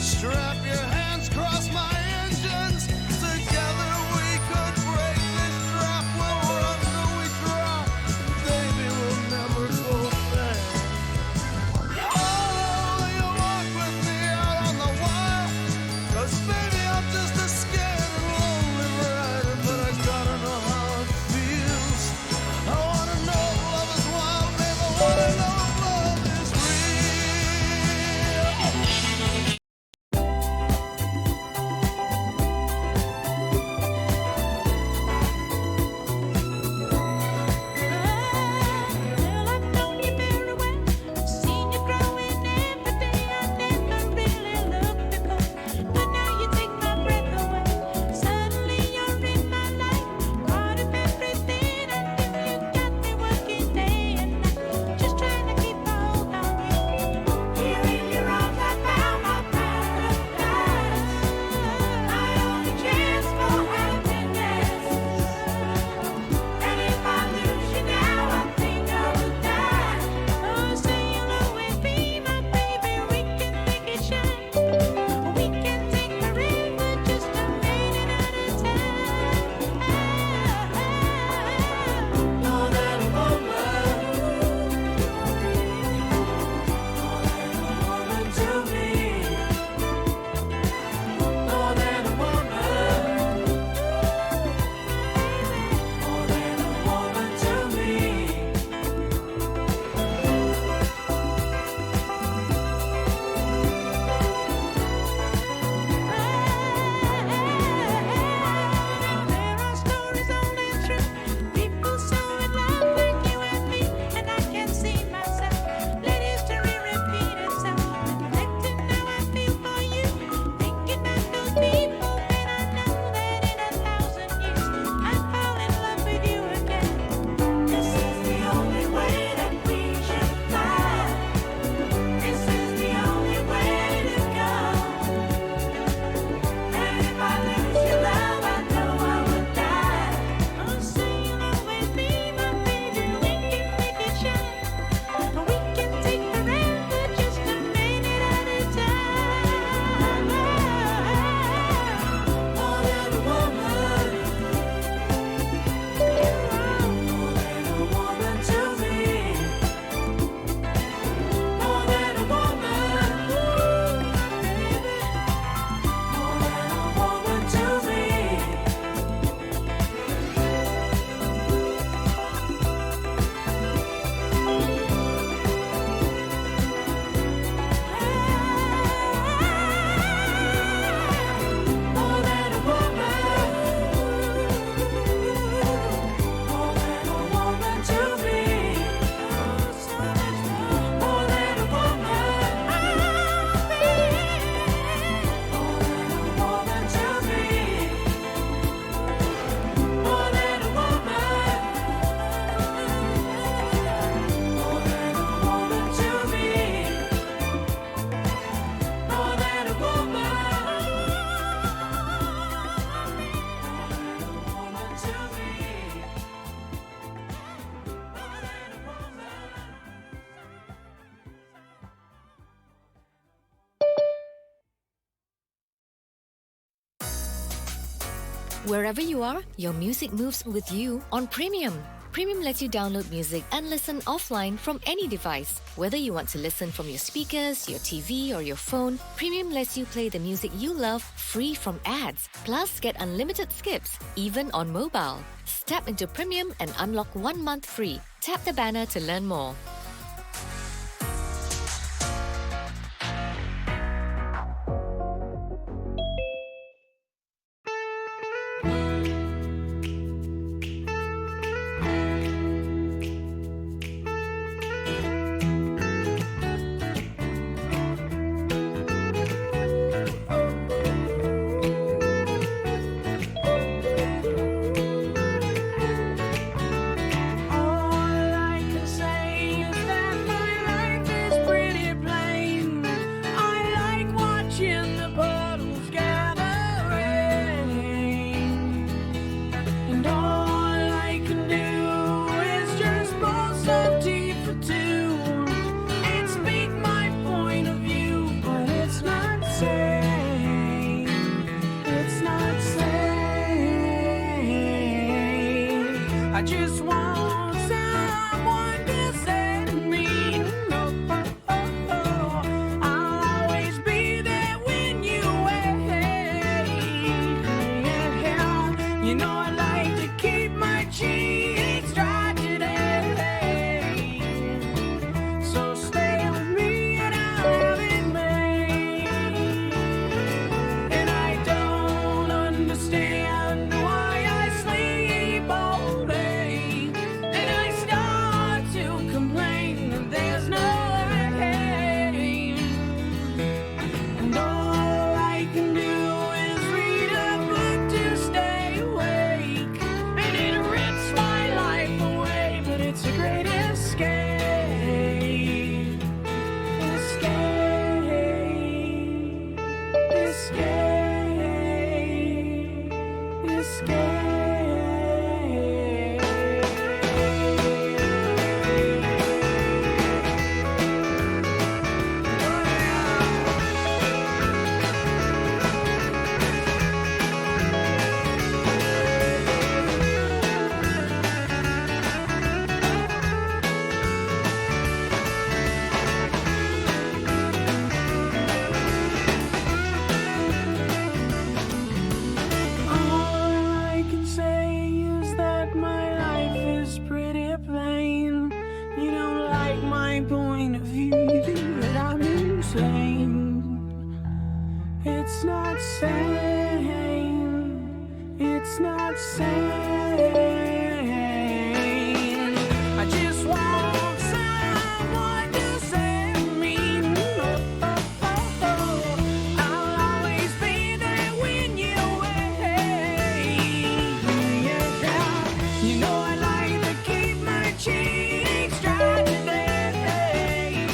Strap your hands across my engines. Together we could break this trap. We'll run till we drop. Baby, we'll never go back. Oh, you walk with me out on the wild. 'Cause baby, I'm just a scared and lonely rider. But I gotta know how it feels. I wanna know if love is wild, babe. I wanna know if love is real. Well, I've known you very well. Seen you growing every day. I never really looked before, but now you take my breath away. Suddenly you're in my life, part of everything I do. You got me working day and night, just trying to keep a hold on you. Here in your arms, I found my paradise. My only chance for happiness. And if I lose you now, I think I will die. Oh, say you'll always be my baby. We can make it shine. We can take forever, just a minute at a time. More than a woman, to me. More than a woman, to me. There are stories only true. People so in love like you and me, and I can't see myself. Let history repeat itself. Reflecting how I feel for you, thinking about those people, and I know that in 1,000 years I'd fall in love with you again. This is the only way that we should fly. This is the only way to go. And if I lose your love, I know I would die. Oh, say you'll always be my baby. We can make it shine. We can take forever, just a minute at a time. More than a woman, you are more than a woman to me. More than a woman, baby. More than a woman to me. More than a woman, more than a woman to me. So much more than a woman, more than a woman to me. More than a woman, more than a woman to me. More than a woman, to me. Wherever you are, your music moves with you on Premium. Premium lets you download music and listen offline from any device. Whether you want to listen from your speakers, your TV, or your phone, Premium lets you play the music you love free from ads. Plus, get unlimited skips, even on mobile. Step into Premium and unlock 1 month free. Tap the banner to learn more. All I can say is It's not sane. It's not sane. I just want someone to save me. I'll always be there when you're away. Yeah. You know I like to keep my cheeks dry today.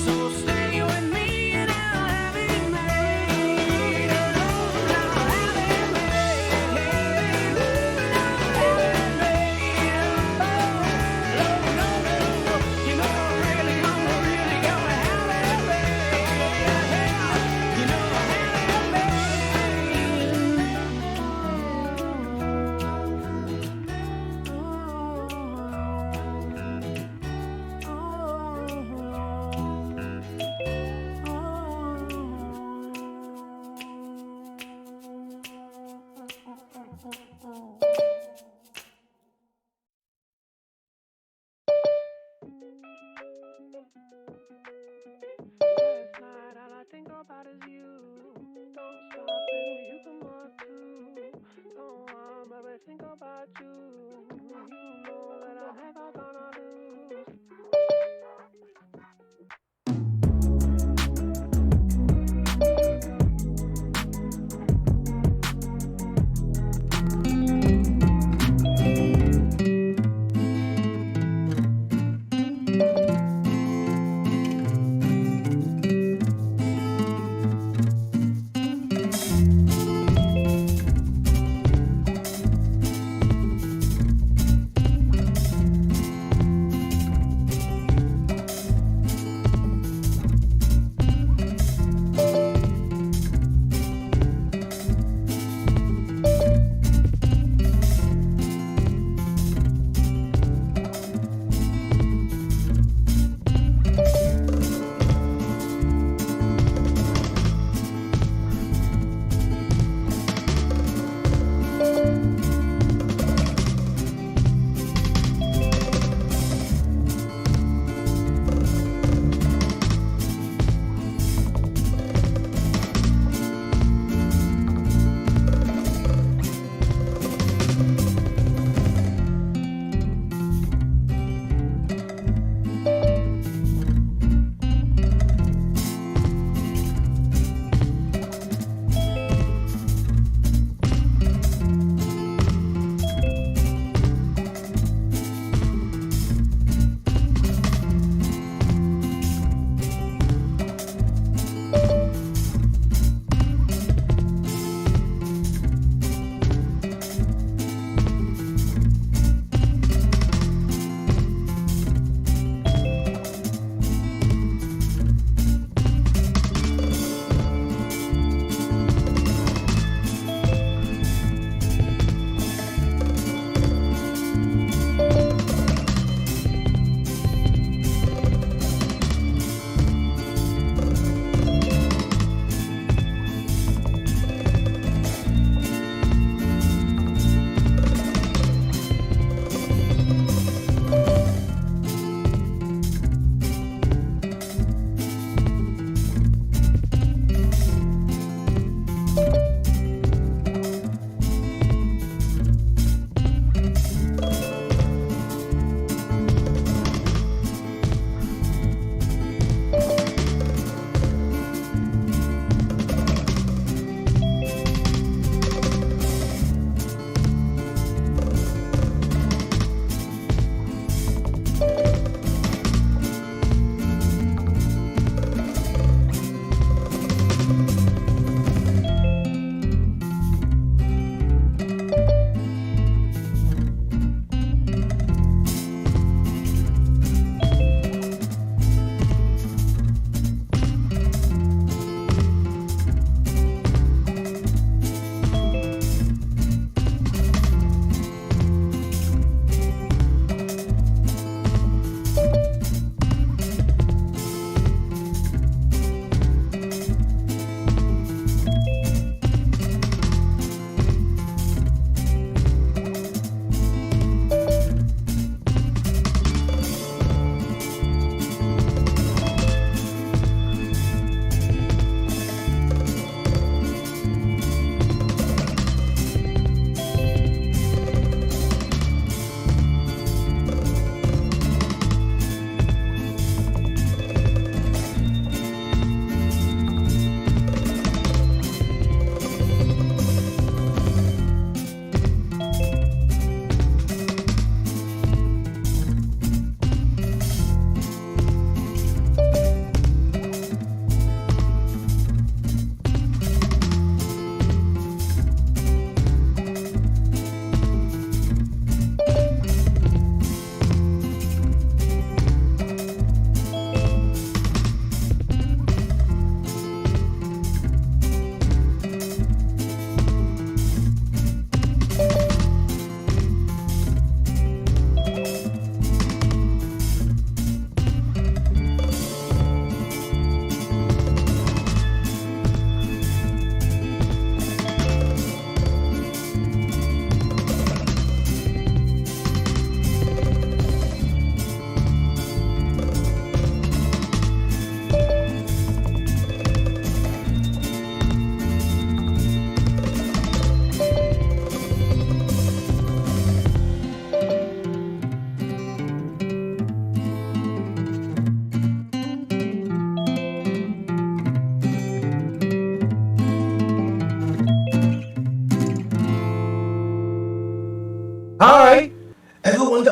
So stay with me and I'll have it made. I'll have it made.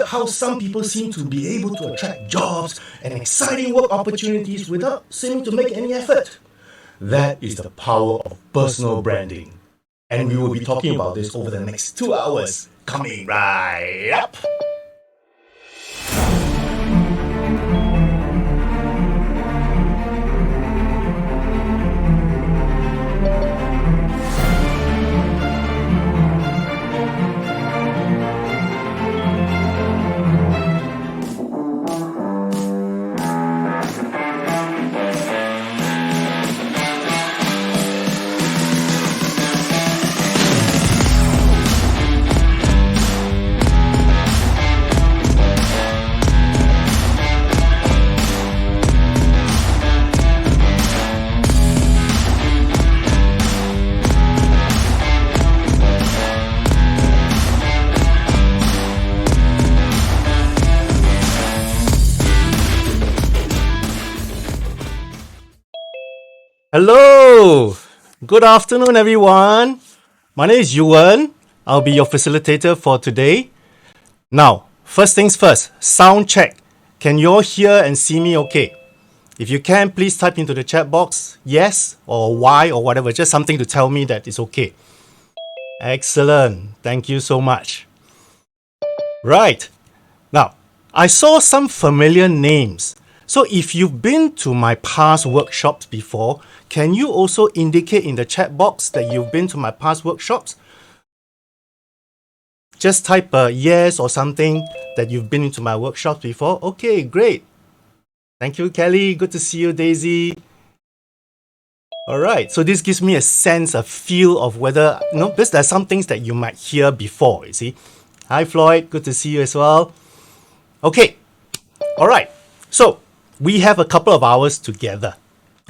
how some people seem to be able to attract jobs and exciting work opportunities without seeming to make any effort? That is the power of personal branding. And we will be talking about this over the next 2 hours, coming right up. Hello! Good afternoon, everyone. My name is Yuan. I'll be your facilitator for today. Now, first things first, sound check. Can you all hear and see me okay? If you can, please type into the chat box yes or Y or whatever, just something to tell me that it's okay. Excellent. Thank you so much. Right. Now, I saw some familiar names. So if you've been to my past workshops before, can you also indicate in the chat box that you've been to my past workshops? Just type a yes or something that you've been into my workshops before. Okay, great. Thank you, Kelly. Good to see you, Daisy. All right, so this gives me a sense, a feel of whether, because there are some things that you might hear before, you see. Hi, Floyd. Good to see you as well. Okay, all right. So we have a couple of hours together.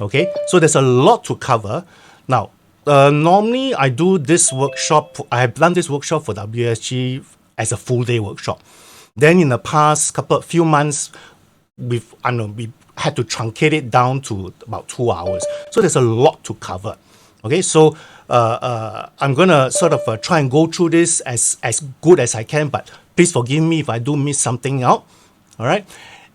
Okay, so there's a lot to cover. Now, normally I do this workshop, I have done this workshop for WSG as a full day workshop. Then in the past few months, we had to truncate it down to about 2 hours. So there's a lot to cover. Okay, so I'm gonna sort of try and go through this as good as I can, but please forgive me if I do miss something out. All right.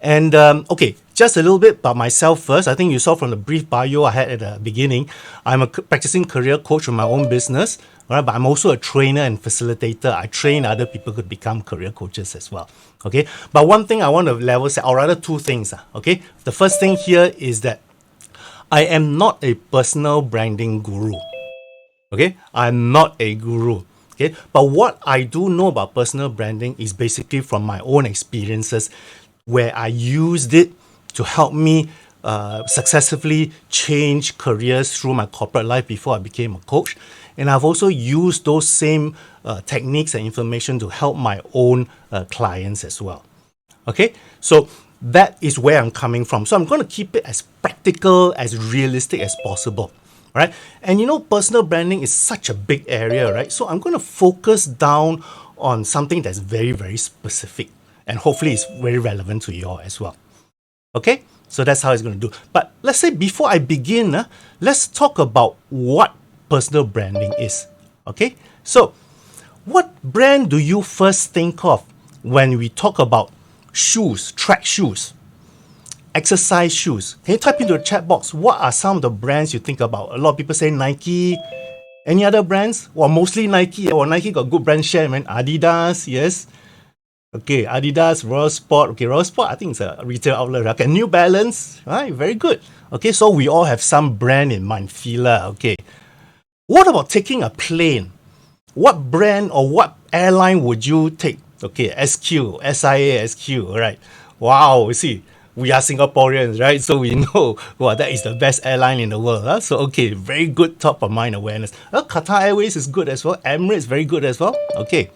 And okay, just a little bit about myself first. I think you saw from the brief bio I had at the beginning, I'm a practicing career coach for my own business, all right, but I'm also a trainer and facilitator. I train other people to become career coaches as well. Okay, but one thing I want to level set, or rather two things. Okay, the first thing here is that I am not a personal branding guru. Okay, I'm not a guru. Okay, but what I do know about personal branding is basically from my own experiences, where I used it to help me successfully change careers through my corporate life before I became a coach. And I've also used those same techniques and information to help my own clients as well. Okay, so that is where I'm coming from. So I'm going to keep it as practical, as realistic as possible. Right? And personal branding is such a big area, right? So I'm going to focus down on something that's very, very specific. And hopefully it's very relevant to you all as well. Okay, so that's how it's going to do. But let's say before I begin, let's talk about what personal branding is. Okay, so what brand do you first think of when we talk about shoes, track shoes, exercise shoes? Can you type into the chat box, what are some of the brands you think about? A lot of people say Nike. Any other brands? Well, mostly Nike. Or Nike got good brand share, man. Adidas, yes. Okay, Adidas, Royal Sport. Okay, Royal Sport, I think it's a retail outlet. Okay, New Balance, right? Very good. Okay, so we all have some brand in mind. Fila, okay. What about taking a plane? What brand or what airline would you take? Okay, SQ, SIA, SQ, all right. Wow, you see, we are Singaporeans, right? So we know, well, that is the best airline in the world. Huh? So, okay, very good top of mind awareness. Qatar Airways is good as well. Emirates, very good as well. Okay.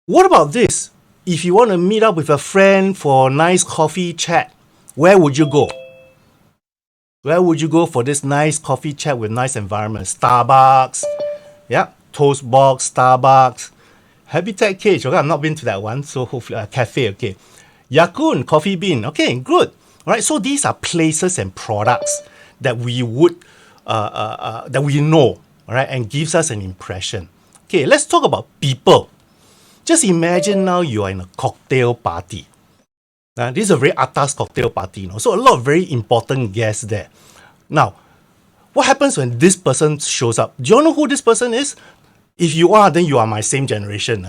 What about this? If you want to meet up with a friend for a nice coffee chat, where would you go? Where would you go for this nice coffee chat with nice environment? Starbucks, yeah, Toastbox, Starbucks, Habitat Cage. Okay, I've not been to that one, so hopefully a cafe. Okay, Ya-Kun, Coffee Bean. Okay, good. All right, so these are places and products that we would that we know, all right, and gives us an impression. Okay, let's talk about people. Just imagine now you are in a cocktail party. This is a very atas cocktail party, so a lot of very important guests there. Now, what happens when this person shows up? Do you know who this person is? If you are, then you are my same generation.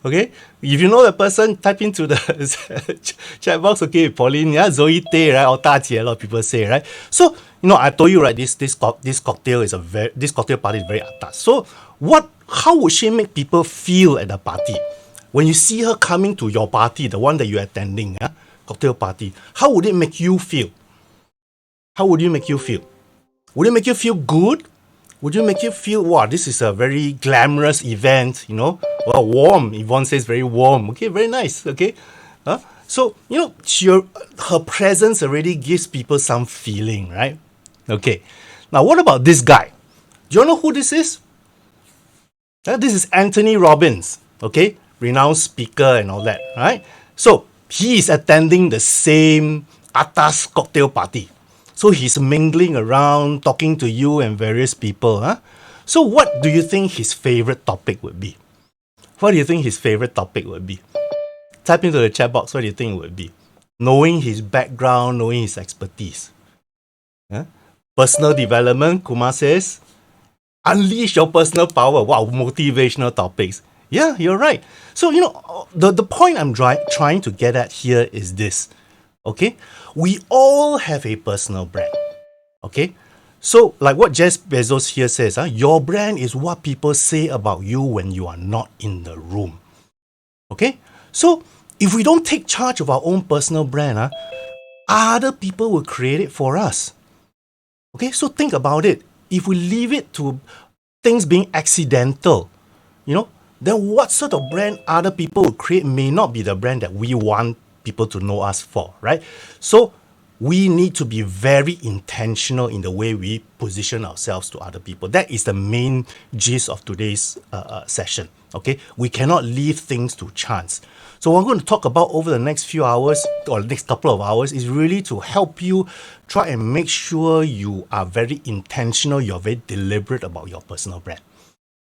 Okay? If you know the person, type into the chat box. Okay, Pauline, yeah, Zoe Tay, right? Or Ta Jie, a lot of people say, right? So, I told you, right, this cocktail this cocktail party is very atas. So, how would she make people feel at the party? When you see her coming to your party, the one that you're attending, cocktail party, how would it make you feel? How would it make you feel? Would it make you feel good? Would you make you feel, wow, this is a very glamorous event, Well, warm. Yvonne says very warm. Okay, very nice. Okay. So, her presence already gives people some feeling, right? Okay. Now, what about this guy? Do you know who this is? This is Anthony Robbins. Okay. Renowned speaker and all that, right? So, he is attending the same atas cocktail party. So he's mingling around, talking to you and various people. So what do you think his favorite topic would be? What do you think his favorite topic would be? Type into the chat box, what do you think it would be? Knowing his background, knowing his expertise. Personal development, Kumar says. Unleash your personal power. Wow, motivational topics. Yeah, you're right. So, the point I'm trying to get at here is this. Okay, we all have a personal brand. Okay, so like what Jeff Bezos here says, your brand is what people say about you when you are not in the room. Okay, so if we don't take charge of our own personal brand, other people will create it for us. Okay, so think about it. If we leave it to things being accidental, then what sort of brand other people will create may not be the brand that we want people to know us for, right? So we need to be very intentional in the way we position ourselves to other people. That is the main gist of today's session. Okay, we cannot leave things to chance. So what I'm going to talk about over the next few hours or the next couple of hours is really to help you try and make sure you are very intentional, you're very deliberate about your personal brand.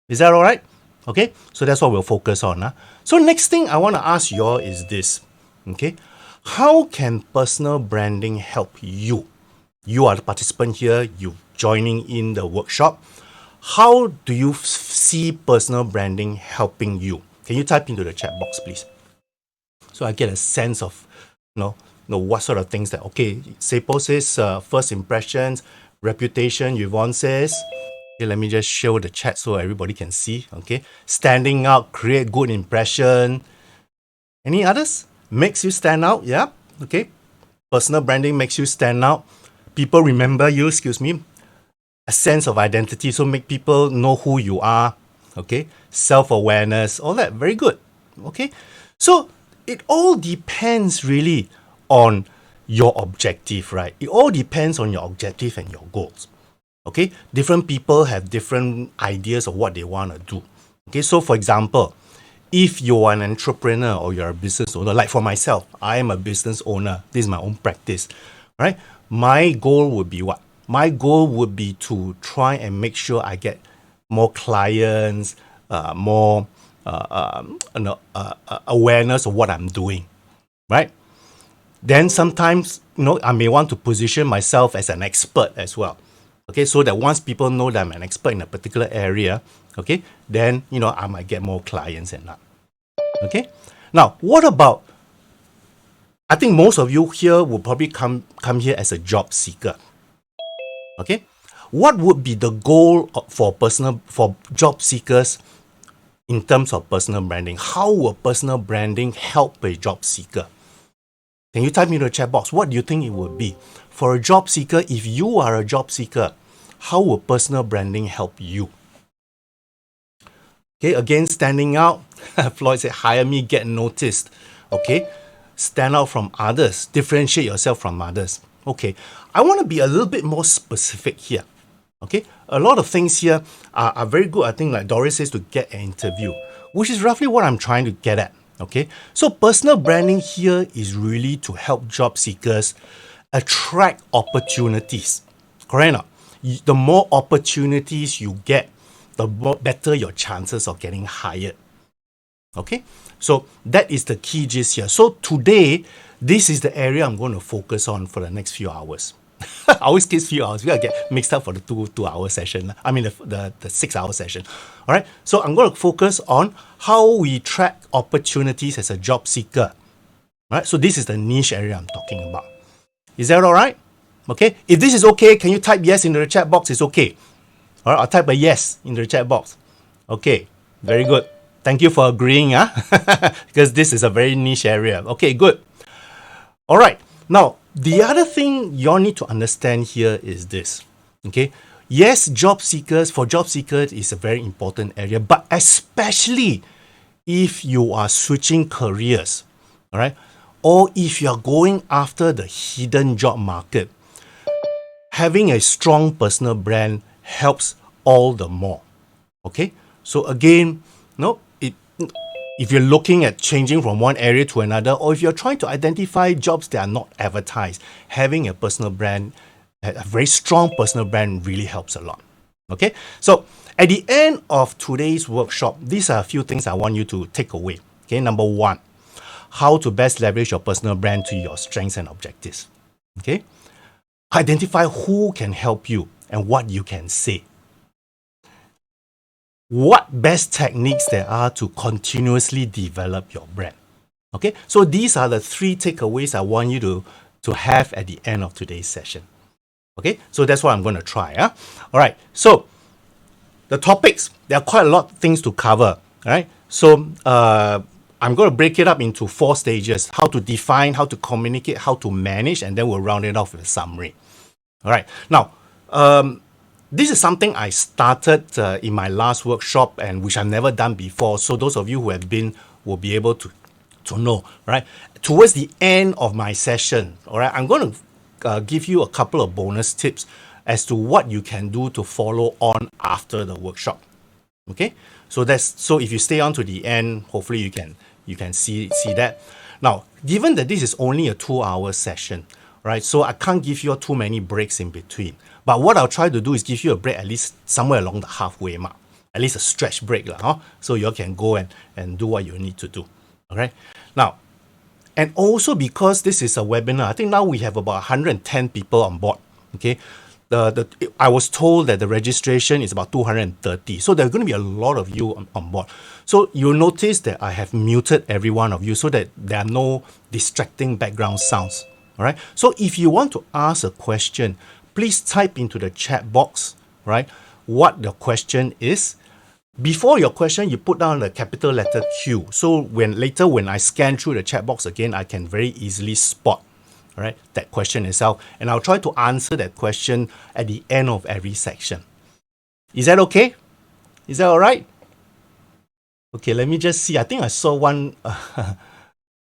Is that all right? Okay, so that's what we'll focus on. So next thing I want to ask you all is this. Okay, how can personal branding help you? You are the participant here, you joining in the workshop. How do you see personal branding helping you? Can you type into the chat box, please? So I get a sense of, what sort of things that, okay, Sepo says first impressions, reputation, Yvonne says. Okay, let me just show the chat so everybody can see. Okay, standing out, create good impression. Any others? Makes you stand out, yeah? Okay. Personal branding makes you stand out. People remember you, A sense of identity, so make people know who you are. Okay. Self-awareness, all that, very good. Okay. So it all depends really on your objective, right? It all depends on your objective and your goals. Okay. Different people have different ideas of what they want to do. Okay. So for example, if you're an entrepreneur or you're a business owner, like for myself, I am a business owner. This is my own practice, right? My goal would be what? My goal would be to try and make sure I get more clients, more awareness of what I'm doing, right? Then sometimes, I may want to position myself as an expert as well. Okay, so that once people know that I'm an expert in a particular area, okay, then, I might get more clients and that. Okay, now, what about, I think most of you here will probably come here as a job seeker. Okay, what would be the goal for job seekers in terms of personal branding? How will personal branding help a job seeker? Can you type in the chat box? What do you think it would be? For a job seeker, if you are a job seeker, how will personal branding help you? Okay, again, standing out. Floyd said, hire me, get noticed. Okay, stand out from others. Differentiate yourself from others. Okay, I want to be a little bit more specific here. Okay, a lot of things here are very good. I think like Doris says, to get an interview, which is roughly what I'm trying to get at. Okay, so personal branding here is really to help job seekers attract opportunities. Correct or not? The more opportunities you get, the better your chances of getting hired. Okay, so that is the key gist here. So today, this is the area I'm going to focus on for the next few hours. I always get few hours. We gotta get mixed up for the two-hour session. I mean the 6-hour session. All right. So I'm going to focus on how we track opportunities as a job seeker. All right. So this is the niche area I'm talking about. Is that all right? Okay. If this is okay, can you type yes into the chat box? It's okay. All right. I'll type a yes into the chat box. Okay. Very good. Thank you for agreeing, because this is a very niche area. Okay. Good. All right. Now, the other thing you all need to understand here is this. Okay. Yes, job seekers, is a very important area, but especially if you are switching careers, all right, or if you are going after the hidden job market, having a strong personal brand helps all the more. Okay. So again, if you're looking at changing from one area to another, or if you're trying to identify jobs that are not advertised, having a personal brand, a very strong personal brand really helps a lot. Okay, so at the end of today's workshop, these are a few things I want you to take away. Okay, number one, how to best leverage your personal brand to your strengths and objectives. Okay, identify who can help you and what you can say. What best techniques there are to continuously develop your brand. Okay, so these are the 3 takeaways I want you to have at the end of today's session. Okay, so that's what I'm going to try. All right, so the topics, there are quite a lot of things to cover. All right, so I'm going to break it up into 4 stages: how to define, how to communicate, how to manage, and then we'll round it off with a summary. All right, now, this is something I started in my last workshop, and which I've never done before. So those of you who have been will be able to know, right? Towards the end of my session, all right, I'm going to give you a couple of bonus tips as to what you can do to follow on after the workshop. Okay, so if you stay on to the end, hopefully you can see that. Now, given that this is only a 2-hour session, right? So I can't give you too many breaks in between. But what I'll try to do is give you a break at least somewhere along the halfway mark, at least a stretch break, so you all can go and do what you need to do. Okay. Now, and also because this is a webinar, I think now we have about 110 people on board. Okay. I was told that the registration is about 230. So there are going to be a lot of you on board. So you'll notice that I have muted every one of you so that there are no distracting background sounds. All right. So if you want to ask a question, please type into the chat box, right, what the question is. Before your question, you put down the capital letter Q. So when I scan through the chat box again, I can very easily spot, all right, that question itself. And I'll try to answer that question at the end of every section. Is that okay? Is that all right? Okay, let me just see. I think I saw one.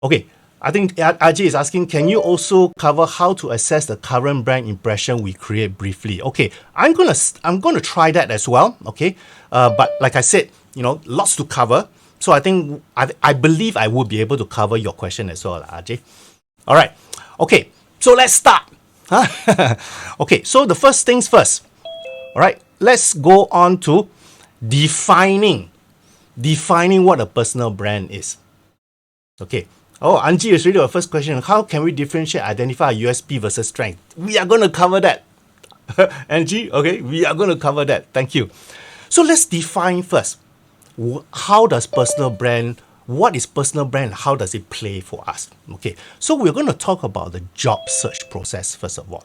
Okay. I think Ajay is asking, can you also cover how to assess the current brand impression we create briefly? Okay, I'm gonna try that as well. Okay, but like I said, lots to cover. So I believe I will be able to cover your question as well, Ajay. All right. Okay, so let's start. Okay, so the first things first. All right, let's go on to defining what a personal brand is. Okay. Oh, Anji is really our first question. How can we differentiate, identify USP versus strength? We are going to cover that. Angie, okay, we are going to cover that. Thank you. So let's define first. What is personal brand? How does it play for us? Okay, so we're going to talk about the job search process first of all.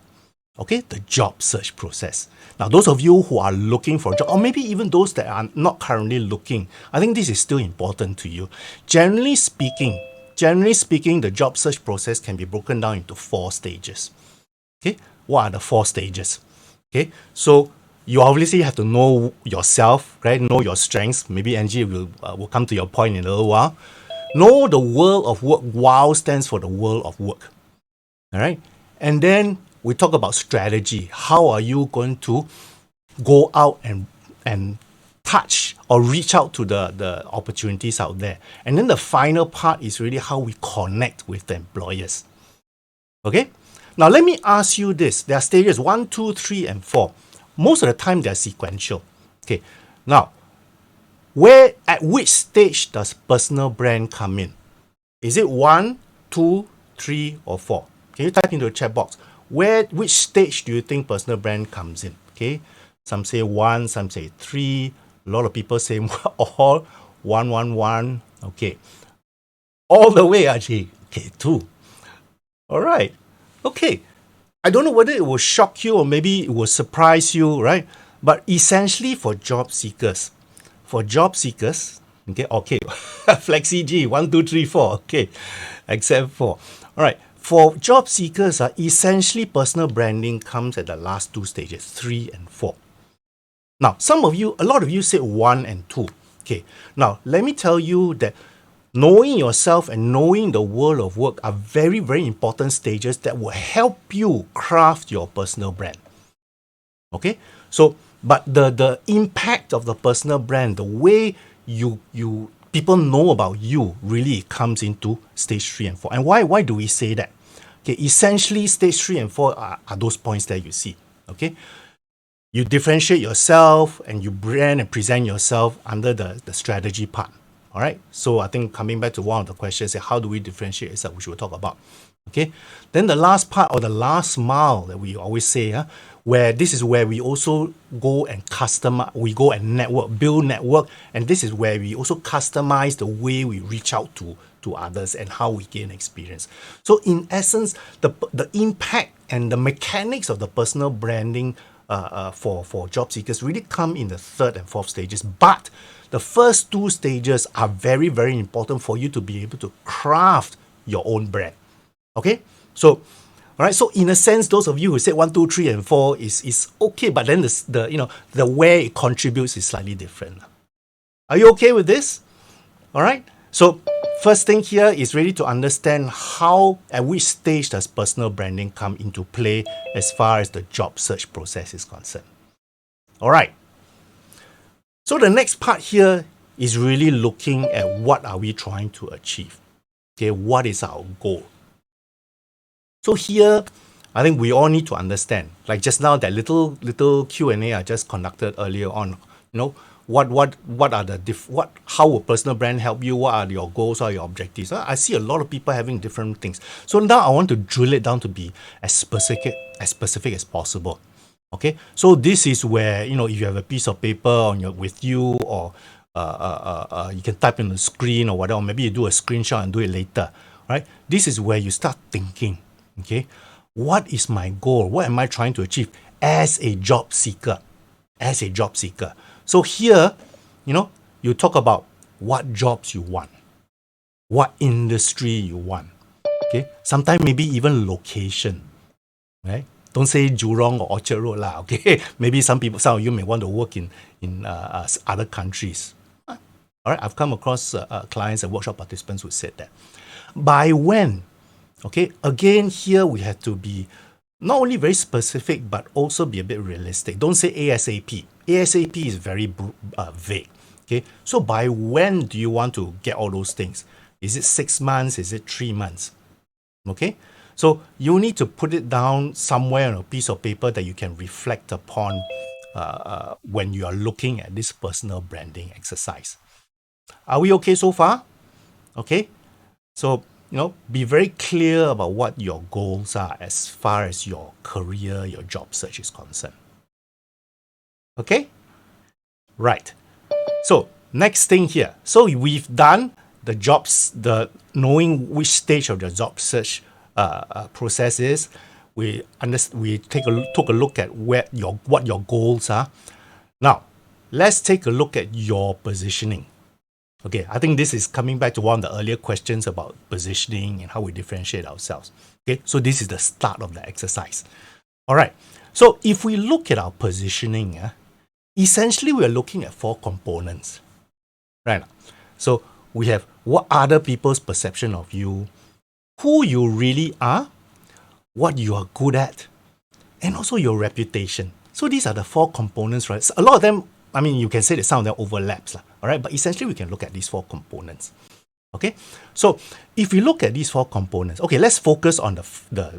Okay, the job search process. Now, those of you who are looking for a job, or maybe even those that are not currently looking, I think this is still important to you. Generally speaking, the job search process can be broken down into 4 stages. Okay, what are the 4 stages? Okay, so you obviously have to know yourself, right? Know your strengths. Maybe Angie will come to your point in a little while. Know the world of work. WOW stands for the world of work. All right, and then we talk about strategy. How are you going to go out and touch or reach out to the opportunities out there? And then the final part is really how we connect with the employers. Okay? Now let me ask you this. There are stages 1, 2, 3, and 4. Most of the time they're sequential. Okay. Now, At which stage does personal brand come in? Is it 1, 2, 3, or 4? Can you type into the chat box? Which stage do you think personal brand comes in? Okay, some say 1, some say 3. A lot of people say all 1, 1, 1. Okay, all the way actually. Okay, 2. All right. Okay. I don't know whether it will shock you or maybe it will surprise you, right? But essentially for job seekers, okay, FlexiG, 1, 2, 3, 4, okay, except 4. All right, for job seekers, essentially personal branding comes at the last 2 stages, 3 and 4. Now, a lot of you said 1 and 2. Okay, now let me tell you that knowing yourself and knowing the world of work are very, very important stages that will help you craft your personal brand. Okay, so but the impact of the personal brand, the way you people know about you, really comes into stage 3 and 4. And why do we say that? Okay, essentially stage 3 and 4 are those points that you see. Okay, you differentiate yourself and you brand and present yourself under the strategy part. All right, so I think coming back to one of the questions, how do we differentiate ourselves, which we'll talk about. Okay, then the last part, or the last mile that we always say, where this is where we also go and customize, we go and build network, and this is where we also customize the way we reach out to others and how we gain experience. So in essence, the impact and the mechanics of the personal branding for job seekers really come in the 3rd and 4th stages, but the first 2 stages are very, very important for you to be able to craft your own brand. Okay, so all right, so in a sense, those of you who said 1, 2, 3, and 4 is okay, but then the where it contributes is slightly different. Are you okay with this? All right. So first thing here is really to understand at which stage does personal branding come into play as far as the job search process is concerned. All right. So the next part here is really looking at what are we trying to achieve. Okay, what is our goal? So here, I think we all need to understand, like just now, that little Q&A I just conducted earlier on. What are how will personal brand help you? What are your goals? What are your objectives? I see a lot of people having different things. So now I want to drill it down to be as specific as possible. Okay, so this is where, if you have a piece of paper with you, or you can type in the screen or whatever, or maybe you do a screenshot and do it later, right? This is where you start thinking, okay, what is my goal? What am I trying to achieve as a job seeker? So here, you talk about what jobs you want, what industry you want, okay? Sometimes maybe even location, right? Don't say Jurong or Orchard Road lah, okay? Maybe some of you may want to work in other countries. All right, I've come across clients and workshop participants who said that. By when? Okay, again, here we have to be not only very specific, but also be a bit realistic. Don't say ASAP. ASAP is very vague. Okay, so by when do you want to get all those things? Is it 6 months? Is it 3 months? Okay, so you need to put it down somewhere on a piece of paper that you can reflect upon when you are looking at this personal branding exercise. Are we okay so far? Okay, so be very clear about what your goals are as far as your career, your job search is concerned. Okay? Right. So, next thing here. So, we've done the knowing which stage of the job search process is. We took a look at what your goals are. Now, let's take a look at your positioning. Okay, I think this is coming back to one of the earlier questions about positioning and how we differentiate ourselves. Okay, so this is the start of the exercise. All right, so if we look at our positioning, essentially we are looking at 4 components. Right? So we have what other people's perception of you, who you really are, what you are good at, and also your reputation. So these are the 4 components, right? So a lot of them, you can say that some of them overlaps, all right? But essentially, we can look at these 4 components. Okay, so if we look at these 4 components, okay, let's focus on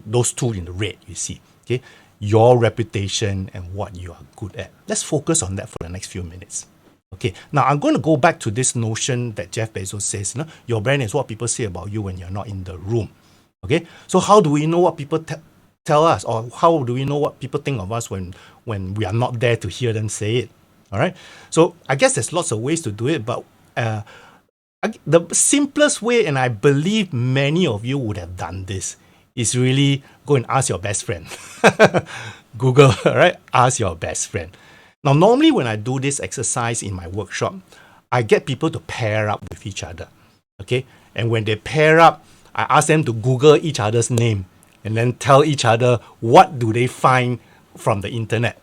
those 2 in the red. You see, okay, your reputation and what you are good at. Let's focus on that for the next few minutes. Okay, now I'm going to go back to this notion that Jeff Bezos says, your brand is what people say about you when you're not in the room. Okay, so how do we know what people tell us, or how do we know what people think of us when we are not there to hear them say it? All right, so I guess there's lots of ways to do it, but the simplest way, and I believe many of you would have done this, is really go and ask your best friend. Google, right? Ask your best friend. Now, normally when I do this exercise in my workshop, I get people to pair up with each other. Okay? And when they pair up, I ask them to Google each other's name and then tell each other what do they find from the internet.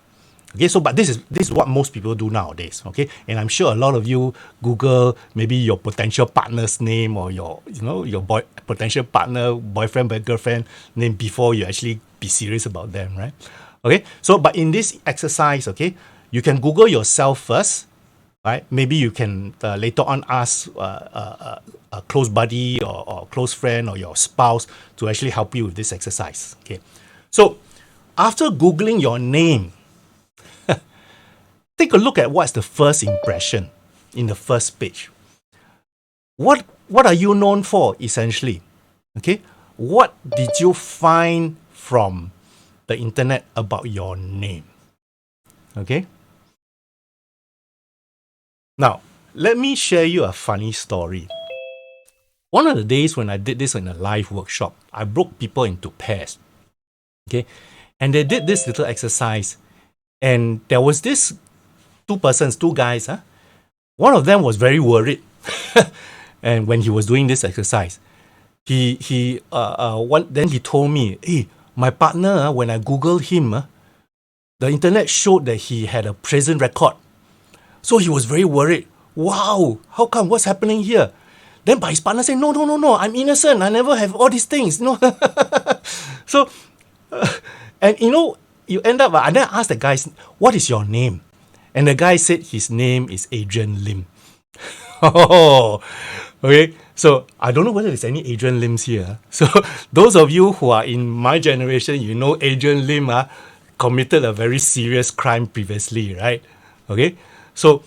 Okay, so but this is what most people do nowadays. Okay, and I'm sure a lot of you Google maybe your potential partner's name or your potential partner, boyfriend, girlfriend name before you actually be serious about them, right? Okay, so but in this exercise, okay, you can Google yourself first, right? Maybe you can later on ask a close buddy or close friend or your spouse to actually help you with this exercise. Okay, so after Googling your name, take a look at what's the first impression in the first page. What are you known for, essentially? Okay, what did you find from the internet about your name? Okay. Now, let me share you a funny story. One of the days when I did this in a live workshop, I broke people into pairs. Okay, and they did this little exercise, and there was this two guys. One of them was very worried, and when he was doing this exercise, then he told me, "Hey, my partner, when I googled him, the internet showed that he had a prison record, so he was very worried. Wow, how come? What's happening here?" Then, but his partner said, "No, I'm innocent. I never have all these things." No, so, and you end up. I then asked the guys, "What is your name?" And the guy said his name is Adrian Lim. Oh, okay. So I don't know whether there's any Adrian Lims here. So those of you who are in my generation, you know Adrian Lim committed a very serious crime previously, right? Okay. So,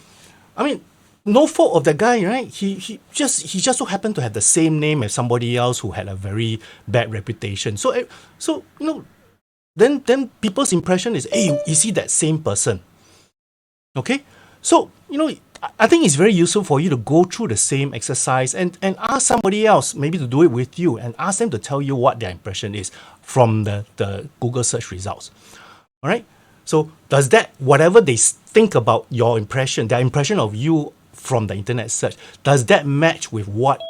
I mean, no fault of the guy, right? He just so happened to have the same name as somebody else who had a very bad reputation. So then people's impression is, hey, is he that same person? Okay, so I think it's very useful for you to go through the same exercise and ask somebody else maybe to do it with you and ask them to tell you what their impression is from the Google search results. All right, so does that, whatever they think about your impression, their impression of you from the internet search, does that match with what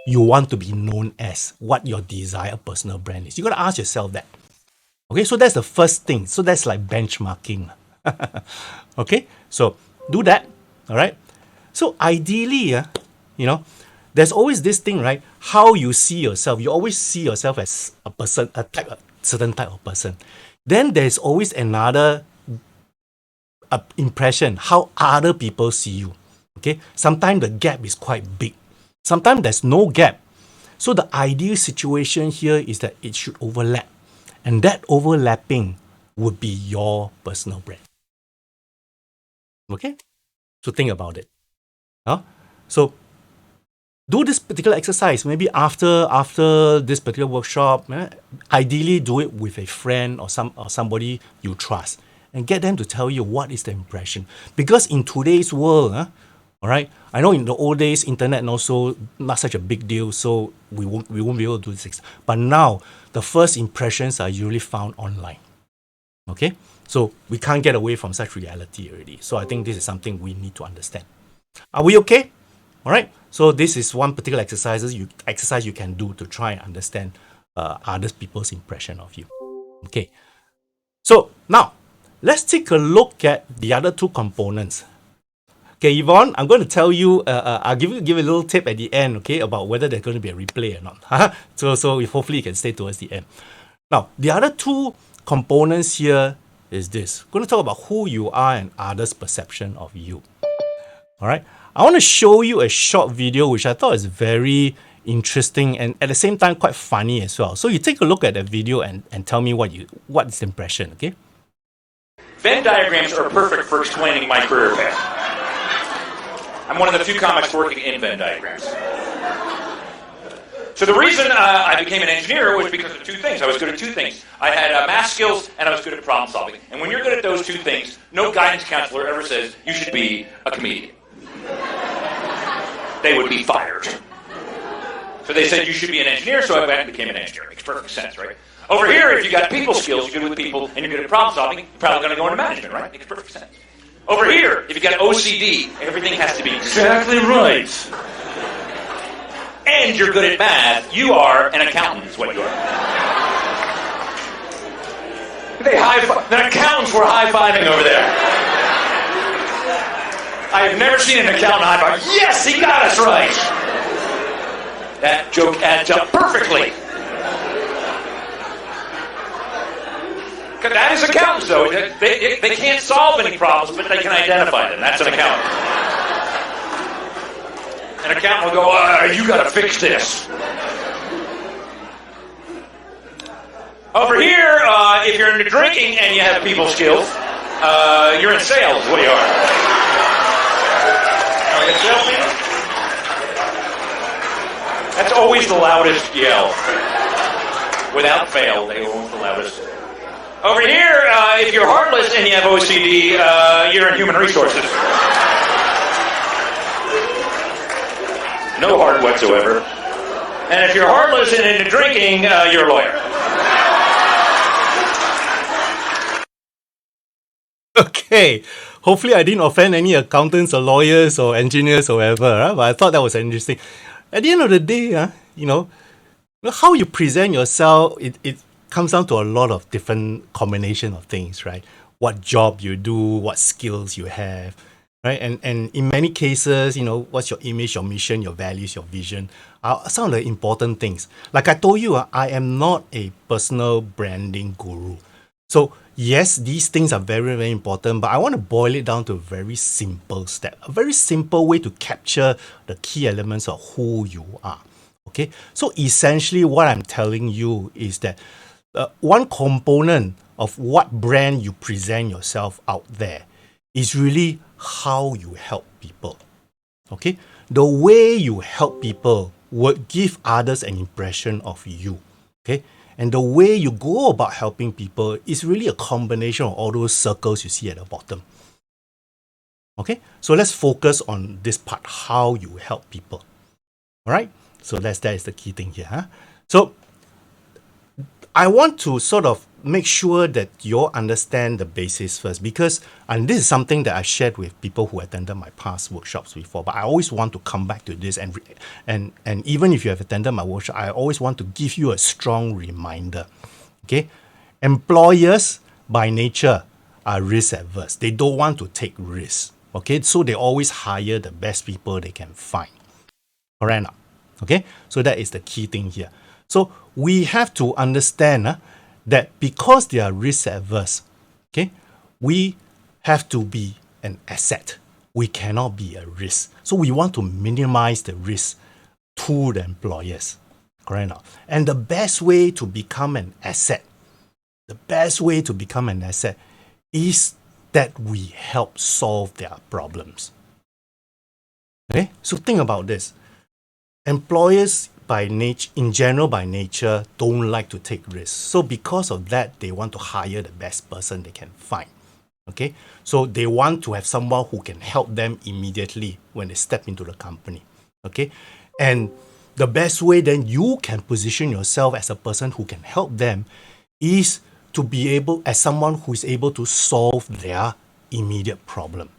you want to be known as, what your desired personal brand is? You got to ask yourself that. Okay, so that's the first thing. So that's like benchmarking. Okay, so do that. All right. So ideally, there's always this thing, right? How you see yourself. You always see yourself as a person, a certain type of person. Then there's always another impression, how other people see you. Okay. Sometimes the gap is quite big. Sometimes there's no gap. So the ideal situation here is that it should overlap, and that overlapping would be your personal brand. Okay, so think about it. So do this particular exercise. Maybe after this particular workshop, ideally do it with a friend or somebody you trust, and get them to tell you what is the impression. Because in today's world, all right, I know in the old days, internet also not such a big deal, so we won't be able to do this. But now the first impressions are usually found online. Okay, so we can't get away from such reality already. So I think this is something we need to understand. Are we okay? All right. So this is one particular exercise you can do to try and understand other people's impression of you. Okay. So now let's take a look at the other two components. Okay, Yvonne, I'm going to tell you. I'll give a little tip at the end. Okay, about whether there's going to be a replay or not. So hopefully you can stay towards the end. Now the other two components here is this. We're going to talk about who you are and others' perception of you. All right. I want to show you a short video which I thought is very interesting and at the same time quite funny as well. So you take a look at that video and tell me what's the impression, okay? Venn diagrams are perfect for explaining my career path. I'm one of the few comics working in Venn diagrams. So the reason I became an engineer was because of two things. I was good at two things. I had math skills and I was good at problem solving. And when you're good at those two things, no guidance counselor ever says you should be a comedian. They would be fired. So they said you should be an engineer, so I became an engineer. Makes perfect sense, right? Over here, if you got people skills, you're good with people, and you're good at problem solving, you're probably going to go into management, right? Makes perfect sense. Over here, if you got OCD, everything has to be exactly right. And you're good at math, you are an accountant, is what you are. The accountants were high-fiving over there. I have never seen an accountant high-five. Yes, he got us right. That joke adds up perfectly. Because that is accountants, though. They can't solve any problems, but they can identify them. That's an accountant. An accountant will go, you got to fix this. Over here, if you're into drinking and you have people skills, you're in sales, is what you are. Are you a salesman? That's always the loudest yell. Without fail, they are the loudest. Over here, if you're heartless and you have OCD, you're in human resources. No heart whatsoever. And if you're heartless and into drinking, you're a lawyer. Okay. Hopefully I didn't offend any accountants or lawyers or engineers or whatever, but I thought that was interesting. At the end of the day, how you present yourself, it comes down to a lot of different combination of things, right? What job you do, what skills you have, right? And in many cases, what's your image, your mission, your values, your vision are some of the important things. Like I told you, I am not a personal branding guru. So yes, these things are very, very important, but I want to boil it down to a very simple step, a very simple way to capture the key elements of who you are. Okay, so essentially what I'm telling you is that one component of what brand you present yourself out there is really how you help people. Okay, the way you help people would give others an impression of you. Okay, and the way you go about helping people is really a combination of all those circles you see at the bottom. Okay, so let's focus on this part, how you help people. All right, so that is the key thing here. Huh? So I want to sort of make sure that you all understand the basis first, because, and this is something that I shared with people who attended my past workshops before, but I always want to come back to this, and even if you have attended my workshop, I always want to give you a strong reminder. Okay, employers by nature are risk averse. They don't want to take risks. Okay, so they always hire the best people they can find. Correct? Okay, so that is the key thing here. So we have to understand that because they are risk averse, okay, we have to be an asset. We cannot be a risk. So we want to minimize the risk to the employers. Correct? And the best way to become an asset, is that we help solve their problems. Okay, so think about this. Employers by nature don't like to take risks. So because of that, they want to hire the best person they can find. Okay, so they want to have someone who can help them immediately when they step into the company. Okay, and the best way then you can position yourself as a person who can help them is to be able, as someone who is able to solve their immediate problem.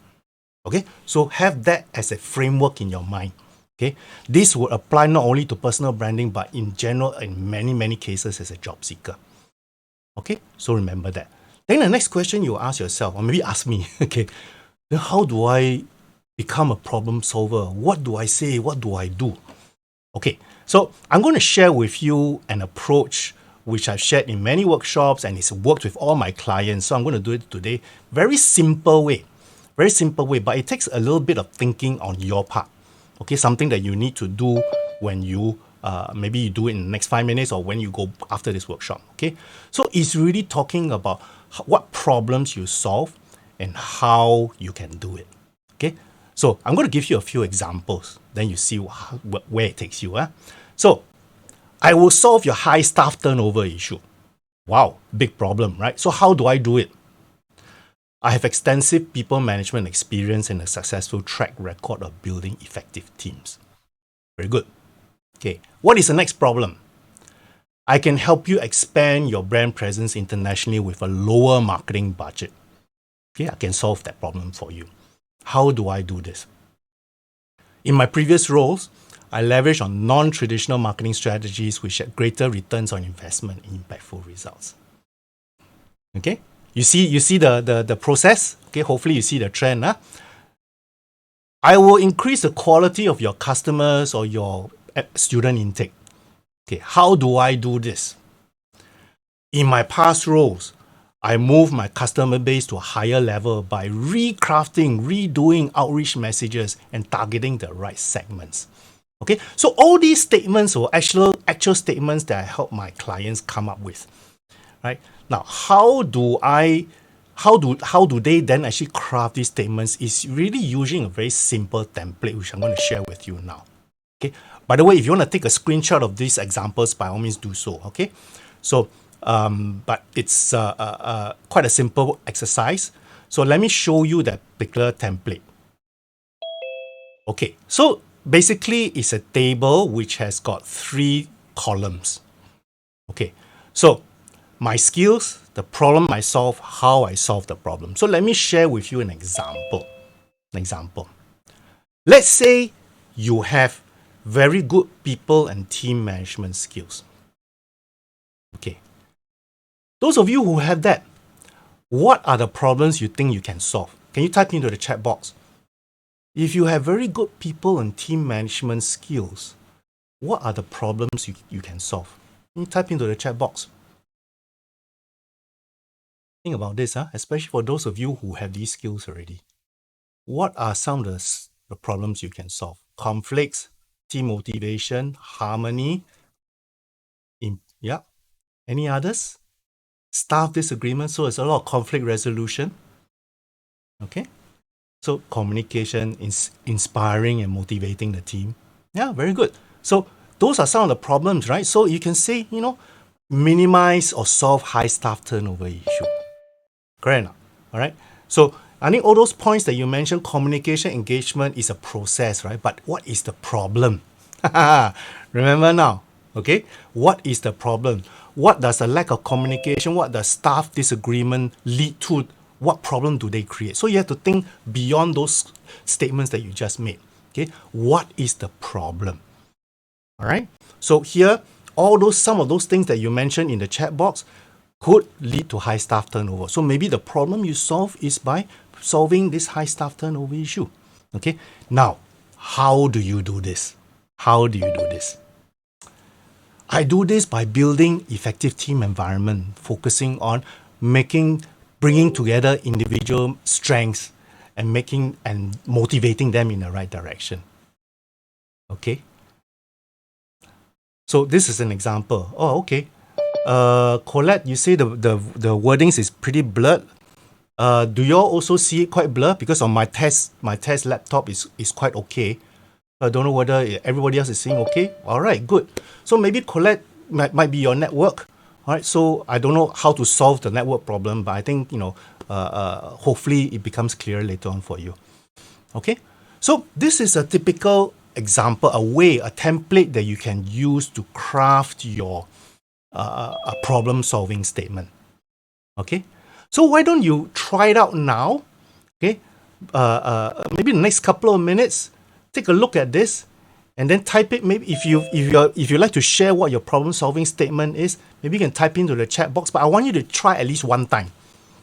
Okay, so have that as a framework in your mind. Okay, this would apply not only to personal branding, but in general, in many, many cases as a job seeker. Okay, so remember that. Then the next question you ask yourself, or maybe ask me, okay, then how do I become a problem solver? What do I say? What do I do? Okay, so I'm going to share with you an approach which I've shared in many workshops and it's worked with all my clients. So I'm going to do it today. Very simple way, but it takes a little bit of thinking on your part. Okay, something that you need to do when you, maybe you do it in the next 5 minutes or when you go after this workshop. Okay, so it's really talking about what problems you solve and how you can do it. Okay, So I'm going to give you a few examples. Then you see where it takes you. So I will solve your high staff turnover issue. Wow, big problem, right? So how do I do it? I have extensive people management experience and a successful track record of building effective teams. Very good. Okay, what is the next problem? I can help you expand your brand presence internationally with a lower marketing budget. Okay, I can solve that problem for you. How do I do this? In my previous roles, I leverage on non-traditional marketing strategies which had greater returns on investment and impactful results. Okay, you see the process. Okay, hopefully you see the trend. I will increase the quality of your customers or your student intake. Okay, how do I do this? In my past roles, I move my customer base to a higher level by recrafting, redoing outreach messages and targeting the right segments. Okay, so all these statements or actual statements that I help my clients come up with. Right? Now, how do they then actually craft these statements is really using a very simple template which I'm going to share with you now. Okay. By the way, if you want to take a screenshot of these examples, by all means do so. Okay. So, but it's quite a simple exercise. So let me show you that particular template. Okay. So basically, it's a table which has got 3 columns. Okay. So my skills, the problem I solve, how I solve the problem. So let me share with you an example. Let's say you have very good people and team management skills. Okay. Those of you who have that, what are the problems you think you can solve? Can you type into the chat box? If you have very good people and team management skills, what are the problems you can solve? Can you type into the chat box? Think about this, especially for those of you who have these skills already. What are some of the problems you can solve? Conflicts, team motivation, harmony. Any others? Staff disagreement. So it's a lot of conflict resolution. Okay. So communication, inspiring and motivating the team. Yeah, very good. So those are some of the problems, right? So you can say, minimize or solve high staff turnover issue. Correct now? All right. So I think all those points that you mentioned, communication, engagement is a process, right? But what is the problem? Remember now, okay? What is the problem? What does a lack of communication, what does staff disagreement lead to? What problem do they create? So you have to think beyond those statements that you just made. Okay? What is the problem? All right. So here, some of those things that you mentioned in the chat box could lead to high staff turnover. So maybe the problem you solve is by solving this high staff turnover issue. Okay. Now, how do you do this? I do this by building effective team environment, focusing on bringing together individual strengths and motivating them in the right direction. Okay. So this is an example. Oh, okay. Colette, you say the wordings is pretty blurred. Do you all also see it quite blurred? Because on my test laptop is quite okay. I don't know whether everybody else is seeing okay. All right, good. So maybe Colette might be your network. All right. So I don't know how to solve the network problem, but I think hopefully it becomes clear later on for you. Okay. So this is a typical example, a template that you can use to craft your a problem-solving statement. Okay, so why don't you try it out now? Okay, maybe in the next couple of minutes, take a look at this, and then type it. Maybe if you like to share what your problem-solving statement is, maybe you can type into the chat box. But I want you to try at least one time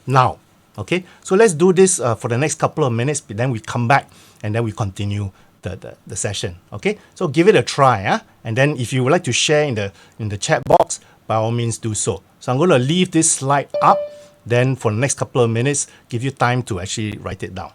now. Okay, so let's do this for the next couple of minutes. Then we come back and then we continue the session. Okay, so give it a try. And then if you would like to share in the chat box, by all means do so. So I'm going to leave this slide up. Then for the next couple of minutes, give you time to actually write it down.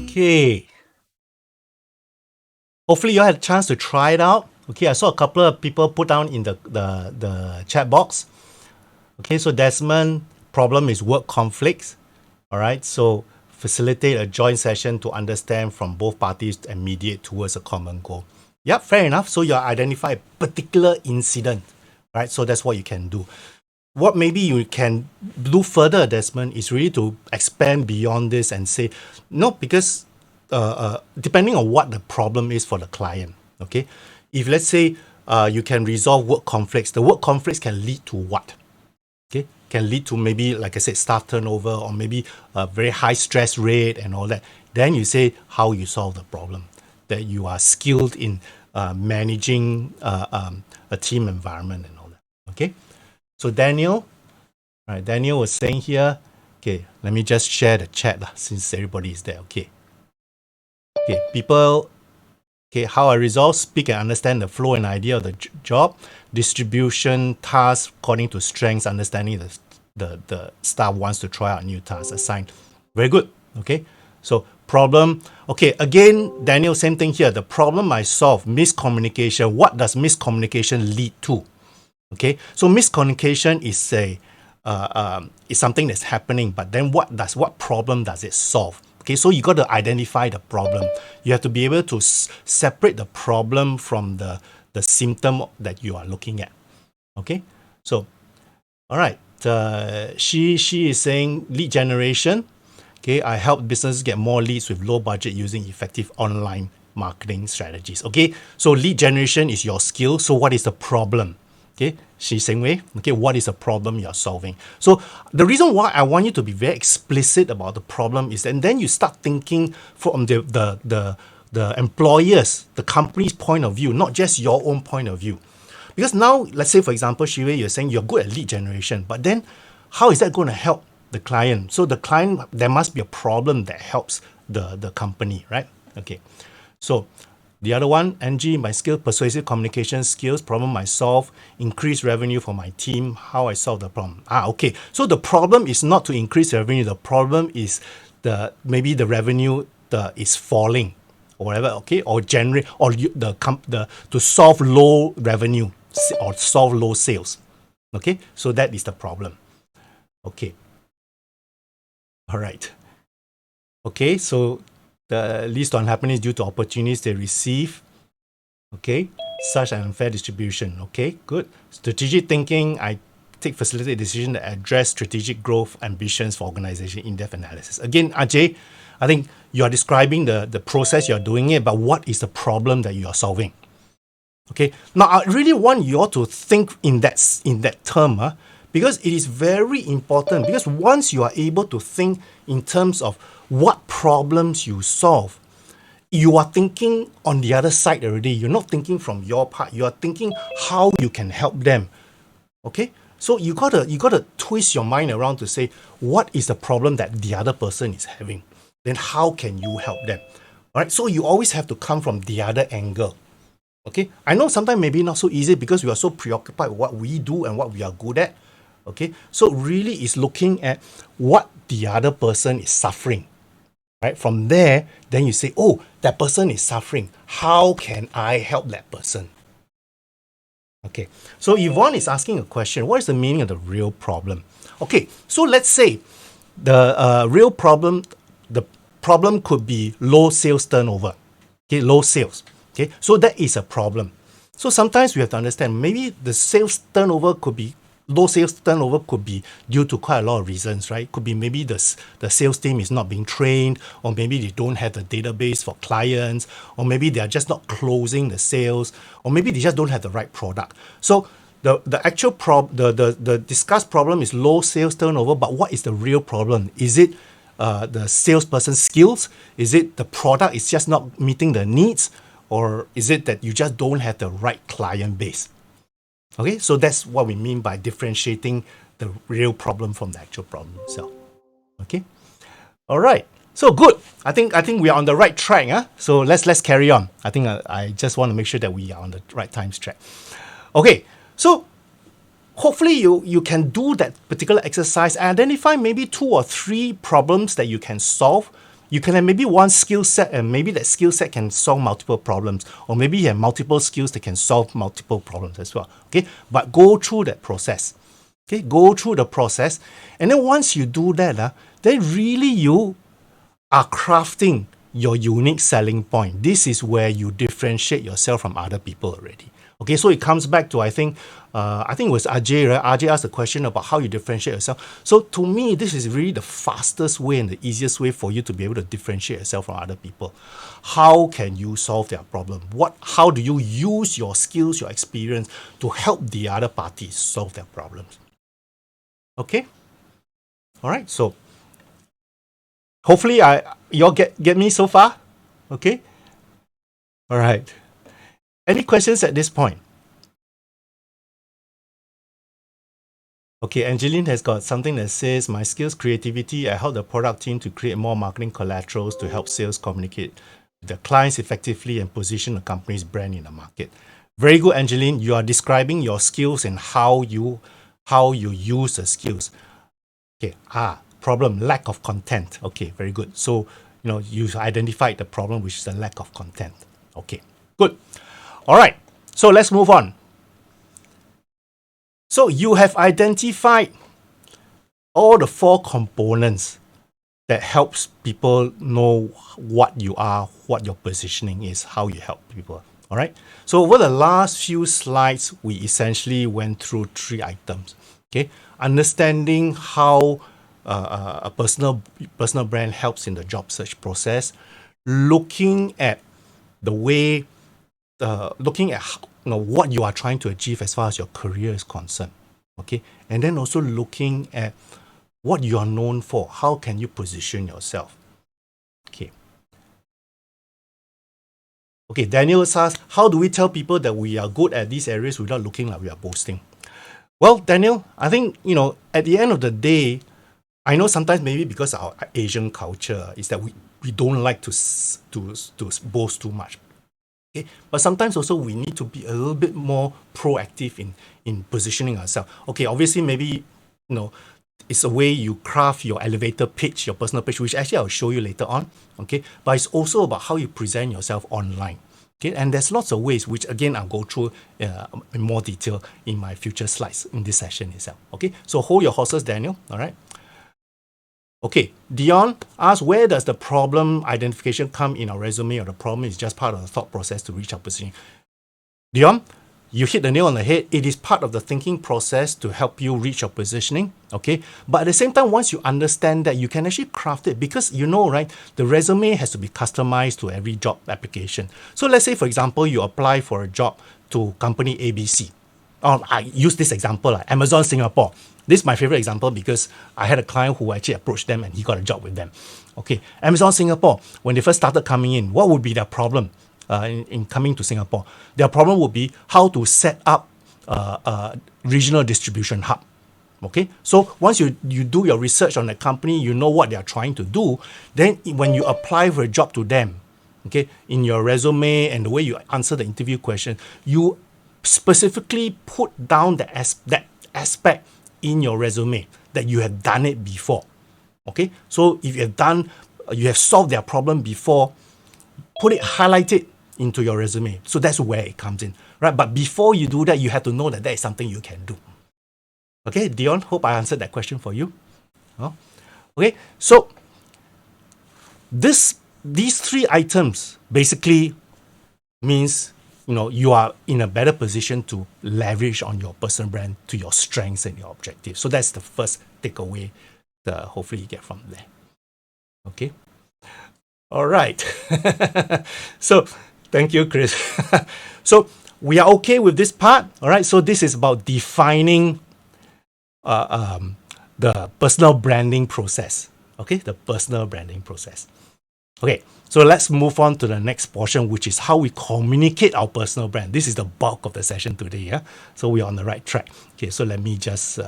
Okay. Hopefully you had a chance to try it out. Okay, I saw a couple of people put down in the chat box. Okay, so Desmond, problem is work conflicts. All right, so facilitate a joint session to understand from both parties and mediate towards a common goal. Yep, fair enough. So you identify a particular incident, right? So that's what you can do. What maybe you can do further, Desmond, is really to expand beyond this and say, no, because depending on what the problem is for the client, okay? If let's say you can resolve work conflicts, the work conflicts can lead to what? Okay, can lead to maybe, like I said, staff turnover or maybe a very high stress rate and all that. Then you say how you solve the problem, that you are skilled in managing a team environment and all that. Okay, so Daniel, all right, Daniel was saying here, okay, let me just share the chat since everybody is there. Okay, people. Okay, how I resolve, speak and understand the flow and idea of the job, distribution, tasks according to strengths, understanding the staff wants to try out new tasks assigned. Very good. Okay, so problem. Okay, again, Daniel, same thing here. The problem I solve, miscommunication. What does miscommunication lead to? Okay, so miscommunication is is something that's happening, but then what problem does it solve? Okay, so you got to identify the problem. You have to be able to separate the problem from the symptom that you are looking at. Okay, so all right. She is saying lead generation. Okay, I help businesses get more leads with low budget using effective online marketing strategies. Okay, so lead generation is your skill. So what is the problem? Okay, she's saying, okay, what is the problem you're solving? So the reason why I want you to be very explicit about the problem is, and then you start thinking from the employers, the company's point of view, not just your own point of view. Because now, let's say, for example, Shiwei, you're saying you're good at lead generation, but then how is that going to help the client? So the client, there must be a problem that helps the company, right? Okay, so the other one, Angie, my skill, persuasive communication skills, problem I solve, increase revenue for my team, how I solve the problem. Okay. So the problem is not to increase revenue. The problem is maybe the revenue is falling or whatever. Okay, or generate or to solve low revenue or solve low sales. Okay, so that is the problem. Okay. All right. Okay, so the least unhappiness due to opportunities they receive. Okay, such an unfair distribution. Okay, good. Strategic thinking. I facilitate decisions that address strategic growth ambitions for organization. In-depth analysis. Again, Ajay, I think you are describing the process you're doing it, but what is the problem that you are solving? Okay. Now, I really want you all to think in that term, because it is very important. Because once you are able to think in terms of what problems you solve, you are thinking on the other side already. You're not thinking from your part. You are thinking how you can help them. Okay? So you gotta twist your mind around to say, what is the problem that the other person is having? Then how can you help them? All right? So you always have to come from the other angle. Okay? I know sometimes maybe not so easy because we are so preoccupied with what we do and what we are good at. Okay? So really is looking at what the other person is suffering. Right? From there, then you say, oh, that person is suffering. How can I help that person? Okay. So Yvonne is asking a question. What is the meaning of the real problem? Okay. So let's say the real problem, the problem could be low sales turnover. Okay. Low sales. Okay. So that is a problem. So sometimes we have to understand maybe the sales turnover could be low sales turnover could be due to quite a lot of reasons, right? Could be maybe the sales team is not being trained, or maybe they don't have the database for clients, or maybe they are just not closing the sales, or maybe they just don't have the right product. So the actual the discussed problem is low sales turnover, but what is the real problem? Is it the salesperson's skills? Is it the product is just not meeting the needs? Or is it that you just don't have the right client base? Okay, so that's what we mean by differentiating the real problem from the actual problem itself. Okay, all right. So good. I think we are on the right track. So let's carry on. I think I just want to make sure that we are on the right times track. Okay, so hopefully you can do that particular exercise. Identify maybe 2 or 3 problems that you can solve You can have maybe one skill set, and maybe that skill set can solve multiple problems, or maybe you have multiple skills that can solve multiple problems as well. Okay, but go through that process. Okay, go through the process, and then once you do that, then really you are crafting your unique selling point. This is where you differentiate yourself from other people already. Okay, so it comes back to I think it was Ajay, right? Ajay asked a question about how you differentiate yourself. So to me, this is really the fastest way and the easiest way for you to be able to differentiate yourself from other people. How can you solve their problem? How do you use your skills, your experience to help the other parties solve their problems? Okay, all right. So hopefully you all get me so far. Okay, all right. Any questions at this point? Okay, Angeline has got something that says, my skills, creativity, I help the product team to create more marketing collaterals to help sales communicate with the clients effectively and position the company's brand in the market. Very good, Angeline. You are describing your skills and how you use the skills. Okay, problem, lack of content. Okay, very good. So, you've identified the problem, which is the lack of content. Okay, good. All right, so let's move on. So you have identified all the 4 components that helps people know what you are, what your positioning is, how you help people. All right. So over the last few slides, we essentially went through 3 items. Okay, understanding how a personal brand helps in the job search process, looking at the way. Looking at what you are trying to achieve as far as your career is concerned, okay, and then also looking at what you are known for. How can you position yourself? Okay. Okay, Daniel asks, how do we tell people that we are good at these areas without looking like we are boasting? Well, Daniel, I think at the end of the day, I know sometimes maybe because our Asian culture is that we don't like to boast too much. Okay, but sometimes also we need to be a little bit more proactive in positioning ourselves. Okay, obviously maybe it's a way you craft your elevator pitch, your personal pitch, which actually I'll show you later on. Okay, but it's also about how you present yourself online. Okay, and there's lots of ways, which again I'll go through in more detail in my future slides in this session itself. Okay, so hold your horses, Daniel. All right. Okay, Dion asks, where does the problem identification come in our resume, or the problem is just part of the thought process to reach our positioning? Dion, you hit the nail on the head. It is part of the thinking process to help you reach your positioning, okay? But at the same time, once you understand that, you can actually craft it because right, the resume has to be customized to every job application. So let's say, for example, you apply for a job to company ABC. I use this example, Amazon Singapore. This is my favorite example because I had a client who actually approached them and he got a job with them. Okay, Amazon Singapore, when they first started coming in, what would be their problem in coming to Singapore? Their problem would be how to set up a regional distribution hub. Okay, so once you do your research on the company, you know what they are trying to do, then when you apply for a job to them, okay, in your resume and the way you answer the interview question, you specifically put down that aspect in your resume that you have done it before. Okay, so if you have solved their problem before, highlight it into your resume. So that's where it comes in, right? But before you do that, you have to know that is something you can do. Okay, Dion, hope I answered that question for you. Okay, so these 3 items basically means you are in a better position to leverage on your personal brand to your strengths and your objectives. So that's the first takeaway that hopefully you get from there. Okay. All right. So thank you, Chris. So we are okay with this part. All right. So this is about defining the personal branding process. Okay. The personal branding process. Okay, so let's move on to the next portion, which is how we communicate our personal brand. This is the bulk of the session today, yeah? So we're on the right track. Okay, so let me just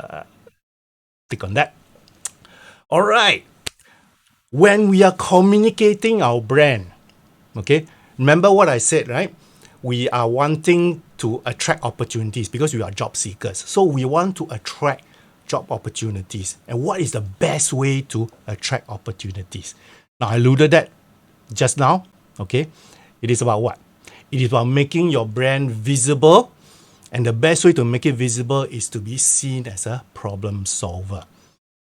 click on that. All right. When we are communicating our brand, okay, remember what I said, right? We are wanting to attract opportunities because we are job seekers. So we want to attract job opportunities. And what is the best way to attract opportunities? Now, I alluded that just now, okay? It is about what? It is about making your brand visible, and the best way to make it visible is to be seen as a problem solver.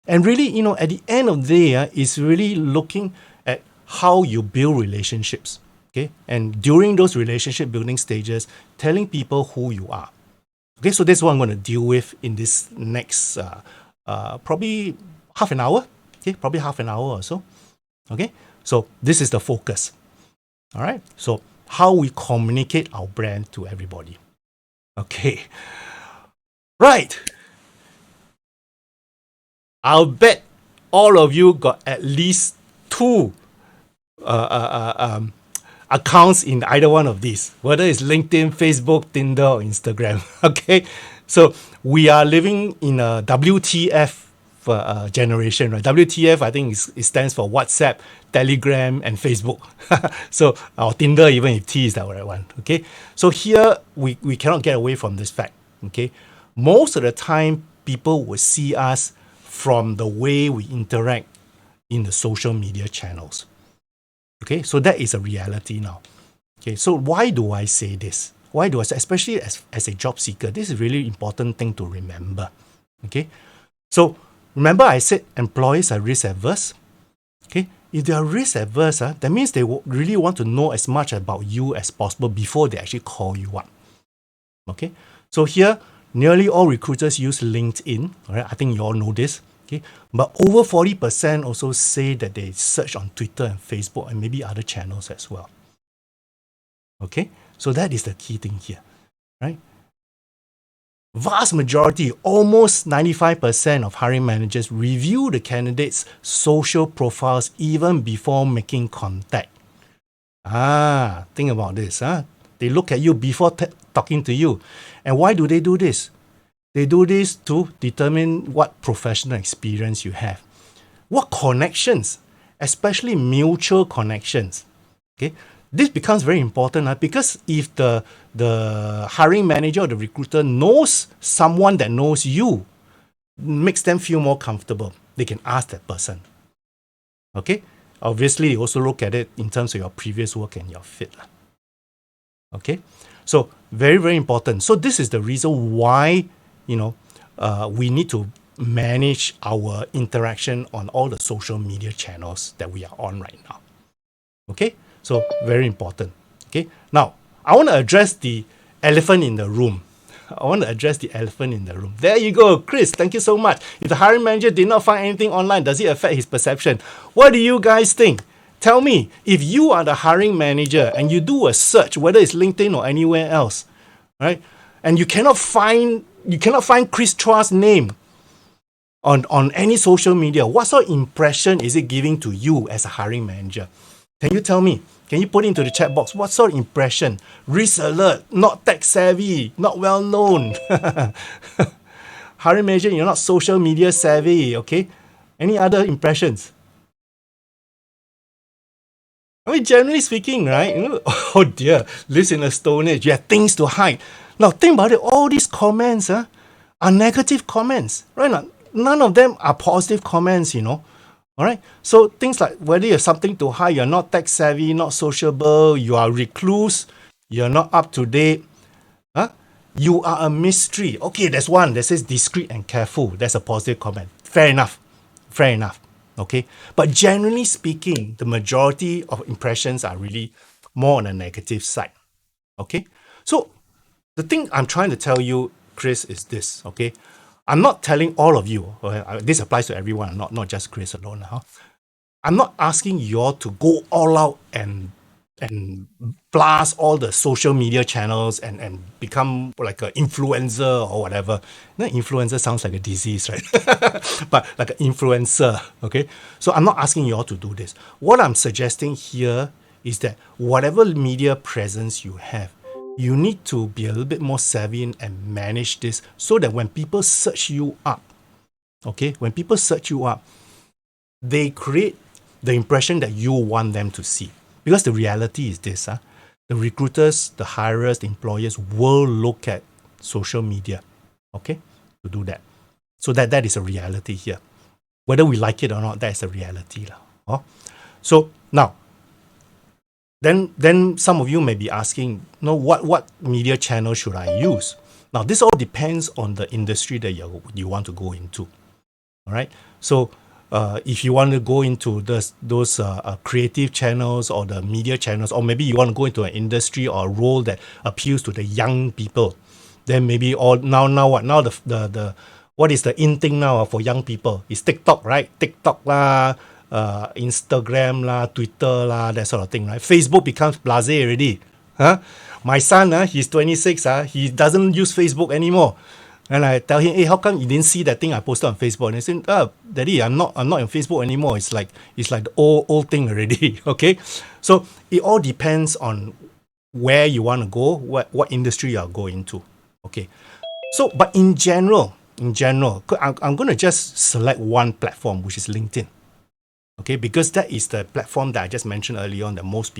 And really, at the end of the day, it's really looking at how you build relationships, okay? And during those relationship building stages, telling people who you are. Okay, so that's what I'm going to deal with in this next probably half an hour. Okay, probably half an hour or so. Okay, so this is the focus. All right, so how we communicate our brand to everybody. Okay, right. I'll bet all of you got at least two accounts in either one of these, whether it's LinkedIn, Facebook, Tinder, or Instagram. Okay, so we are living in a WTF generation, right? WTF, I think, it stands for WhatsApp, Telegram, and Facebook. So, or Tinder, even if T is the right one. Okay, so here we cannot get away from this fact. Okay, most of the time, people will see us from the way we interact in the social media channels. Okay, so that is a reality now. Okay, so why do I say this? Why do I say, especially as a job seeker, this is a really important thing to remember. Okay, so remember I said employees are risk averse. Okay, if they are risk averse, that means they really want to know as much about you as possible before they actually call you up. Okay, so here, nearly all recruiters use LinkedIn. All right, I think you all know this. Okay, but over 40% also say that they search on Twitter and Facebook and maybe other channels as well. Okay, so that is the key thing here, right? Vast majority, almost 95% of hiring managers review the candidates' social profiles even before making contact. Think about this. They look at you before talking to you. And why do they do this? They do this to determine what professional experience you have, what connections, especially mutual connections. Okay, this becomes very important because if the hiring manager or the recruiter knows someone that knows you, makes them feel more comfortable. They can ask that person. Okay, obviously they also look at it in terms of your previous work and your fit. Okay, so very, very important. So this is the reason why we need to manage our interaction on all the social media channels that we are on right now. Okay, so very important. Okay, now I want to address the elephant in the room. There you go, Chris. Thank you so much. If the hiring manager did not find anything online, does it affect his perception? What do you guys think? Tell me, if you are the hiring manager and you do a search, whether it's LinkedIn or anywhere else, right, and you cannot find Chris Chua's name on any social media, what sort of impression is it giving to you as a hiring manager? Can you tell me? Can you put into the chat box what sort of impression? Risk alert, not tech savvy, not well known. Hiring manager, you're not social media savvy, okay? Any other impressions? I mean, generally speaking, right? Oh dear, lives in a stone age. You have things to hide. Now, think about it. All these comments are negative comments, right? Now, none of them are positive comments, All right. So things like whether you have something to hide, you're not tech savvy, not sociable, you are recluse, you're not up to date. You are a mystery. Okay, there's one that says discreet and careful. That's a positive comment. Fair enough. Okay. But generally speaking, the majority of impressions are really more on the negative side. Okay. So the thing I'm trying to tell you, Chris, is this, okay? I'm not telling all of you, this applies to everyone, not just Chris alone. I'm not asking you all to go all out and blast all the social media channels and become like an influencer or whatever. Now, influencer sounds like a disease, right? But like an influencer, okay? So I'm not asking you all to do this. What I'm suggesting here is that whatever media presence you have, you need to be a little bit more savvy and manage this so that when people search you up, okay, they create the impression that you want them to see. Because the reality is this, the recruiters, the hirers, the employers will look at social media, okay, to do that. So that is a reality here. Whether we like it or not, that is a reality. So now, then some of you may be asking, no, what media channel should I use? Now, this all depends on the industry that you want to go into. All right. So if you want to go into those creative channels or the media channels, or maybe you want to go into an industry or a role that appeals to the young people, then maybe all now what now the what is the in thing now for young people is TikTok, right? TikTok lah, Instagram lah, Twitter lah, that sort of thing, right? Facebook becomes blasé already. Huh? My son, he's 26, he doesn't use Facebook anymore. And I tell him, hey, how come you didn't see that thing I posted on Facebook? And he said, Daddy, I'm not on Facebook anymore. It's like the old thing already. Okay, so it all depends on where you want to go, what industry you are going to. Okay, so but in general, I'm going to just select one platform, which is LinkedIn. Okay, because that is the platform that I just mentioned earlier on that most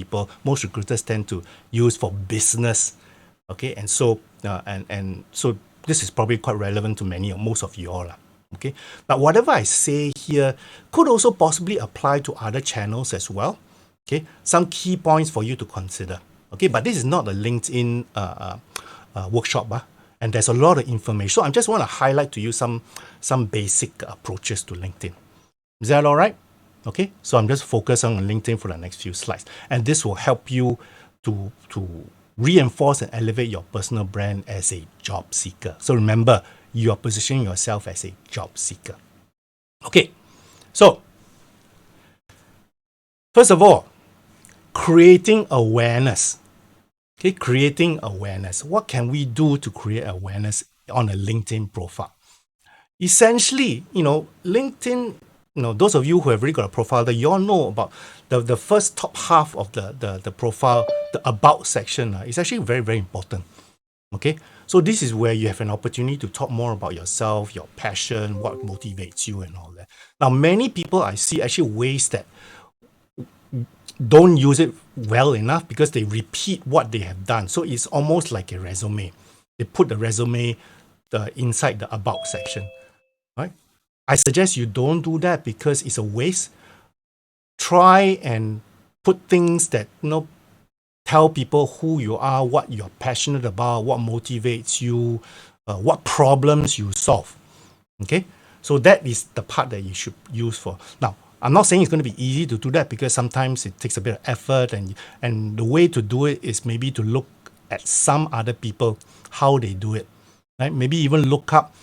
recruiters tend to use for business. Okay, and so so this is probably quite relevant to most of you all. Okay, but whatever I say here could also possibly apply to other channels as well. Okay, some key points for you to consider. Okay, but this is not a LinkedIn workshop, and there's a lot of information. So I just want to highlight to you some basic approaches to LinkedIn. Is that all right? Okay, so I'm just focusing on LinkedIn for the next few slides, and this will help you to reinforce and elevate your personal brand as a job seeker. So remember, you are positioning yourself as a job seeker. Okay, so first of all, creating awareness. Okay, creating awareness. What can we do to create awareness on a LinkedIn profile? Essentially, LinkedIn, those of you who have already got a profile, that you all know about the first top half of the profile, the about section, is actually very, very important. Okay, so this is where you have an opportunity to talk more about yourself, your passion, what motivates you, and all that. Now, many people I see actually waste that, don't use it well enough because they repeat what they have done. So it's almost like a resume. They put the resume inside the about section, right? I suggest you don't do that because it's a waste. Try and put things that, tell people who you are, what you're passionate about, what motivates you, what problems you solve. Okay? So that is the part that you should use for. Now, I'm not saying it's going to be easy to do that because sometimes it takes a bit of effort, and the way to do it is maybe to look at some other people, how they do it. Right? Maybe even look up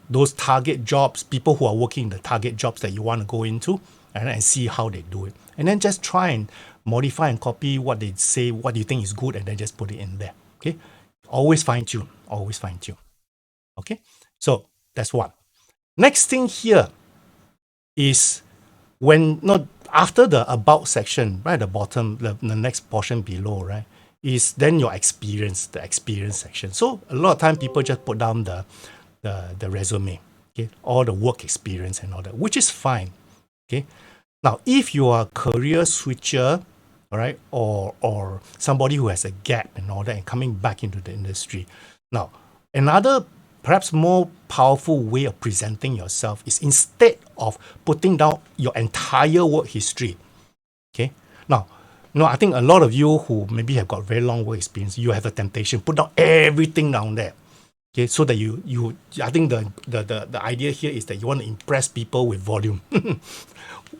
those target jobs, people who are working the target jobs that you want to go into, and see how they do it. And then just try and modify and copy what they say, what you think is good, and then just put it in there. Okay? Always fine tune. Always fine tune. Okay? So that's one. Next thing here is after the about section, right at the bottom, the next portion below, right, is then your experience, the experience section. So a lot of time people just put down the resume, okay, all the work experience and all that, which is fine. Okay. Now, if you are a career switcher, all right, or somebody who has a gap and all that and coming back into the industry, now another perhaps more powerful way of presenting yourself is instead of putting down your entire work history. Okay. Now, I think a lot of you who maybe have got very long work experience, you have a temptation, put down everything down there. Okay, so that you I think the idea here is that you want to impress people with volume,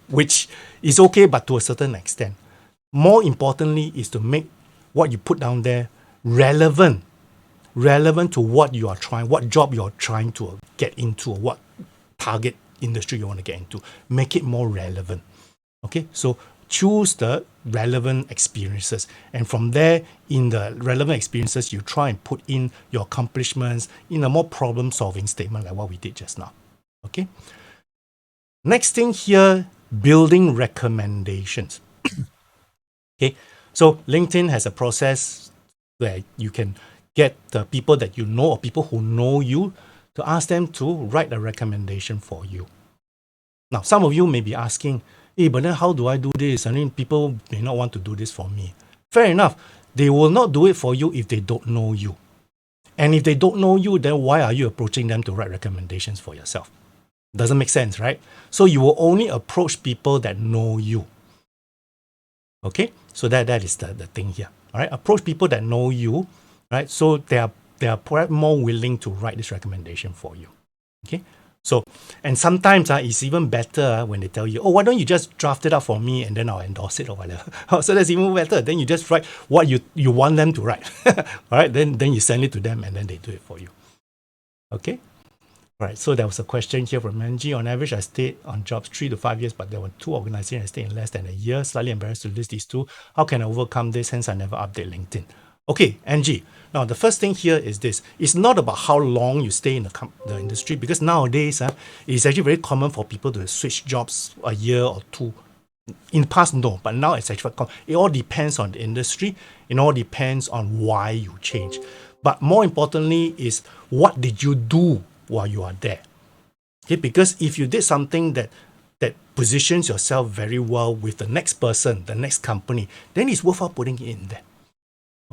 which is okay, but to a certain extent. More importantly is to make what you put down there relevant to what you are trying, what job you're trying to get into, or what target industry you want to get into. Make it more relevant. Okay, so choose the relevant experiences, and from there, in the relevant experiences, you try and put in your accomplishments in a more problem-solving statement like what we did just now. Okay. Next thing here, building recommendations. Okay, so LinkedIn has a process where you can get the people that you know or people who know you to ask them to write a recommendation for you. Now, some of you may be asking, hey, but then how do I do this? I mean, people may not want to do this for me. Fair enough. They will not do it for you if they don't know you. And if they don't know you, then why are you approaching them to write recommendations for yourself? Doesn't make sense, right? So you will only approach people that know you. Okay, so that is the thing here. All right, approach people that know you, right? So they are perhaps more willing to write this recommendation for you. Okay, so and sometimes it's even better when they tell you, oh, why don't you just draft it up for me and then I'll endorse it or whatever. So that's even better. Then you just write what you want them to write. All right, then you send it to them and then they do it for you. Okay. Right, so there was a question here from Angie. On average, I stayed on jobs 3 to 5 years, but there were 2 organizations I stayed in less than a year. Slightly embarrassed to list these 2. How can I overcome this? Hence, I never update LinkedIn. Okay, Angie. Now, the first thing here is this. It's not about how long you stay in the industry, because nowadays, it's actually very common for people to switch jobs a year or 2. In the past, no, but now it's actually common. It all depends on the industry. It all depends on why you change. But more importantly is, what did you do while you are there? Okay, because if you did something that positions yourself very well with the next person, the next company, then it's worthwhile putting it in there.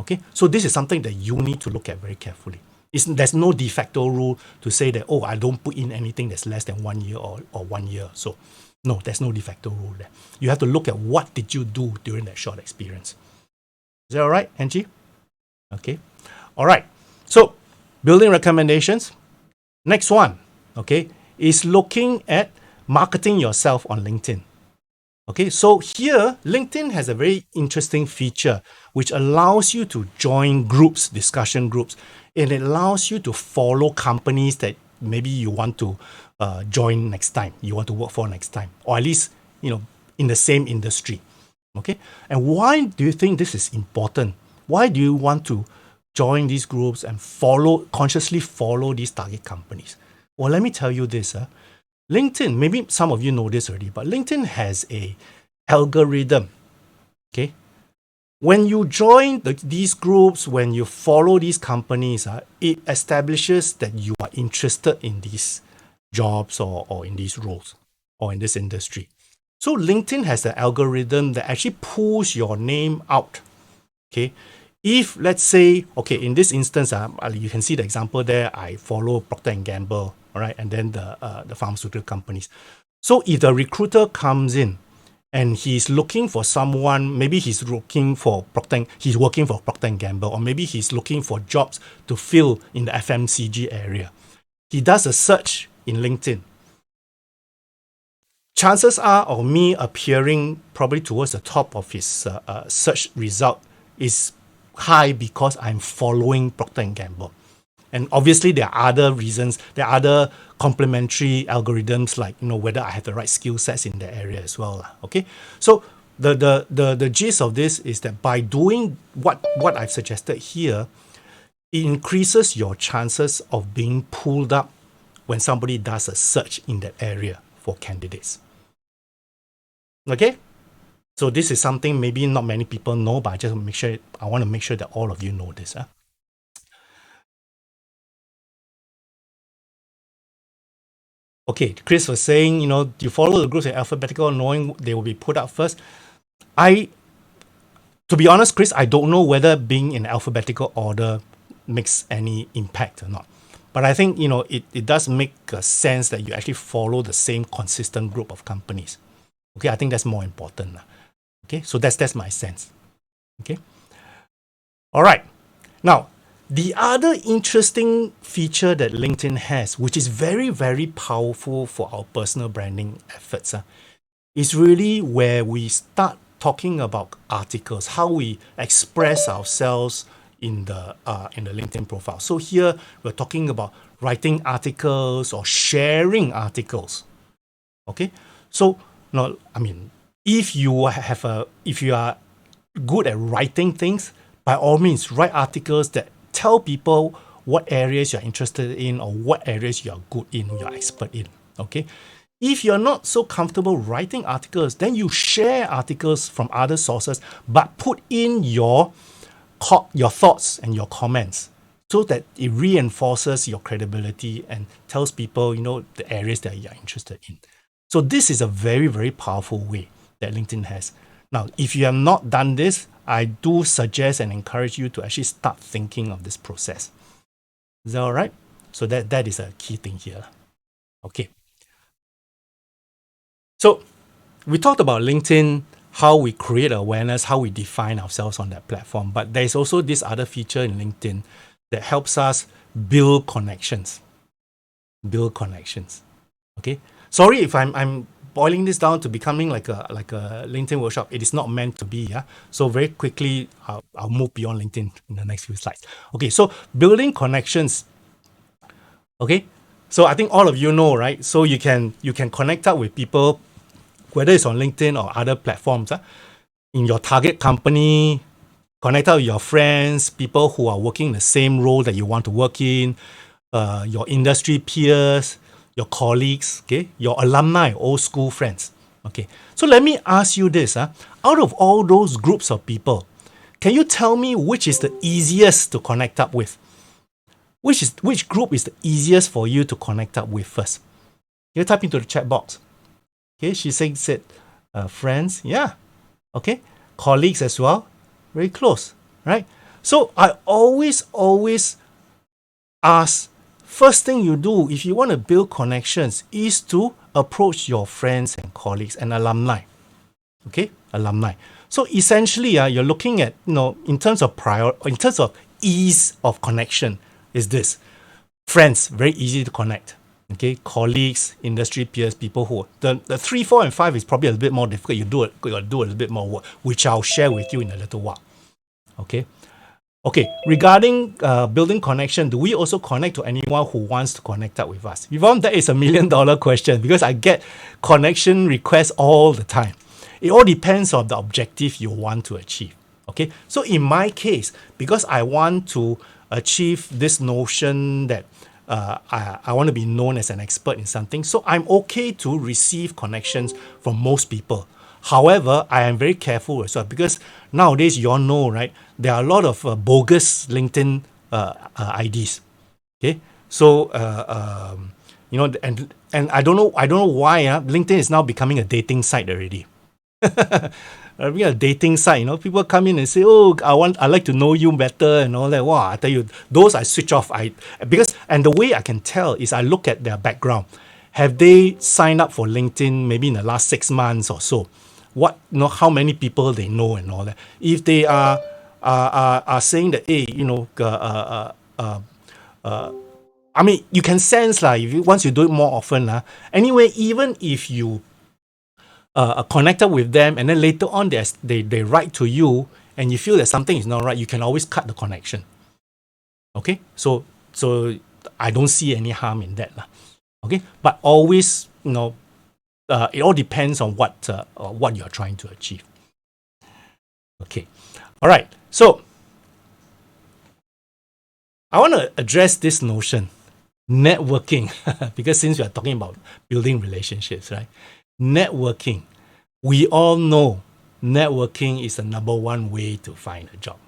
Okay, so this is something that you need to look at very carefully. There's no de facto rule to say that, oh, I don't put in anything that's less than 1 year or 1 year. So no, there's no de facto rule there. You have to look at what did you do during that short experience. Is that all right, Angie? Okay. All right. So building recommendations. Next one, okay, is looking at marketing yourself on LinkedIn. Okay, so here, LinkedIn has a very interesting feature which allows you to join groups, discussion groups, and it allows you to follow companies that maybe you want to join next time, you want to work for next time, or at least, in the same industry. Okay, and why do you think this is important? Why do you want to join these groups and consciously follow these target companies? Well, let me tell you this. LinkedIn, maybe some of you know this already, but LinkedIn has a algorithm. Okay, when you join these groups, when you follow these companies, it establishes that you are interested in these jobs or in these roles or in this industry. So LinkedIn has an algorithm that actually pulls your name out. Okay, if let's say, okay, in this instance, you can see the example there. I follow Procter & Gamble, all right, and then the pharmaceutical companies. So if the recruiter comes in and he's looking for someone, maybe he's working for Procter & Gamble, or maybe he's looking for jobs to fill in the FMCG area. He does a search in LinkedIn. Chances are of me appearing probably towards the top of his search result is high because I'm following Procter & Gamble. And obviously there are other reasons, there are other complementary algorithms like, whether I have the right skill sets in the area as well. Okay, so the gist of this is that by doing what I've suggested here, it increases your chances of being pulled up when somebody does a search in that area for candidates. Okay? So this is something maybe not many people know, but I want to make sure that all of you know this. Okay, Chris was saying, you follow the groups in alphabetical, knowing they will be put up first. To be honest, Chris, I don't know whether being in alphabetical order makes any impact or not. But I think, it does make sense that you actually follow the same consistent group of companies. Okay, I think that's more important. Okay, so that's my sense. Okay. All right. Now, the other interesting feature that LinkedIn has, which is very, very powerful for our personal branding efforts, is really where we start talking about articles, how we express ourselves in the LinkedIn profile. So here we're talking about writing articles or sharing articles. Okay, so no, if you are good at writing things, by all means, write articles that tell people what areas you're interested in or what areas you're good in, you're expert in. Okay. If you're not so comfortable writing articles, then you share articles from other sources, but put in your thoughts and your comments so that it reinforces your credibility and tells people, the areas that you're interested in. So this is a very, very powerful way that LinkedIn has. Now, if you have not done this, I do suggest and encourage you to actually start thinking of this process. Is that all right? So that is a key thing here. Okay. So we talked about LinkedIn how we create awareness, how we define ourselves on that platform. But there's also this other feature in LinkedIn that helps us build connections. Build connections. Okay. Sorry if I'm boiling this down to becoming like a LinkedIn workshop. It is not meant to be. Yeah. So very quickly, I'll move beyond LinkedIn in the next few slides. Okay. So building connections. Okay. So I think all of you know, right? So you can connect up with people, whether it's on LinkedIn or other platforms, in your target company, connect up with your friends, people who are working in the same role that you want to work in, your industry peers, your colleagues, okay, your alumni, old school friends. Okay. So let me ask you this. Out of all those groups of people, can you tell me which is the easiest to connect up with? Which group is the easiest for you to connect up with first? You type into the chat box. Okay, she said friends, yeah. Okay, colleagues as well, very close, right? So I always ask, first thing you do if you want to build connections is to approach your friends and colleagues and alumni. Okay, alumni. So essentially, you're looking at, in terms of ease of connection, is this. Friends, very easy to connect. Okay, colleagues, industry peers, people who the 3, 4, and 5 is probably a little bit more difficult. You got to do a little bit more work, which I'll share with you in a little while. Okay. Regarding building connection, do we also connect to anyone who wants to connect up with us? Yvonne, that is $1 million question because I get connection requests all the time. It all depends on the objective you want to achieve. Okay, so in my case, because I want to achieve this notion that I want to be known as an expert in something, so I'm okay to receive connections from most people. However, I am very careful as well because nowadays you all know, right? There are a lot of bogus LinkedIn IDs. Okay, so and I don't know why LinkedIn is now becoming a dating site already. Being a dating site, people come in and say, "Oh, I like to know you better," and all that. Wow, I tell you, those I switch off. And the way I can tell is I look at their background. Have they signed up for LinkedIn maybe in the last 6 months or so? What how many people they know and all that. If they are saying that, hey, I mean, you can sense once you do it more often, anyway, even if you connected with them and then later on they write to you and you feel that something is not right, you can always cut the connection. Okay, so I don't see any harm in that, okay, but always it all depends on what you're trying to achieve. Okay, all right, so I want to address this notion, networking, because since we are talking about building relationships, right? Networking. We all know networking is the number one way to find a job.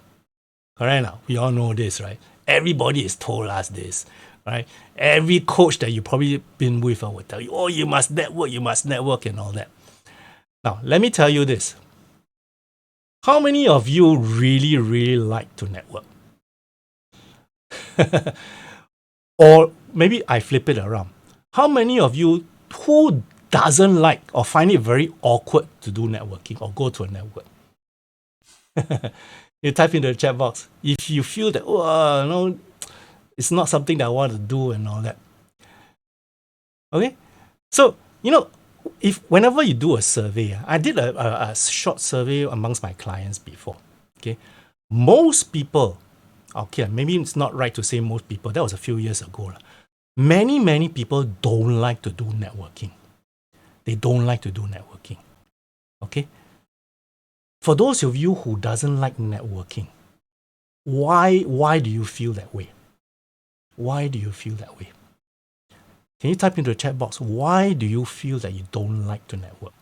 Correct now? We all know this, right? Everybody has told us this, right? Every coach that you've probably been with will tell you, oh, you must network and all that. Now, let me tell you this. How many of you really, really like to network? Or maybe I flip it around. How many of you who doesn't like or find it very awkward to do networking or go to a network? You type in the chat box if you feel that, no, it's not something that I want to do and all that. Okay, so if whenever you do a survey, I did a short survey amongst my clients before. Okay, most people, okay, maybe it's not right to say most people. That was a few years ago. Many people don't like to do networking. They don't like to do networking. Okay? For those of you who doesn't like networking, why do you feel that way? Why do you feel that way? Can you type into the chat box, why do you feel that you don't like to network?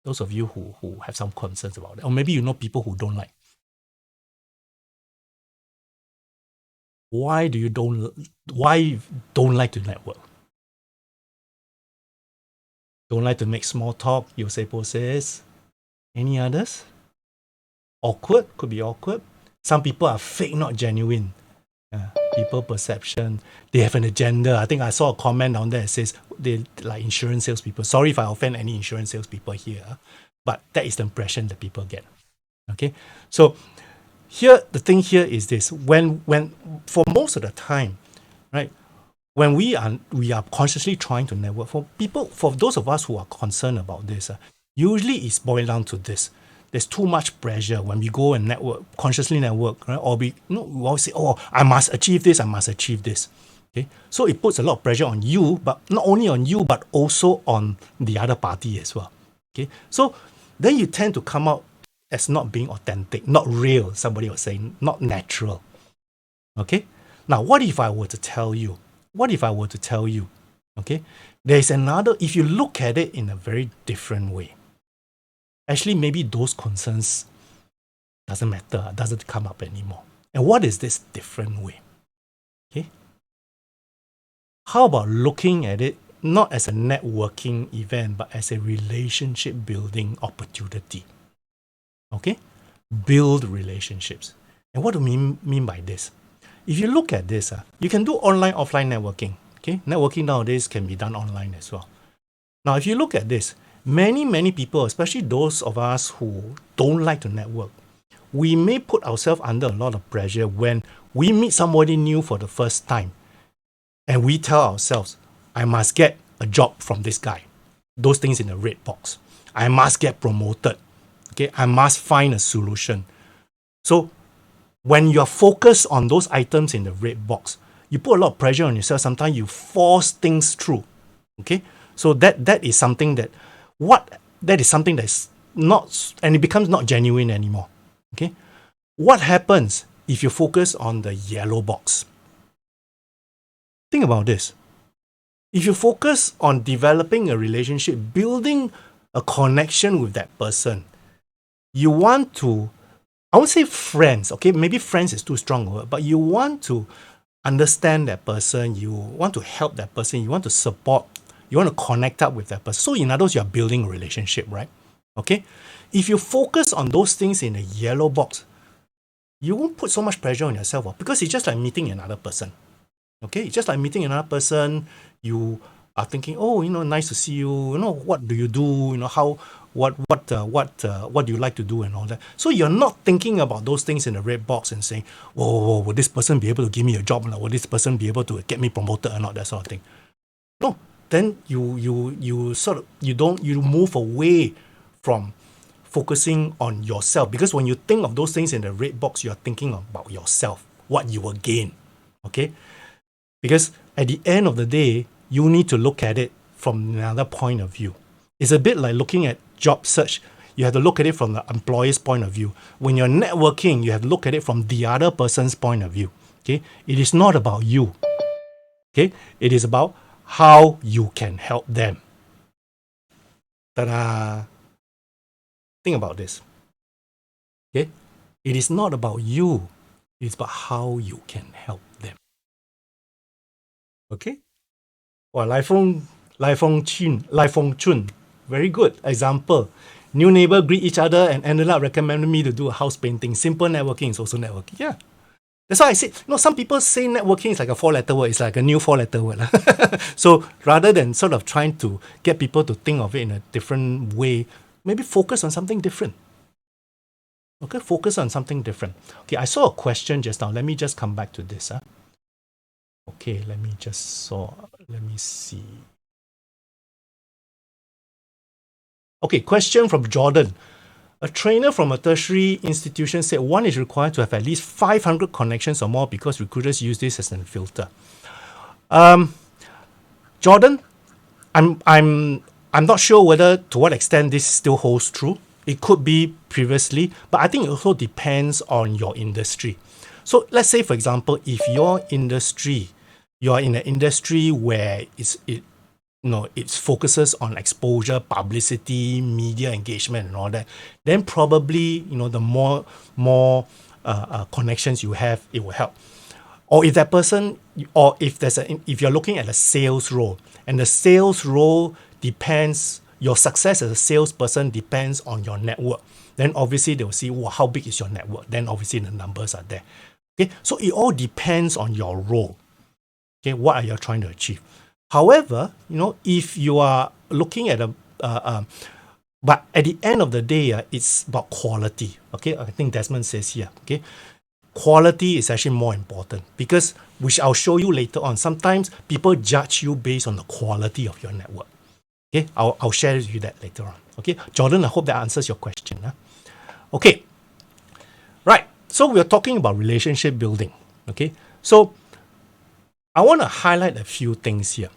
Those of you who have some concerns about it. Or maybe you know people who don't like. Why don't like to network? Don't like to make small talk, Yosepo says. Any others? Awkward, could be awkward. Some people are fake, not genuine. People perception, they have an agenda. I think I saw a comment down there that says they like insurance salespeople. Sorry if I offend any insurance salespeople here. but that is the impression that people get. Okay, so here the thing here is this: when for most of the time, right, when we are consciously trying to network, for those of us who are concerned about this, usually it's boiled down to this: there's too much pressure when we go and consciously network, right? Or we always say, oh, I must achieve this, I must achieve this. Okay, so it puts a lot of pressure on you, but not only on you, but also on the other party as well. Okay, so then you tend to come out as not being authentic, not real. Somebody was saying, not natural. Okay, now what if I were to tell you? Okay, there's another. If you look at it in a very different way, actually maybe those concerns doesn't matter, doesn't come up anymore. And what is this different way? Okay. How about looking at it not as a networking event, but as a relationship building opportunity? Okay? Build relationships. And what do we mean by this? If you look at this, you can do online, offline networking. Okay? Networking nowadays can be done online as well. Now, if you look at this, many people, especially those of us who don't like to network, we may put ourselves under a lot of pressure when we meet somebody new for the first time. And we tell ourselves, I must get a job from this guy. Those things in the red box. I must get promoted. Okay, I must find a solution. So when you're focused on those items in the red box, you put a lot of pressure on yourself. Sometimes you force things through. Okay, so that is something that's not, and it becomes not genuine anymore. Okay, what happens if you focus on the yellow box? Think about this. If you focus on developing a relationship, building a connection with that person, you want to, I won't say friends, okay? Maybe friends is too strong a word, but you want to understand that person, you want to help that person, you want to support, you want to connect up with that person. So in other words, you're building a relationship, right? Okay? If you focus on those things in a yellow box, you won't put so much pressure on yourself because it's just like meeting another person. Okay, just like meeting another person, you are thinking, oh, nice to see you. What do you do? What do you like to do and all that. So you're not thinking about those things in the red box and saying, oh, will this person be able to give me a job? Will this person be able to get me promoted or not? That sort of thing. No, then you move away from focusing on yourself, because when you think of those things in the red box, you're thinking about yourself, what you will gain. Okay. Because at the end of the day, you need to look at it from another point of view. It's a bit like looking at job search. You have to look at it from the employer's point of view. When you're networking, you have to look at it from the other person's point of view. Okay? It is not about you. Okay? It is about how you can help them. Ta-da! Think about this. Okay? It is not about you. It is about how you can help them. Okay? Well, Lai Feng Chun, very good example. New neighbor greet each other and ended up recommending me to do a house painting. Simple networking is also networking. Yeah. That's why I said, some people say networking is like a 4-letter word. It's like a new 4-letter word. So rather than sort of trying to get people to think of it in a different way, maybe focus on something different. Okay, focus on something different. Okay, I saw a question just now. Let me just come back to this. Okay, let me see. Okay, question from Jordan. A trainer from a tertiary institution said one is required to have at least 500 connections or more because recruiters use this as a filter. Jordan, I'm not sure whether to what extent this still holds true. It could be previously, but I think it also depends on your industry. So let's say, for example, if you're in an industry where it focuses on exposure, publicity, media engagement, and all that, then probably the more connections you have, it will help. Or if that person, or if you're looking at a sales role, and the sales role depends, your success as a salesperson depends on your network. Then obviously they will see, how big is your network? Then obviously the numbers are there. Okay, so it all depends on your role. Okay, what are you trying to achieve? However, if you are looking at But at the end of the day, it's about quality. Okay, I think Desmond says here. Okay, quality is actually more important because, which I'll show you later on. Sometimes people judge you based on the quality of your network. Okay, I'll share with you that later on. Okay, Jordan, I hope that answers your question. Huh? Okay, right. So we're talking about relationship building. Okay, so I want to highlight a few things here.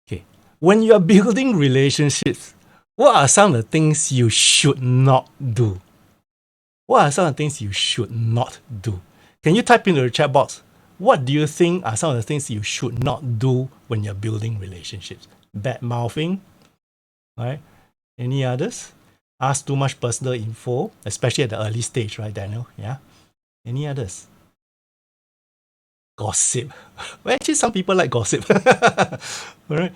Okay, when you are building relationships, what are some of the things you should not do? What are some of the things you should not do? Can you type into the chat box? What do you think are some of the things you should not do when you're building relationships? Bad mouthing, right? Any others? Ask too much personal info, especially at the early stage, right, Daniel? Yeah. Any others? Gossip. Well, actually, some people like gossip. All right.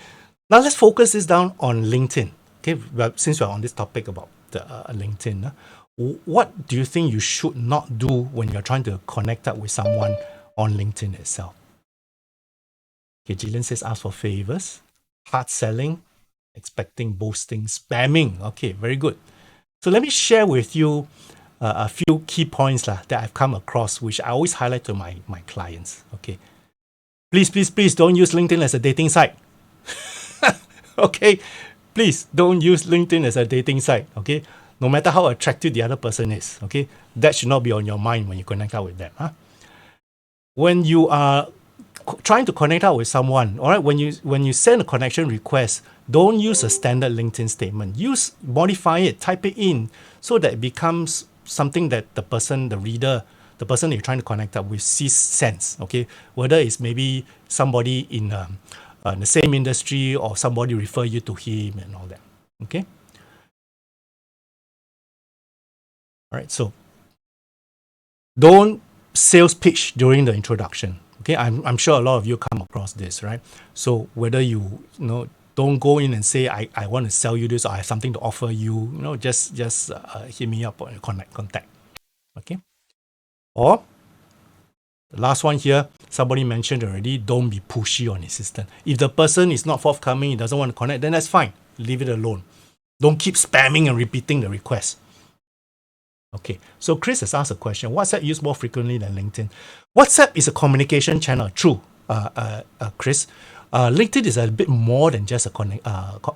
Now let's focus this down on LinkedIn. Okay, but since we're on this topic about the LinkedIn, what do you think you should not do when you're trying to connect up with someone on LinkedIn itself? Okay, Jillian says ask for favors, hard selling, expecting, boasting, spamming. Okay, very good. So let me share with you a few key points that I've come across, which I always highlight to my clients. Okay, please don't use LinkedIn as a dating site. Okay, please don't use LinkedIn as a dating site. Okay, no matter how attractive the other person is. Okay, that should not be on your mind when you connect out with them. Huh? When you are trying to connect out with someone, all right, when you send a connection request, don't use a standard LinkedIn statement. Modify it, type it in so that it becomes something that the person, the reader, the person you're trying to connect up with sees sense. Okay, whether it's maybe somebody in the same industry or somebody refer you to him and all that. Okay. All right. So don't sales pitch during the introduction. Okay, I'm sure a lot of you come across this, right? So whether you don't go in and say I want to sell you this or I have something to offer you, just hit me up or contact. Okay. Or the last one here, somebody mentioned already, don't be pushy or insistent. If the person is not forthcoming, he doesn't want to connect, then that's fine. Leave it alone. Don't keep spamming and repeating the request. Okay, so Chris has asked a question. WhatsApp used more frequently than LinkedIn. WhatsApp is a communication channel, true, Chris. LinkedIn is a bit more than just a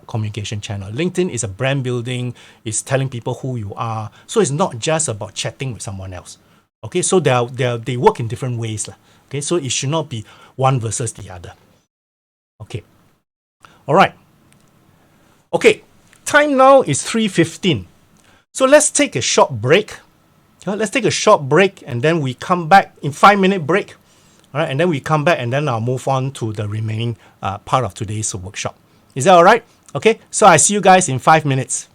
communication channel. LinkedIn is a brand building, it's telling people who you are. So it's not just about chatting with someone else. Okay, so they work in different ways. Okay, so it should not be one versus the other. Okay, all right. Okay, time now is 3:15. So let's take a short break. Let's take a short break and then we come back in 5-minute break. All right, and then we come back and then I'll move on to the remaining part of today's workshop. Is that all right? Okay, so I see you guys in 5 minutes.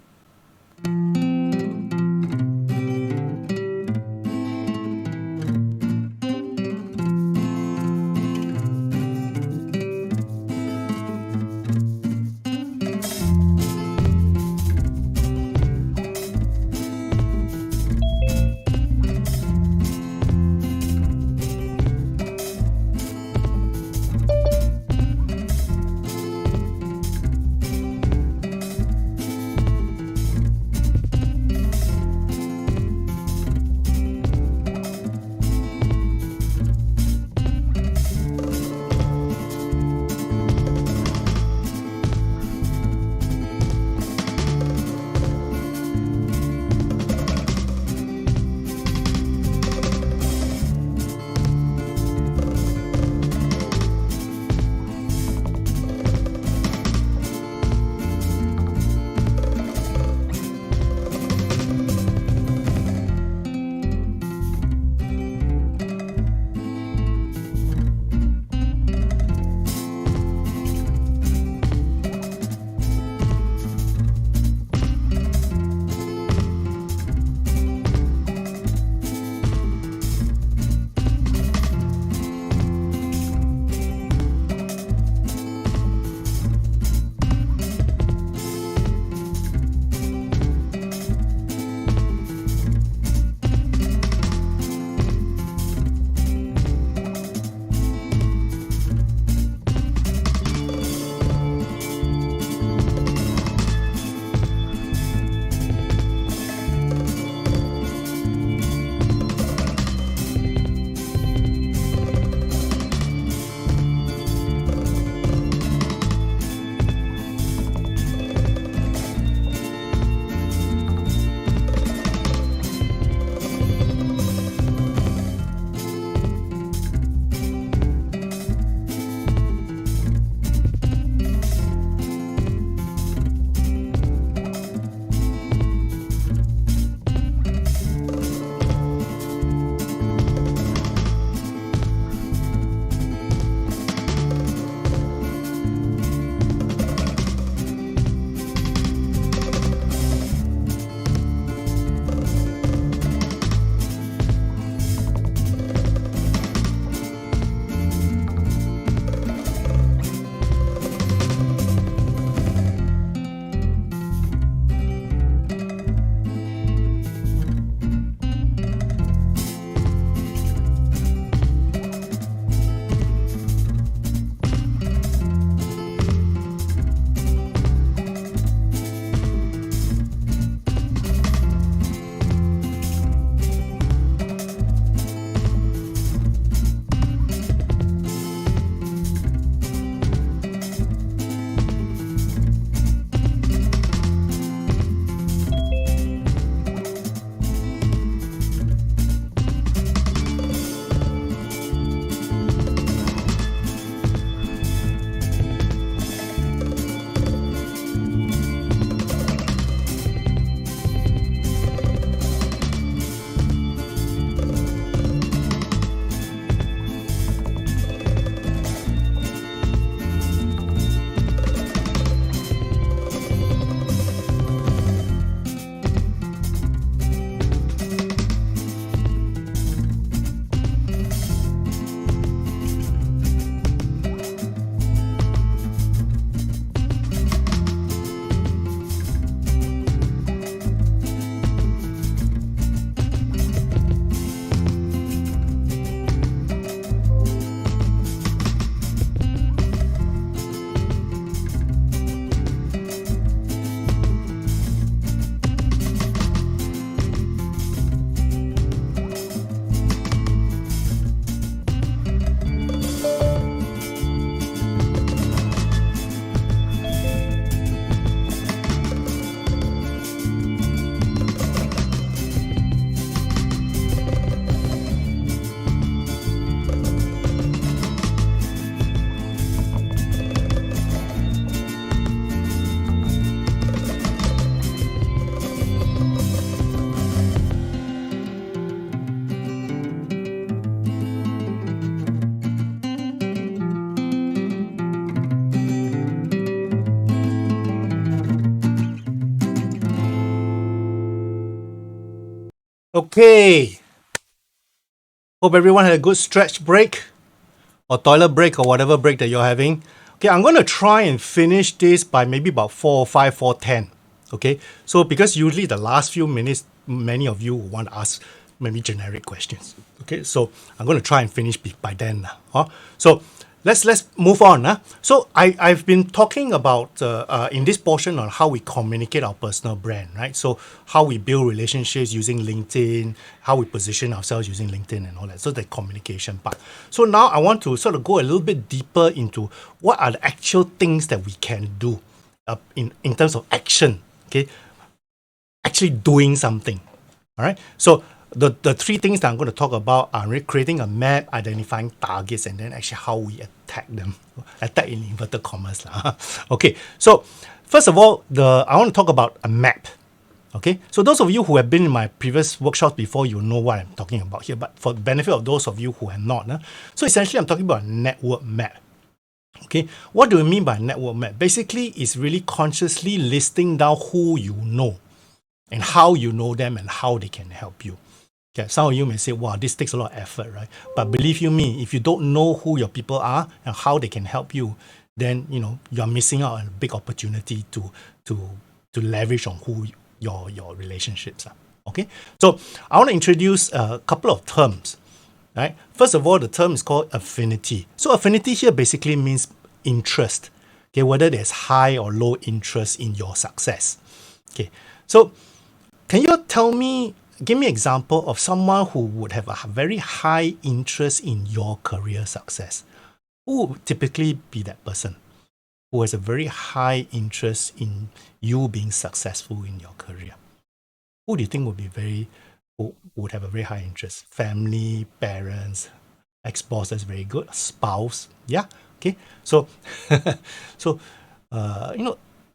Okay. Hope everyone had a good stretch break or toilet break or whatever break that you're having. Okay, I'm going to try and finish this by maybe about 4:05, 4:10. Okay, so because usually the last few minutes, many of you want to ask maybe generic questions. Okay, so I'm going to try and finish by then. So let's move on. So I've been talking about in this portion on how we communicate our personal brand, right? So how we build relationships using LinkedIn, how we position ourselves using LinkedIn and all that. So the communication part. So now I want to sort of go a little bit deeper into what are the actual things that we can do in terms of action. Okay, actually doing something. All right. So the three things that I'm going to talk about are really creating a map, identifying targets, and then actually how we attack them. Attack in inverted commas. Okay. So first of all, I want to talk about a map. Okay. So those of you who have been in my previous workshops before, you know what I'm talking about here. But for the benefit of those of you who have not, so essentially I'm talking about a network map. Okay, what do we mean by network map? Basically, it's really consciously listing down who you know and how you know them and how they can help you. Okay, some of you may say, wow, this takes a lot of effort, right? But believe you me, if you don't know who your people are and how they can help you, then you're missing out on a big opportunity to leverage on who your relationships are. Okay, so I want to introduce a couple of terms. Right. First of all, the term is called affinity. So affinity here basically means interest. Okay, whether there's high or low interest in your success. Okay, so can you give me an example of someone who would have a very high interest in your career success? Who would typically be that person who has a very high interest in you being successful in your career? Who do you think would have a very high interest? Family, parents, ex-boss, that's very good. Spouse, yeah, okay. So,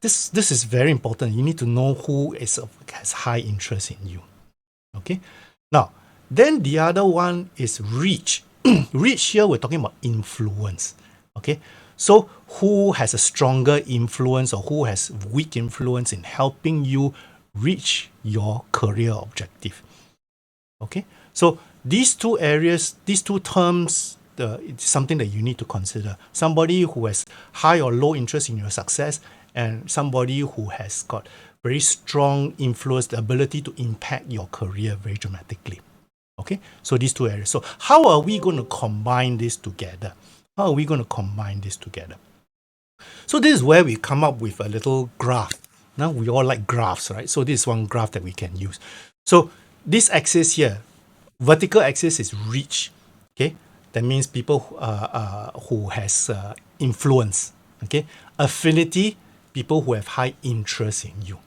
this is very important. You need to know who has high interest in you. Okay. Now, then the other one is reach. Reach here we're talking about influence. Okay. So, who has a stronger influence or who has weak influence in helping you reach your career objective? Okay, so these two areas, these two terms, it's something that you need to consider. Somebody who has high or low interest in your success and somebody who has got very strong influence, the ability to impact your career very dramatically. Okay, so these two areas. So how are we going to combine this together? So this is where we come up with a little graph. Now we all like graphs, right? So this is one graph that we can use. So this axis here, vertical axis is reach. Okay, that means people who has influence. Okay, affinity, people who have high interest in you.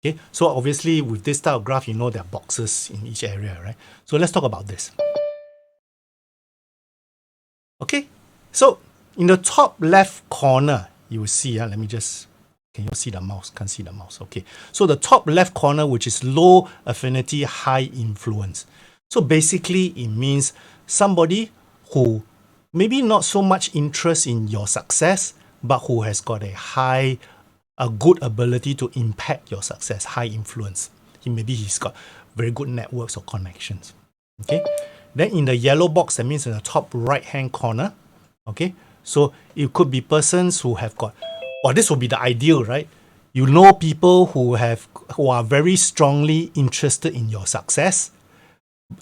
Okay, so obviously with this type of graph, there are boxes in each area, right? So let's talk about this. Okay, so in the top left corner, you will see. Let me just. Can you see the mouse? Can't see the mouse. Okay. So the top left corner, which is low affinity, high influence. So basically, it means somebody who maybe not so much interest in your success, but who has got a good ability to impact your success, high influence. Maybe he's got very good networks or connections. Okay. Then in the yellow box, that means in the top right-hand corner. Okay. So it could be persons who have got. Well, this would be the ideal, right? You know people who are very strongly interested in your success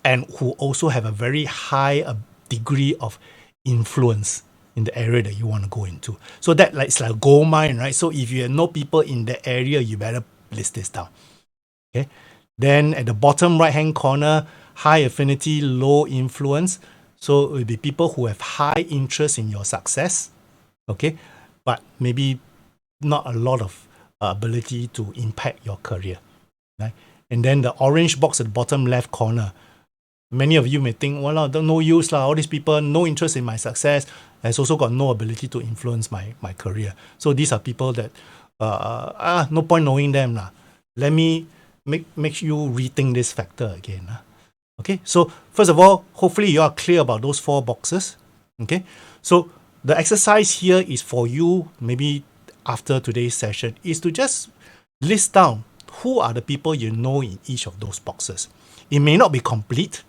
and who also have a very high degree of influence in the area that you want to go into. So that it's like a gold mine, right? So if you know people in the area, you better list this down. Okay. Then at the bottom right-hand corner, high affinity, low influence. So it will be people who have high interest in your success. Okay. But maybe not a lot of ability to impact your career, right? And then the orange box at the bottom left corner. Many of you may think, well, no use all these people, no interest in my success, has also got no ability to influence my career. So these are people that, no point knowing them. Let me make you rethink this factor again. Okay, so first of all, hopefully you are clear about those four boxes. Okay, so the exercise here is for you, maybe after today's session, is to just list down who are the people you know in each of those boxes. It may not be complete,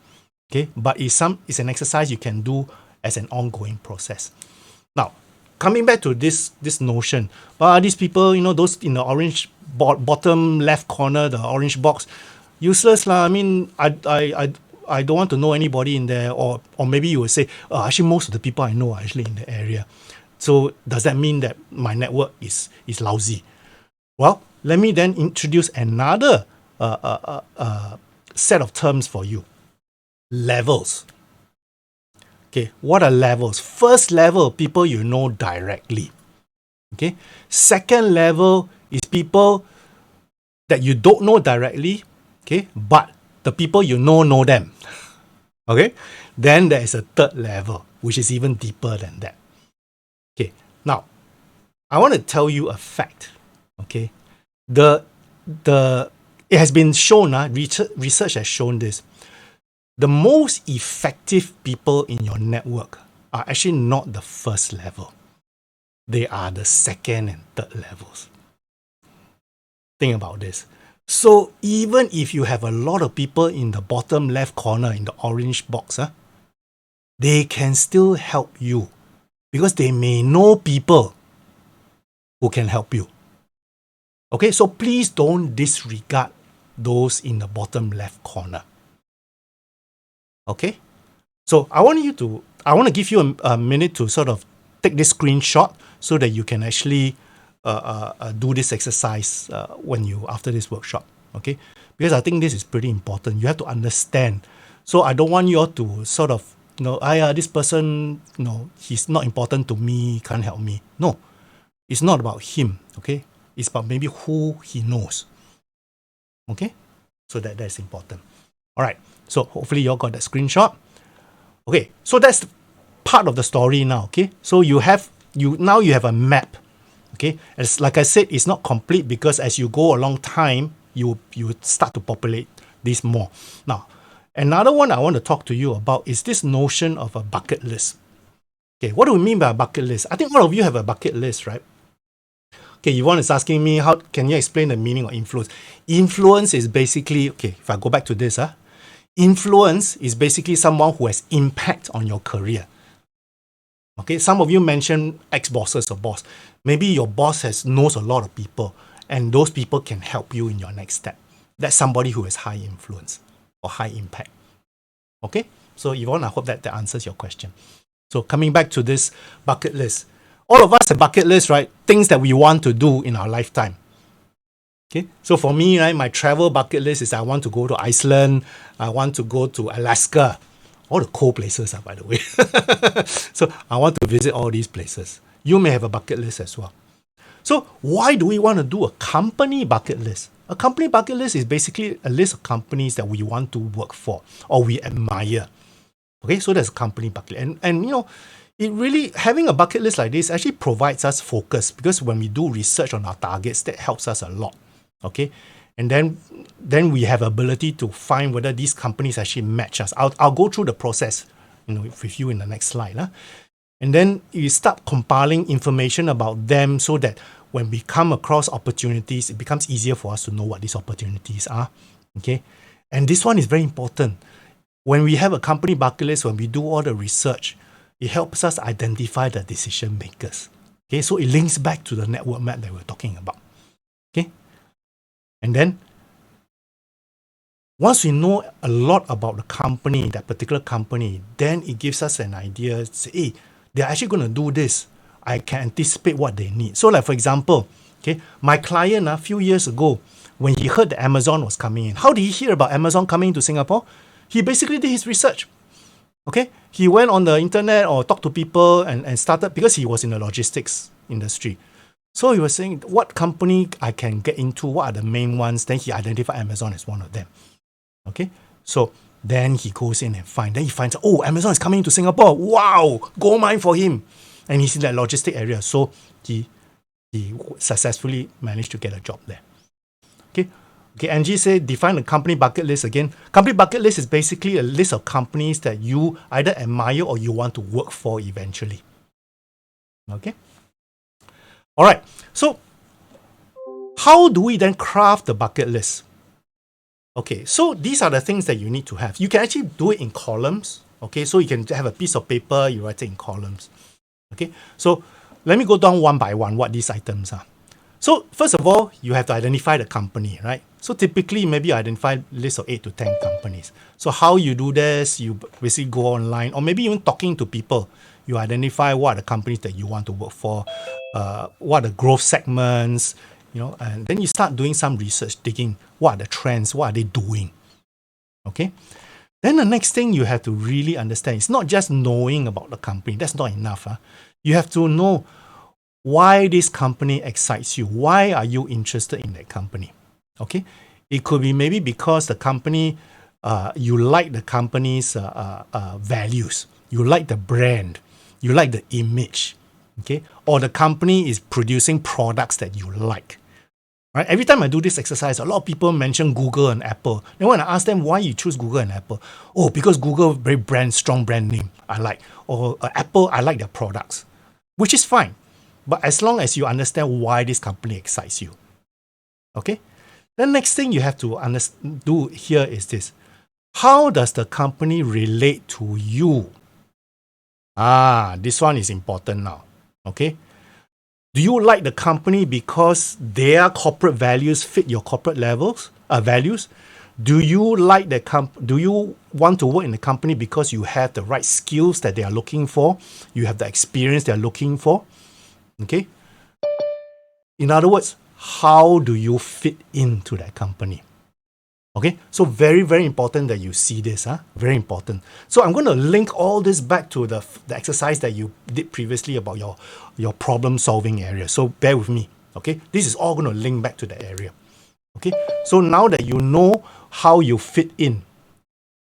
okay, but it's an exercise you can do as an ongoing process. Now, coming back to this notion, these people, those in the orange bottom left corner, the orange box, useless lah. I mean, I don't want to know anybody in there, or maybe you would say, actually most of the people I know are actually in the area. So does that mean that my network is lousy? Well, let me then introduce another set of terms for you. Levels. Okay, what are levels? First level, people you know directly. Okay. Second level is people that you don't know directly, okay, but the people you know them. Okay. Then there is a third level, which is even deeper than that. Okay. Now, I want to tell you a fact. Okay. It has been shown, research has shown this. The most effective people in your network are actually not the first level. They are the second and third levels. Think about this. So even if you have a lot of people in the bottom left corner in the orange box, they can still help you because they may know people who can help you. Okay, so please don't disregard those in the bottom left corner. Okay, so I want to give you a minute to sort of take this screenshot so that you can actually do this exercise after this workshop. Okay, because I think this is pretty important. You have to understand. So I don't want you all to sort of this person, he's not important to me, can't help me. No, it's not about him. Okay, it's about maybe who he knows. Okay, so that's important. All right, so hopefully you all got that screenshot. Okay, so that's part of the story now. Okay, so you have a map. Okay, as like I said, it's not complete because as you go along time, you start to populate this more. Now, another one I want to talk to you about is this notion of a bucket list. Okay, what do we mean by a bucket list? I think all of you have a bucket list, right? Okay, Yvonne is asking me, how can you explain the meaning of influence? Influence is basically, okay, if I go back to this, influence is basically someone who has impact on your career. Okay, some of you mentioned ex-bosses or boss. Maybe your boss knows a lot of people, and those people can help you in your next step. That's somebody who has high influence or high impact. Okay, so Yvonne, I hope that answers your question. So coming back to this bucket list, all of us have bucket lists, right? Things that we want to do in our lifetime. Okay, so for me, right, my travel bucket list is I want to go to Iceland, I want to go to Alaska, all the cold places, by the way. So I want to visit all these places. You may have a bucket list as well. So why do we want to do a company bucket list? A company bucket list is basically a list of companies that we want to work for or we admire. Okay, so there's a company bucket list. And it really, having a bucket list like this actually provides us focus because when we do research on our targets, that helps us a lot. Okay, and then we have ability to find whether these companies actually match us. I'll go through the process, with you in the next slide. And then you start compiling information about them so that when we come across opportunities, it becomes easier for us to know what these opportunities are. Okay, and this one is very important. When we have a company bucket list, when we do all the research, it helps us identify the decision makers. Okay, so it links back to the network map that we're talking about. Okay. And then, once we know a lot about the company, that particular company, then it gives us an idea, say, hey, they're actually going to do this. I can anticipate what they need. So like, for example, okay, my client a few years ago, when he heard that Amazon was coming in, how did he hear about Amazon coming to Singapore? He basically did his research. Okay, he went on the internet or talked to people and started, because he was in the logistics industry. So he was saying, what company I can get into, what are the main ones? Then he identified Amazon as one of them. Okay, so then he goes in and then he finds out, oh, Amazon is coming to Singapore. Wow, gold mine for him. And he's in that logistic area. So he successfully managed to get a job there. Okay, Angie said, define the company bucket list again. Company bucket list is basically a list of companies that you either admire or you want to work for eventually. Okay. All right, so how do we then craft the bucket list? Okay, so these are the things that you need to have. You can actually do it in columns. Okay, so you can have a piece of paper, you write it in columns. Okay, so let me go down one by one what these items are. So first of all, you have to identify the company, right? So typically, maybe you identify a list of 8 to 10 companies. So how you do this, you basically go online, or maybe even talking to people. You identify what are the companies that you want to work for, what are the growth segments, and then you start doing some research, digging what are the trends, what are they doing. Okay? Then the next thing you have to really understand is not just knowing about the company. That's not enough. You have to know why this company excites you. Why are you interested in that company? Okay, it could be maybe because the company, you like the company's values, you like the brand, you like the image, okay, or the company is producing products that you like. Right? Every time I do this exercise, a lot of people mention Google and Apple. Then when I ask them why you choose Google and Apple, oh, because Google very strong brand name I like, or Apple I like their products, which is fine. But as long as you understand why this company excites you. Okay? The next thing you have to do here is this. How does the company relate to you? This one is important now. Okay? Do you like the company because their corporate values fit your corporate values? Do you like do you want to work in the company because you have the right skills that they are looking for? You have the experience they are looking for? Okay? In other words, how do you fit into that company? Okay, so very, very important that you see this. Very important. So I'm going to link all this back to the exercise that you did previously about your problem solving area. So bear with me. Okay, this is all going to link back to that area. Okay, so now that you know how you fit in.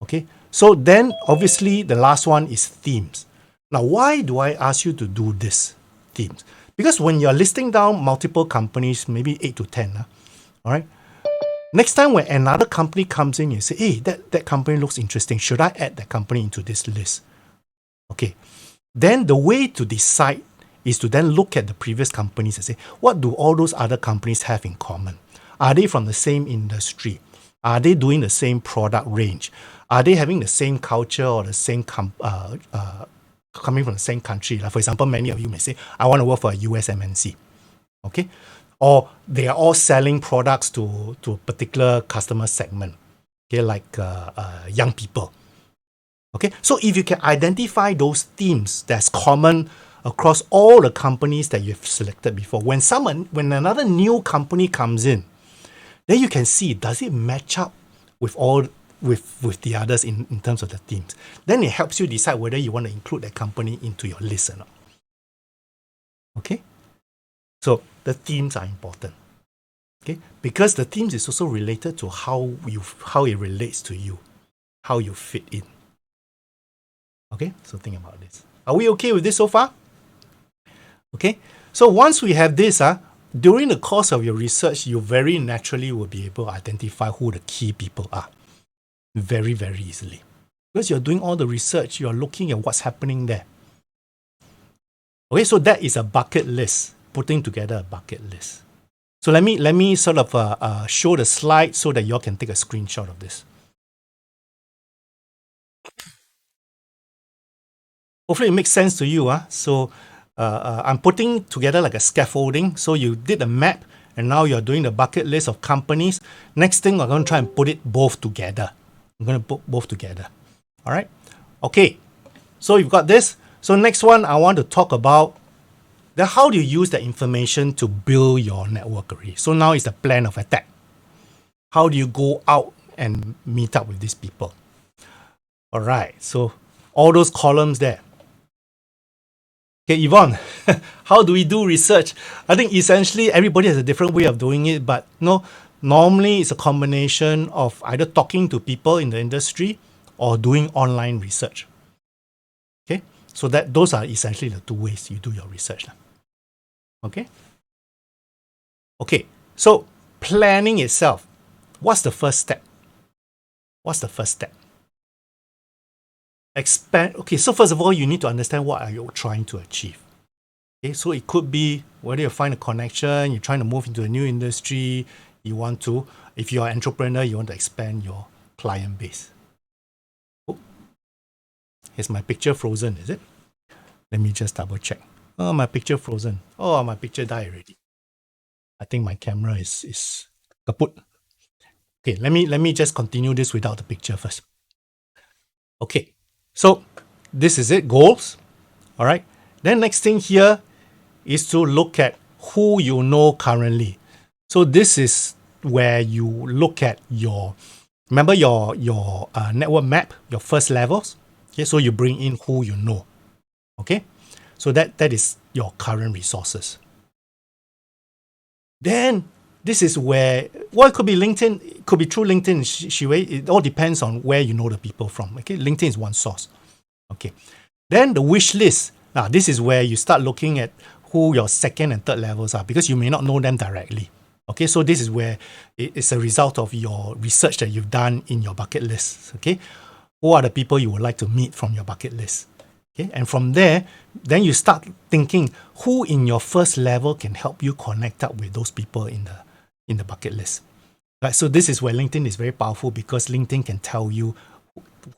Okay, so then obviously the last one is themes. Now, why do I ask you to do this? Themes. Because when you're listing down multiple companies, maybe 8 to 10, all right, next time when another company comes in, you say, hey, that company looks interesting. Should I add that company into this list? Okay. Then the way to decide is to then look at the previous companies and say, what do all those other companies have in common? Are they from the same industry? Are they doing the same product range? Are they having the same culture or the same coming from the same country? Like for example, many of you may say, I want to work for a US MNC. Okay? Or they are all selling products to a particular customer segment, okay, like young people. Okay, so if you can identify those themes that's common across all the companies that you've selected before, when another new company comes in, then you can see, does it match up with the others in terms of the themes? Then it helps you decide whether you want to include that company into your list or not. Okay? So the themes are important. Okay? Because the themes is also related to how it relates to you, how you fit in. Okay? So think about this. Are we okay with this so far? Okay? So once we have this, during the course of your research, you very naturally will be able to identify who the key people are. Very, very easily. Because you're doing all the research, you're looking at what's happening there. Okay, so that is a bucket list. Putting together a bucket list. So let me sort of show the slide so that you all can take a screenshot of this. Hopefully it makes sense to you. So I'm putting together like a scaffolding. So you did a map and now you're doing the bucket list of companies. Next thing, I'm going to try and put it both together. I'm going to put both together. All right. Okay. So you've got this. So next one, I want to talk about how do you use that information to build your network already. So now is the plan of attack. How do you go out and meet up with these people? All right. So all those columns there. Okay, Yvonne, how do we do research? I think essentially everybody has a different way of doing it, but normally it's a combination of either talking to people in the industry or doing online research. Okay, so those are essentially the two ways you do your research. Okay. Okay, so planning itself. What's the first step? Expand. Okay, so first of all, you need to understand what are you trying to achieve. Okay, so it could be whether you find a connection, you're trying to move into a new industry, you want to, if you're an entrepreneur, you want to expand your client base. Oh, here's my picture frozen, is it? Let me just double check. Oh, my picture frozen. Oh, my picture died already. I think my camera is kaput. Okay, let me just continue this without the picture first. Okay, so this is it, goals. All right. Then next thing here is to look at who you know currently. So this is where you look at your, remember your network map, your first levels. Okay, so you bring in who you know. Okay, so that is your current resources. Then this is where, well, it could be LinkedIn, it could be through LinkedIn, Shiwei. It all depends on where you know the people from. Okay, LinkedIn is one source. Okay, then the wish list. Now, this is where you start looking at who your second and third levels are, because you may not know them directly. Okay, so this is where it's a result of your research that you've done in your bucket list. Okay, who are the people you would like to meet from your bucket list? Okay, and from there, then you start thinking who in your first level can help you connect up with those people in the bucket list. Right, so this is where LinkedIn is very powerful, because LinkedIn can tell you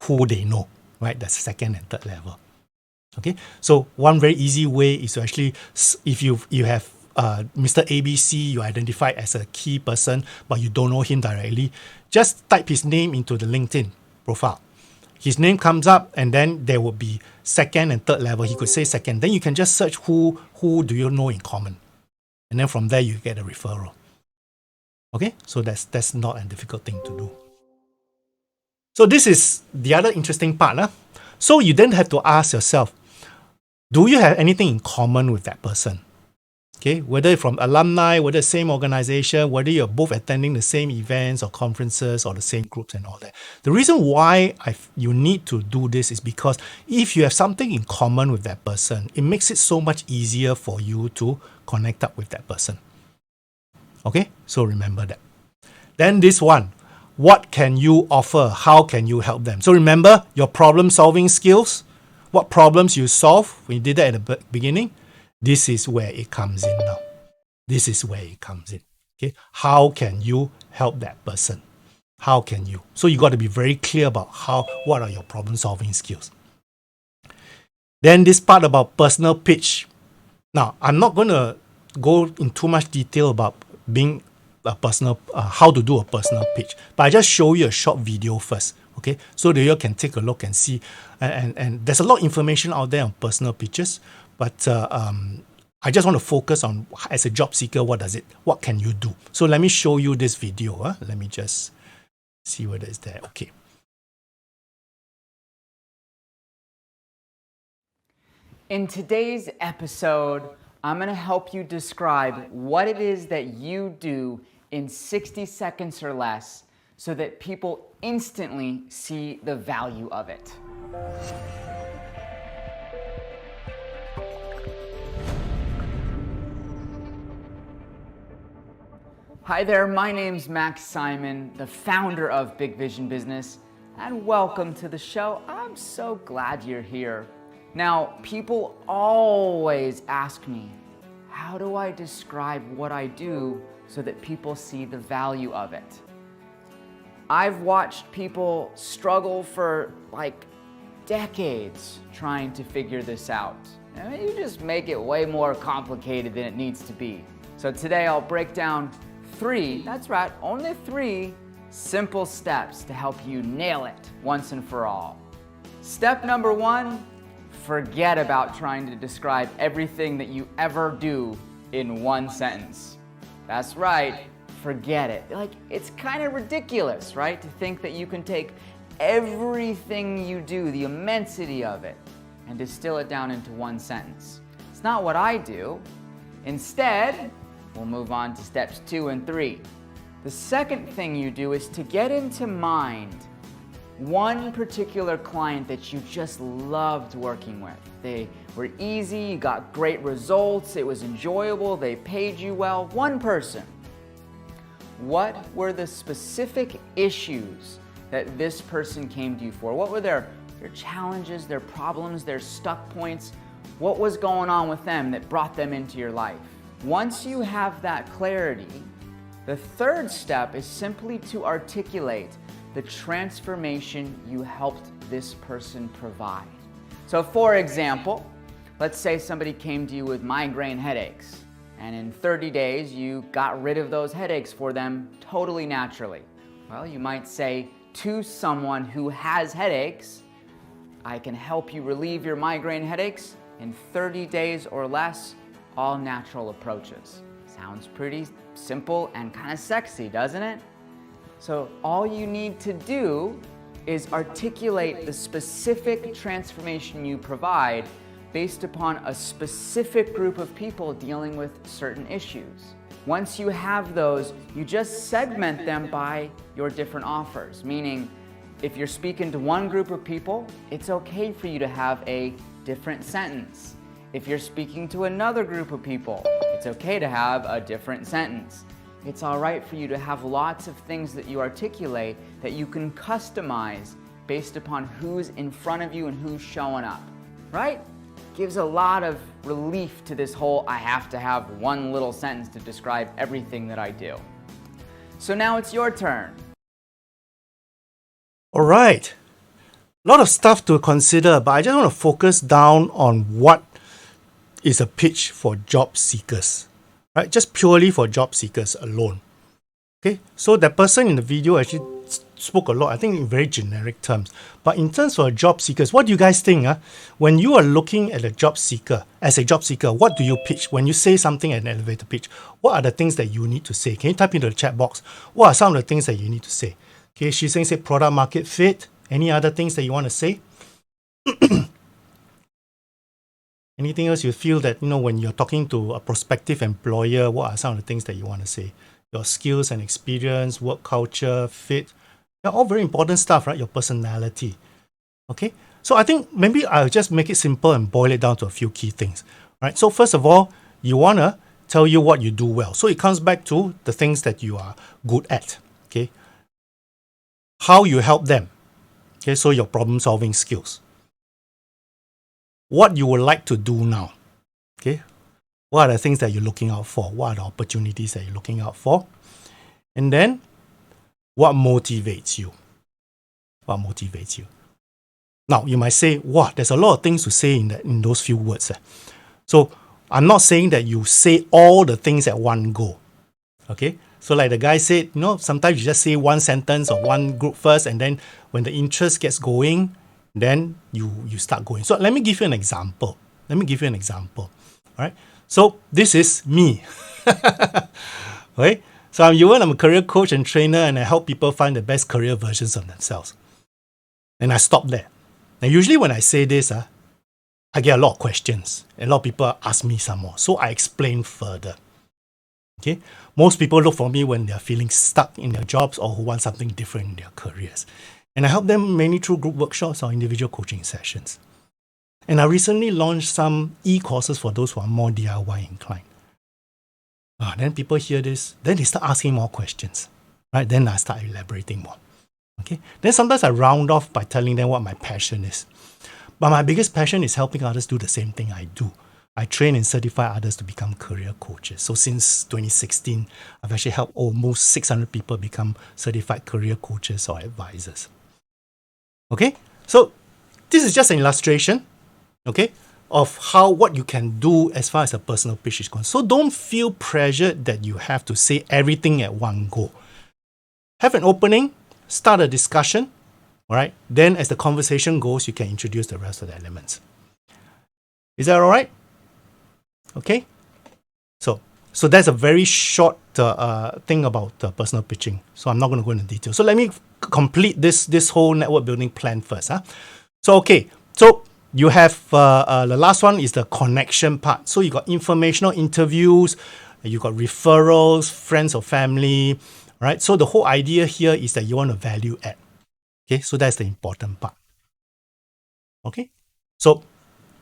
who they know, right? That's second and third level. Okay, so one very easy way is to actually, if you have Mr. ABC, you identify as a key person, but you don't know him directly, just type his name into the LinkedIn profile. His name comes up, and then there will be second and third level. He could say second. Then you can just search who do you know in common, and then from there you get a referral. Okay, so that's not a difficult thing to do. So this is the other interesting part. So you then have to ask yourself, do you have anything in common with that person? Okay, whether from alumni, whether same organization, whether you're both attending the same events or conferences or the same groups and all that. The reason why you need to do this is because if you have something in common with that person, it makes it so much easier for you to connect up with that person. Okay, so remember that. Then this one, what can you offer? How can you help them? So remember your problem solving skills, what problems you solve when you did that at the beginning. This is where it comes in now. This is where it comes in. Okay, how can you help that person? How can you? So you got to be very clear about what are your problem solving skills. Then this part about personal pitch. Now, I'm not going to go in too much detail about being a personal, how to do a personal pitch, but I just show you a short video first. Okay, so that you can take a look and see, and there's a lot of information out there on personal pitches. But I just want to focus on, as a job seeker, what can you do? So let me show you this video. Let me just see whether it's there. Okay. In today's episode, I'm going to help you describe what it is that you do in 60 seconds or less so that people instantly see the value of it. Hi there, my name's Max Simon, the founder of Big Vision Business, and welcome to the show. I'm so glad you're here. Now, people always ask me, how do I describe what I do so that people see the value of it? I've watched people struggle for like decades trying to figure this out. I mean, you just make it way more complicated than it needs to be. So today I'll break down that's right, only 3 simple steps to help you nail it once and for all. Step number 1, forget about trying to describe everything that you ever do in one sentence. That's right, forget it. Like, it's kind of ridiculous, right? To think that you can take everything you do, the immensity of it, and distill it down into one sentence. It's not what I do. Instead, we'll move on to steps 2 and 3. The second thing you do is to get into mind one particular client that you just loved working with. They were easy, you got great results, it was enjoyable, they paid you well. One person. What were the specific issues that this person came to you for? What were their challenges, their problems, their stuck points? What was going on with them that brought them into your life? Once you have that clarity, The third step is simply to articulate the transformation you helped this person provide. So for example, let's say somebody came to you with migraine headaches, and in 30 days you got rid of those headaches for them totally naturally. Well, you might say to someone who has headaches, I can help you relieve your migraine headaches in 30 days or less, all natural approaches. Sounds pretty simple and kind of sexy, doesn't it? So all you need to do is articulate the specific transformation you provide based upon a specific group of people dealing with certain issues. Once you have those, you just segment them by your different offers, meaning if you're speaking to one group of people, it's okay for you to have a different sentence. If you're speaking to another group of people, it's okay to have a different sentence. It's all right for you to have lots of things that you articulate that you can customize based upon who's in front of you and who's showing up, right? Gives a lot of relief to this whole I have to have one little sentence to describe everything that I do. So now it's your turn. All right. A lot of stuff to consider, but I just want to focus down on what is a pitch for job seekers, right? Just purely for job seekers alone. Okay, so that person in the video actually spoke a lot, I think in very generic terms. But in terms of job seekers, what do you guys think? When you are looking at a job seeker, as a job seeker, what do you pitch? When you say something at an elevator pitch, what are the things that you need to say? Can you type into the chat box? What are some of the things that you need to say? Okay, she's saying say product market fit. Any other things that you want to say? Anything else you feel that, when you're talking to a prospective employer, what are some of the things that you want to say? Your skills and experience, work culture, fit. They're all very important stuff, right? Your personality. Okay? So I think maybe I'll just make it simple and boil it down to a few key things. Right? So first of all, you want to tell you what you do well. So it comes back to the things that you are good at. Okay? How you help them. Okay, so your problem solving skills. What you would like to do now. Okay? What are the things that you're looking out for? What are the opportunities that you're looking out for? And then, what motivates you? What motivates you? Now, you might say, wow, there's a lot of things to say in those few words. So, I'm not saying that you say all the things at one go. Okay? So like the guy said, sometimes you just say one sentence or one group first, and then when the interest gets going, then you start going. So let me give you an example. All right? So this is me. Okay? So I'm Yuan, I'm a career coach and trainer, and I help people find the best career versions of themselves. And I stop there. Now usually when I say this, I get a lot of questions. A lot of people ask me some more. So I explain further. Okay? Most people look for me when they're feeling stuck in their jobs or who want something different in their careers. And I help them mainly through group workshops or individual coaching sessions. And I recently launched some e-courses for those who are more DIY inclined. Then people hear this, then they start asking more questions. Right? Then I start elaborating more. Okay? Then sometimes I round off by telling them what my passion is. But my biggest passion is helping others do the same thing I do. I train and certify others to become career coaches. So since 2016, I've actually helped almost 600 people become certified career coaches or advisors. Okay? So this is just an illustration, okay, of what you can do as far as a personal pitch is concerned. So don't feel pressured that you have to say everything at one go. Have an opening, start a discussion, all right? Then as the conversation goes, you can introduce the rest of the elements. Is that all right? Okay, so that's a very short thing about personal pitching. So I'm not going to go into detail. So let me complete this whole network building plan first. So you have the last one is the connection part. So you got informational interviews, you got referrals, friends or family, right? So the whole idea here is that you want to value add. Okay, so that's the important part. Okay, so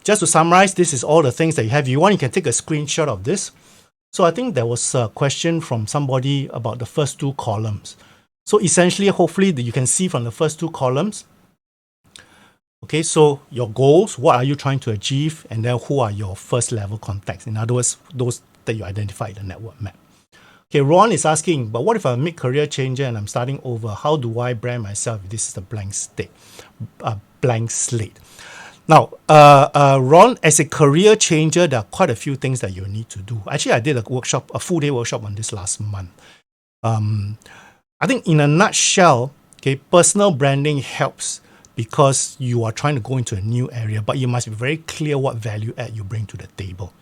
just to summarize, this is all the things that you have. If you want, you can take a screenshot of this. So I think there was a question from somebody about the first two columns. So essentially, hopefully, you can see from the first two columns. Okay, so your goals, what are you trying to achieve? And then who are your first level contacts? In other words, those that you identify in the network map. Okay, Ron is asking, but what if I'm a mid-career changer and I'm starting over? How do I brand myself if this is a blank slate? Now, Ron, as a career changer, there are quite a few things that you need to do. Actually, I did a full-day workshop on this last month. I think in a nutshell, okay, personal branding helps because you are trying to go into a new area, but you must be very clear what value add you bring to the table.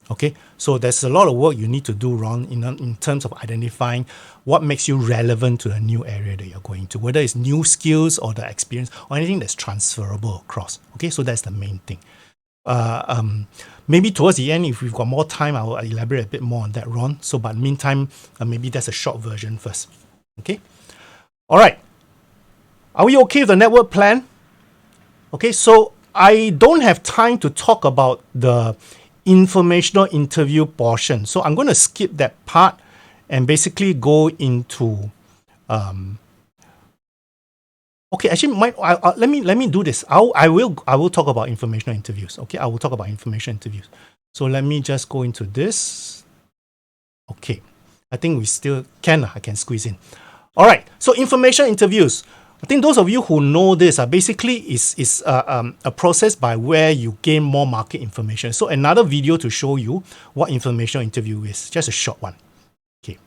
Okay, so there's a lot of work you need to do, Ron, in terms of identifying what makes you relevant to the new area that you're going to, whether it's new skills or the experience or anything that's transferable across. Okay, so that's the main thing. Maybe towards the end, if we've got more time, I will elaborate a bit more on that, Ron. So, but meantime, maybe that's a short version first. Okay, all right. Are we okay with the network plan? Okay, so I don't have time to talk about the informational interview portion. So I'm going to skip that part and basically go into okay, actually let me do this. I will talk about informational interviews. Okay, I will talk about informational interviews. So let me just go into this. Okay, I think we still can. I can squeeze in. All right, so informational interviews. I think those of you who know this basically is a process by where you gain more market information. So another video to show you what informational interview is, just a short one. Okay.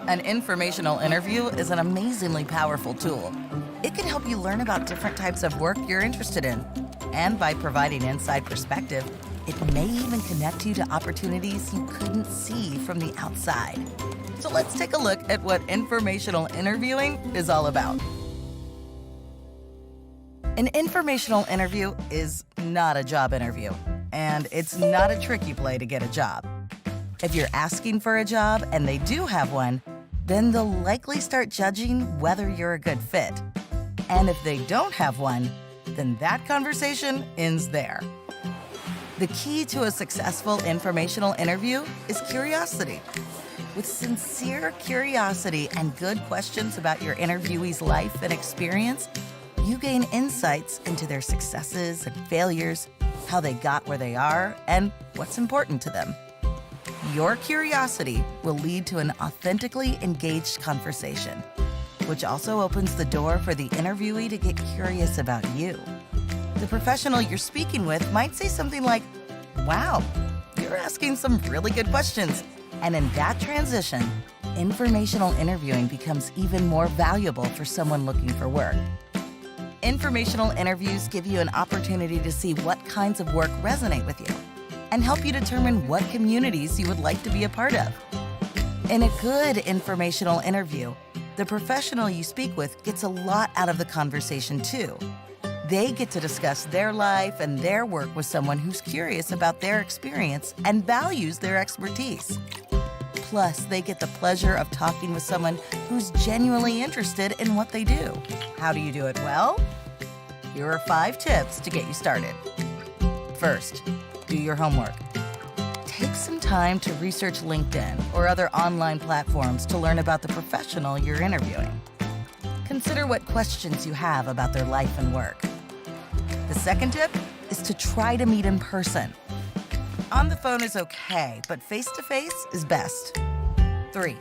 An informational interview is an amazingly powerful tool. It can help you learn about different types of work you're interested in. And by providing inside perspective, it may even connect you to opportunities you couldn't see from the outside. So let's take a look at what informational interviewing is all about. An informational interview is not a job interview, and it's not a tricky play to get a job. If you're asking for a job and they do have one, then they'll likely start judging whether you're a good fit. And if they don't have one, then that conversation ends there. The key to a successful informational interview is curiosity. With sincere curiosity and good questions about your interviewee's life and experience, you gain insights into their successes and failures, how they got where they are, and what's important to them. Your curiosity will lead to an authentically engaged conversation, which also opens the door for the interviewee to get curious about you. The professional you're speaking with might say something like, "Wow, you're asking some really good questions." And in that transition, informational interviewing becomes even more valuable for someone looking for work. Informational interviews give you an opportunity to see what kinds of work resonate with you and help you determine what communities you would like to be a part of. In a good informational interview, the professional you speak with gets a lot out of the conversation too. They get to discuss their life and their work with someone who's curious about their experience and values their expertise. Plus, they get the pleasure of talking with someone who's genuinely interested in what they do. How do you do it well? Here are 5 tips to get you started. First, do your homework. Take some time to research LinkedIn or other online platforms to learn about the professional you're interviewing. Consider what questions you have about their life and work. The second tip is to try to meet in person. On the phone is okay, but face-to-face is best. 3,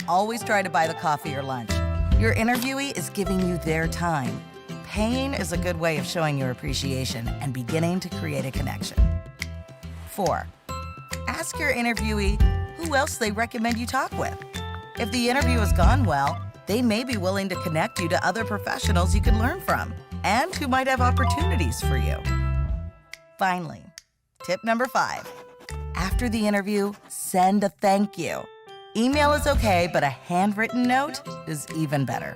always try to buy the coffee or lunch. Your interviewee is giving you their time. Paying is a good way of showing your appreciation and beginning to create a connection. 4, ask your interviewee who else they recommend you talk with. If the interview has gone well, they may be willing to connect you to other professionals you can learn from and who might have opportunities for you. Finally, tip number 5. After the interview, send a thank you. Email is okay, but a handwritten note is even better.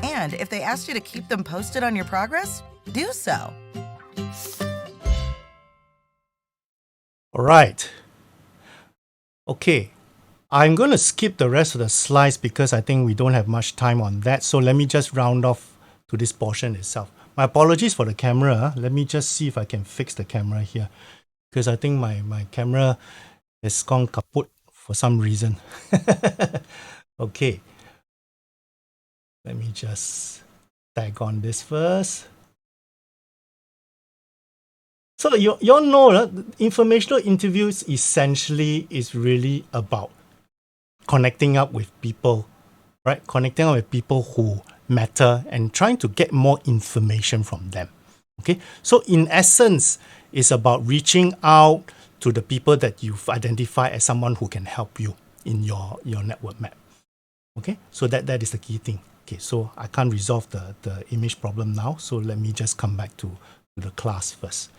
And if they ask you to keep them posted on your progress, do so. All right. Okay. I'm going to skip the rest of the slides because I think we don't have much time on that. So let me just round off to this portion itself. My apologies for the camera. Let me just see if I can fix the camera here, because I think my camera has gone kaput for some reason. Okay. Let me just tag on this first. So you all know informational interviews essentially is really about connecting up with people, right? Connecting up with people who matter and trying to get more information from them. Okay, so in essence, it's about reaching out to the people that you've identified as someone who can help you in your network map. Okay, so that is the key thing. Okay, so I can't resolve the image problem now, so let me just come back to the class first.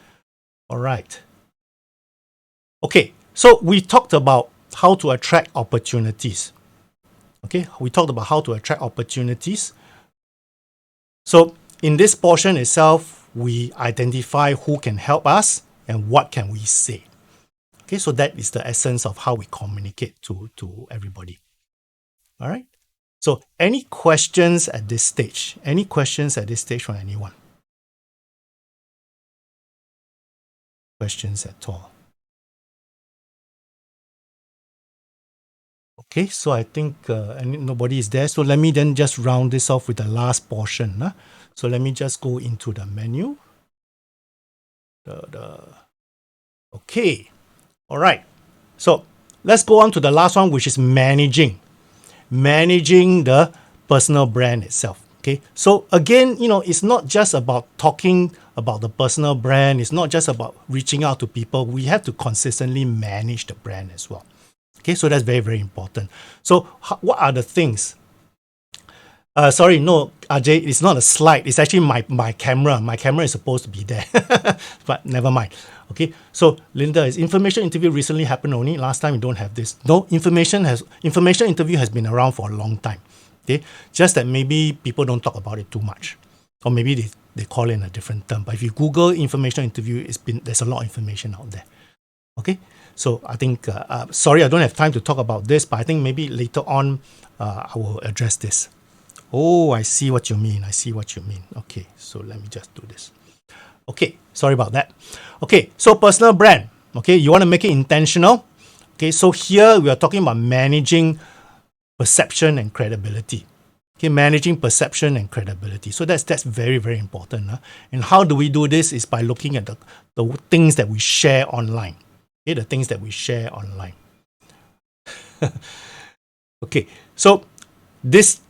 All right. Okay, so we talked about how to attract opportunities. Okay, we talked about how to attract opportunities. So in this portion itself, we identify who can help us and what can we say. Okay, so that is the essence of how we communicate to everybody. All right. So any questions at this stage? Any questions at this stage from anyone? Questions at all? Okay, so I think nobody is there. So let me then just round this off with the last portion. So let me just go into the menu. Okay, all right. So let's go on to the last one, which is managing the personal brand itself. Okay, so again, it's not just about talking about the personal brand. It's not just about reaching out to people. We have to consistently manage the brand as well. Okay, so that's very, very important. So what are the things? Sorry, no, Ajay, it's not a slide. It's actually my camera. My camera is supposed to be there, but never mind. Okay, so Linda, is information interview recently happened only? Last time we don't have this. No, information interview has been around for a long time. Okay, just that maybe people don't talk about it too much, or maybe they call it in a different term. But if you Google information interview, there's a lot of information out there. Okay, so I think sorry, I don't have time to talk about this, but I think maybe later on I will address this. Oh, I see what you mean. Okay, so let me just do this. Okay, sorry about that. Okay, so personal brand. Okay, you want to make it intentional. Okay, so here we are talking about managing perception and credibility. Okay, managing perception and credibility. So that's very, very important. And how do we do this is by looking at the things that we share online. Okay, the things that we share online. Okay, so this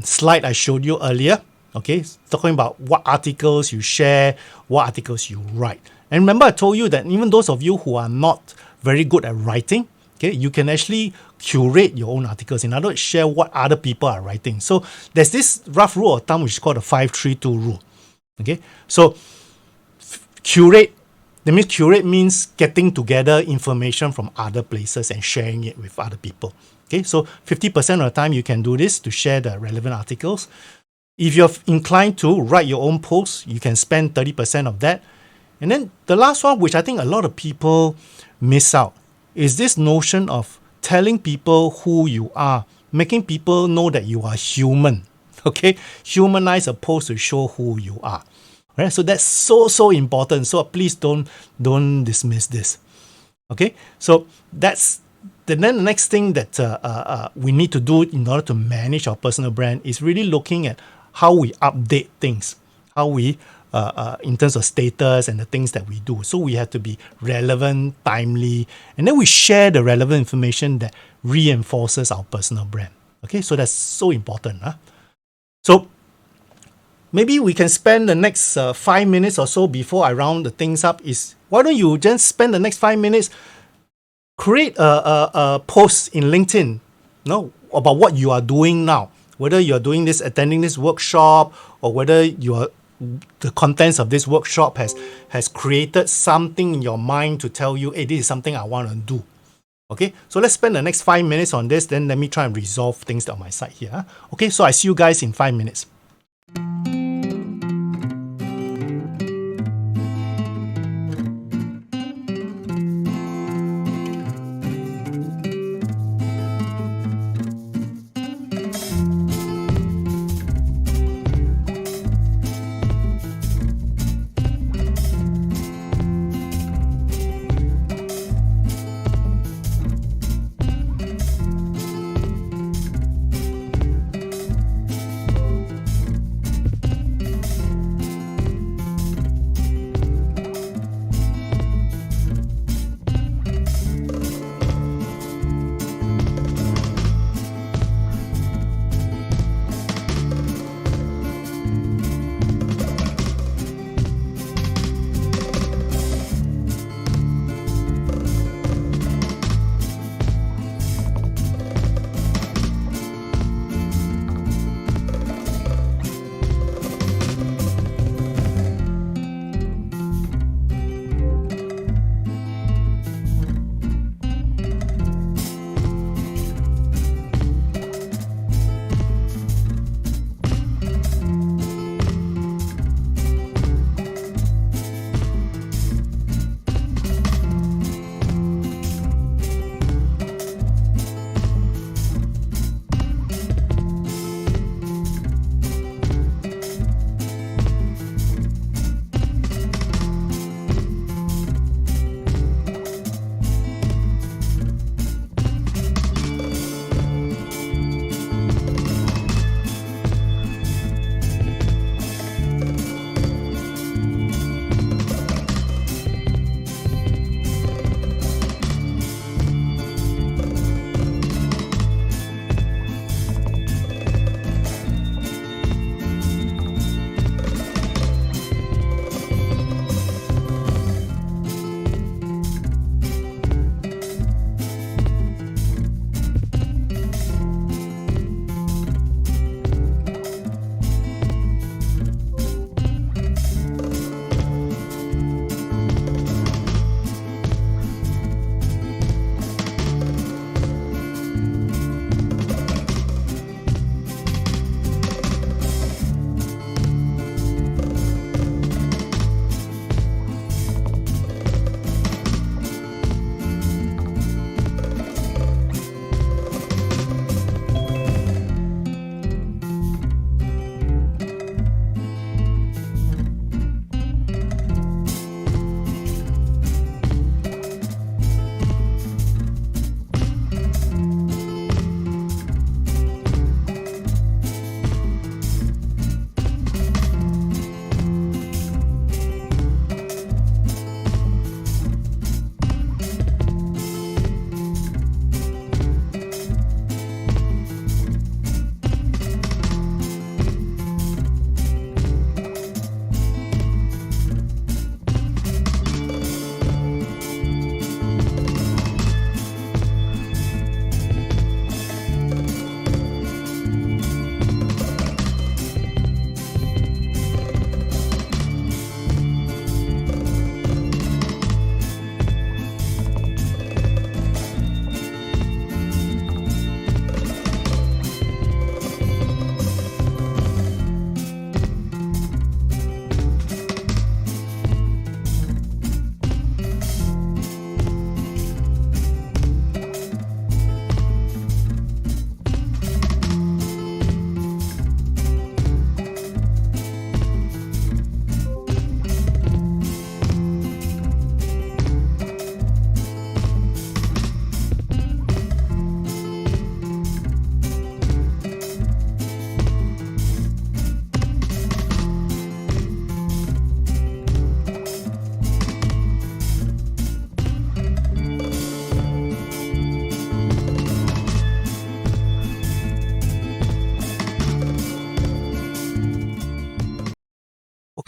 slide I showed you earlier, okay, talking about what articles you share, what articles you write. And remember, I told you that even those of you who are not very good at writing, okay, you can actually curate your own articles. In other words, share what other people are writing. So there's this rough rule of thumb which is called the 5-3-2 rule. Okay, so curate. That means curate means getting together information from other places and sharing it with other people. Okay, so 50% of the time you can do this to share the relevant articles. If you're inclined to write your own posts, you can spend 30% of that. And then the last one, which I think a lot of people miss out, is this notion of telling people who you are, making people know that you are human. Okay, humanize a post to show who you are. Right? So that's so important. So please don't dismiss this. Okay, so that's then the next thing that we need to do in order to manage our personal brand is really looking at how we update things, how we in terms of status and the things that we do. So we have to be relevant, timely, and then we share the relevant information that reinforces our personal brand. Okay, so that's so important. So maybe we can spend the next 5 minutes or so before I round the things up. Is why don't you just spend the next 5 minutes, create a post in LinkedIn, about what you are doing now. Whether you are doing this, attending this workshop, or whether the contents of this workshop has created something in your mind to tell you, hey, this is something I want to do. Okay, so let's spend the next 5 minutes on this. Then let me try and resolve things on my side here. Okay, so I see you guys in 5 minutes.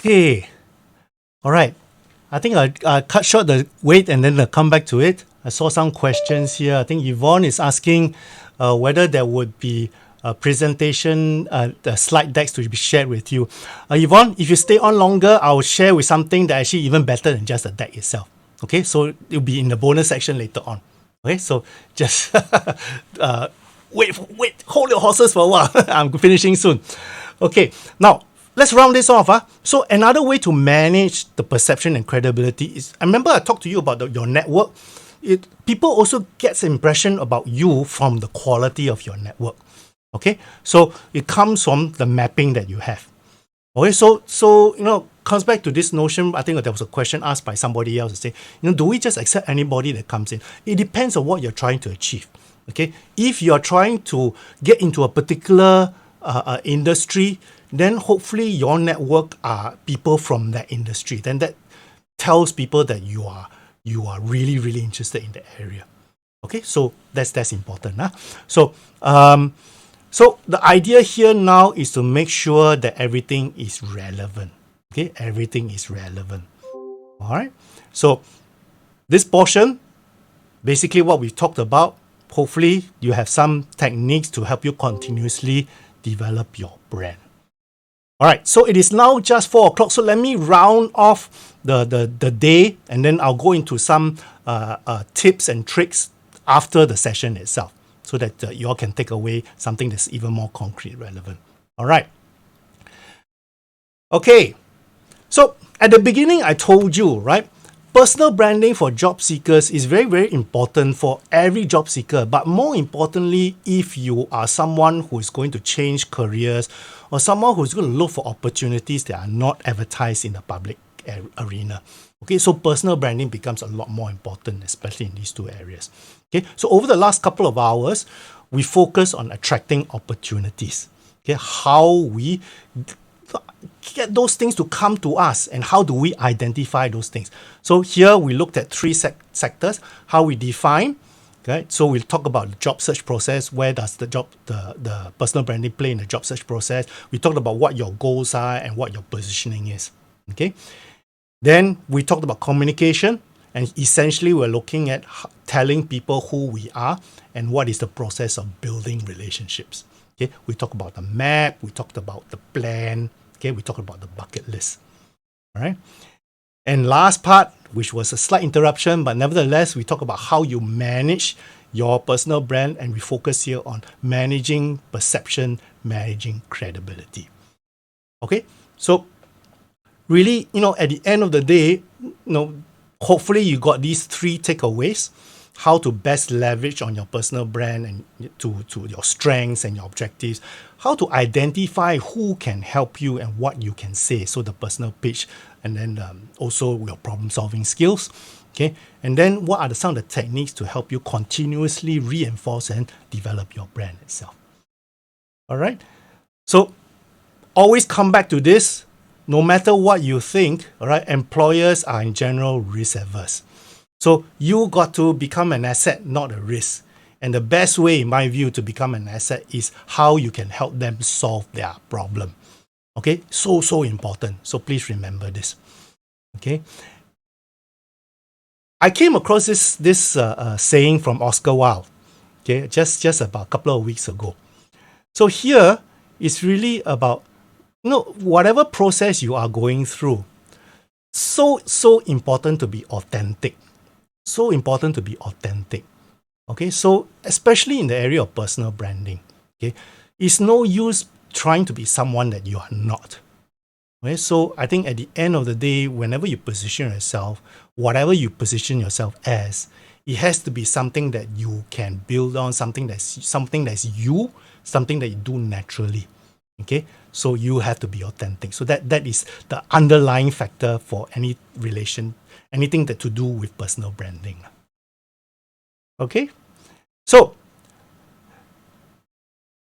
Okay. All right. I think I'll cut short the wait and then I'll come back to it. I saw some questions here. I think Yvonne is asking whether there would be a presentation, the slide decks to be shared with you. Yvonne, if you stay on longer, I'll share with something that actually even better than just the deck itself. Okay, so it'll be in the bonus section later on. Okay, so just wait, hold your horses for a while. I'm finishing soon. Okay, now let's round this off. So another way to manage the perception and credibility is, I remember I talked to you about your network. People also get an impression about you from the quality of your network. Okay, so it comes from the mapping that you have. Okay, so comes back to this notion. I think there was a question asked by somebody else to say, do we just accept anybody that comes in? It depends on what you're trying to achieve. Okay, if you're trying to get into a particular industry, then hopefully your network are people from that industry. Then that tells people that you are really, really interested in the area. Okay, so that's important. So the idea here now is to make sure that everything is relevant. Okay, everything is relevant. All right. So this portion, basically what we talked about, hopefully you have some techniques to help you continuously develop your brand. All right, so it is now just 4 o'clock. So let me round off the day, and then I'll go into some tips and tricks after the session itself, so that you all can take away something that's even more concrete, relevant. All right. Okay. So at the beginning, I told you, right? Personal branding for job seekers is very, very important for every job seeker. But more importantly, if you are someone who is going to change careers or someone who's going to look for opportunities that are not advertised in the public arena. Okay, so personal branding becomes a lot more important, especially in these two areas. Okay, so over the last couple of hours, we focus on attracting opportunities. Okay, how we get those things to come to us and how do we identify those things. So here we looked at 3 sectors, how we define. Okay, so we'll talk about the job search process. Where does the personal branding play in the job search process? We talked about what your goals are and what your positioning is. Okay. Then we talked about communication, and essentially we're looking at telling people who we are and what is the process of building relationships. Okay, we talked about the map, we talked about the plan, okay, we talked about the bucket list. All right. And last part, which was a slight interruption, but nevertheless, we talk about how you manage your personal brand, and we focus here on managing perception, managing credibility. Okay, so really, at the end of the day, hopefully you got these 3 takeaways: how to best leverage on your personal brand and to your strengths and your objectives, how to identify who can help you and what you can say, so the personal pitch, and then also your problem solving skills. Okay, and then what are some of the techniques to help you continuously reinforce and develop your brand itself. All right, so always come back to this. No matter what you think, all right, employers are in general risk averse. So you got to become an asset, not a risk. And the best way, in my view, to become an asset is how you can help them solve their problem. Okay, so important. So please remember this. Okay, I came across this saying from Oscar Wilde. Okay, just about a couple of weeks ago. So here it's really about whatever process you are going through. So important to be authentic. So important to be authentic. Okay, so especially in the area of personal branding, okay, it's no use trying to be someone that you are not. Okay, so I think at the end of the day, whenever you position yourself, whatever you position yourself as, it has to be something that you can build on, something that's you, something that you do naturally. Okay, so you have to be authentic. So that is the underlying factor for any relation, anything that to do with personal branding. Okay, so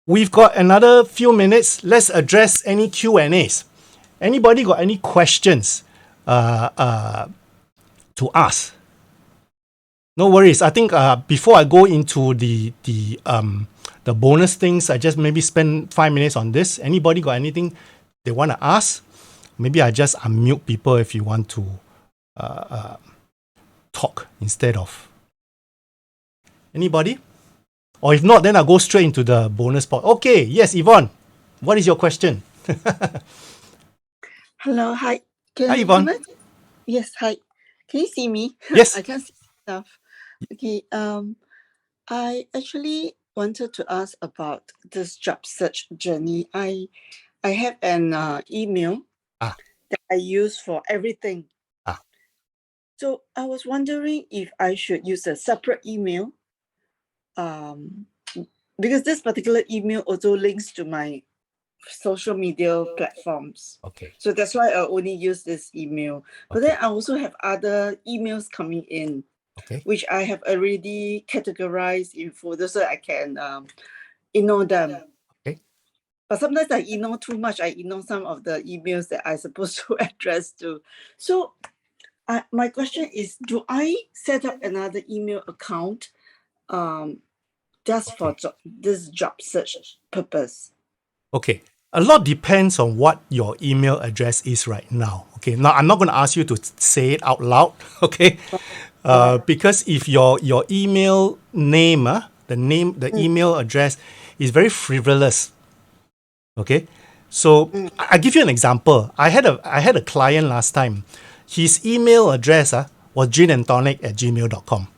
we've got another few minutes. Let's address any Q&As. Anybody got any questions to ask? No worries. I think before I go into the bonus things, I just maybe spend 5 minutes on this. Anybody got anything they want to ask? Maybe I just unmute people if you want to talk instead of. Anybody? Or if not, then I'll go straight into the bonus part. Okay, yes, Yvonne. What is your question? Hello, hi. Hi, Yvonne. Yes, hi. Can you see me? Yes. I can't see stuff. Okay. I actually wanted to ask about this job search journey. I have an email Ah. that I use for everything. Ah. So I was wondering if I should use a separate email. Because this particular email also links to my social media platforms. Okay. So that's why I only use this email. But then I also have other emails coming in, Okay. which I have already categorized in folders so I can ignore them. Okay. But sometimes I ignore too much. I ignore some of the emails that I'm supposed to address to. So my question is, do I set up another email account just for this job search purpose? Okay. A lot depends on what your email address is right now. Okay. Now, I'm not going to ask you to say it out loud. Okay. Because if your email name, the email address is very frivolous. Okay. So I'll give you an example. I had a client last time. His email address was ginandtonic@gmail.com.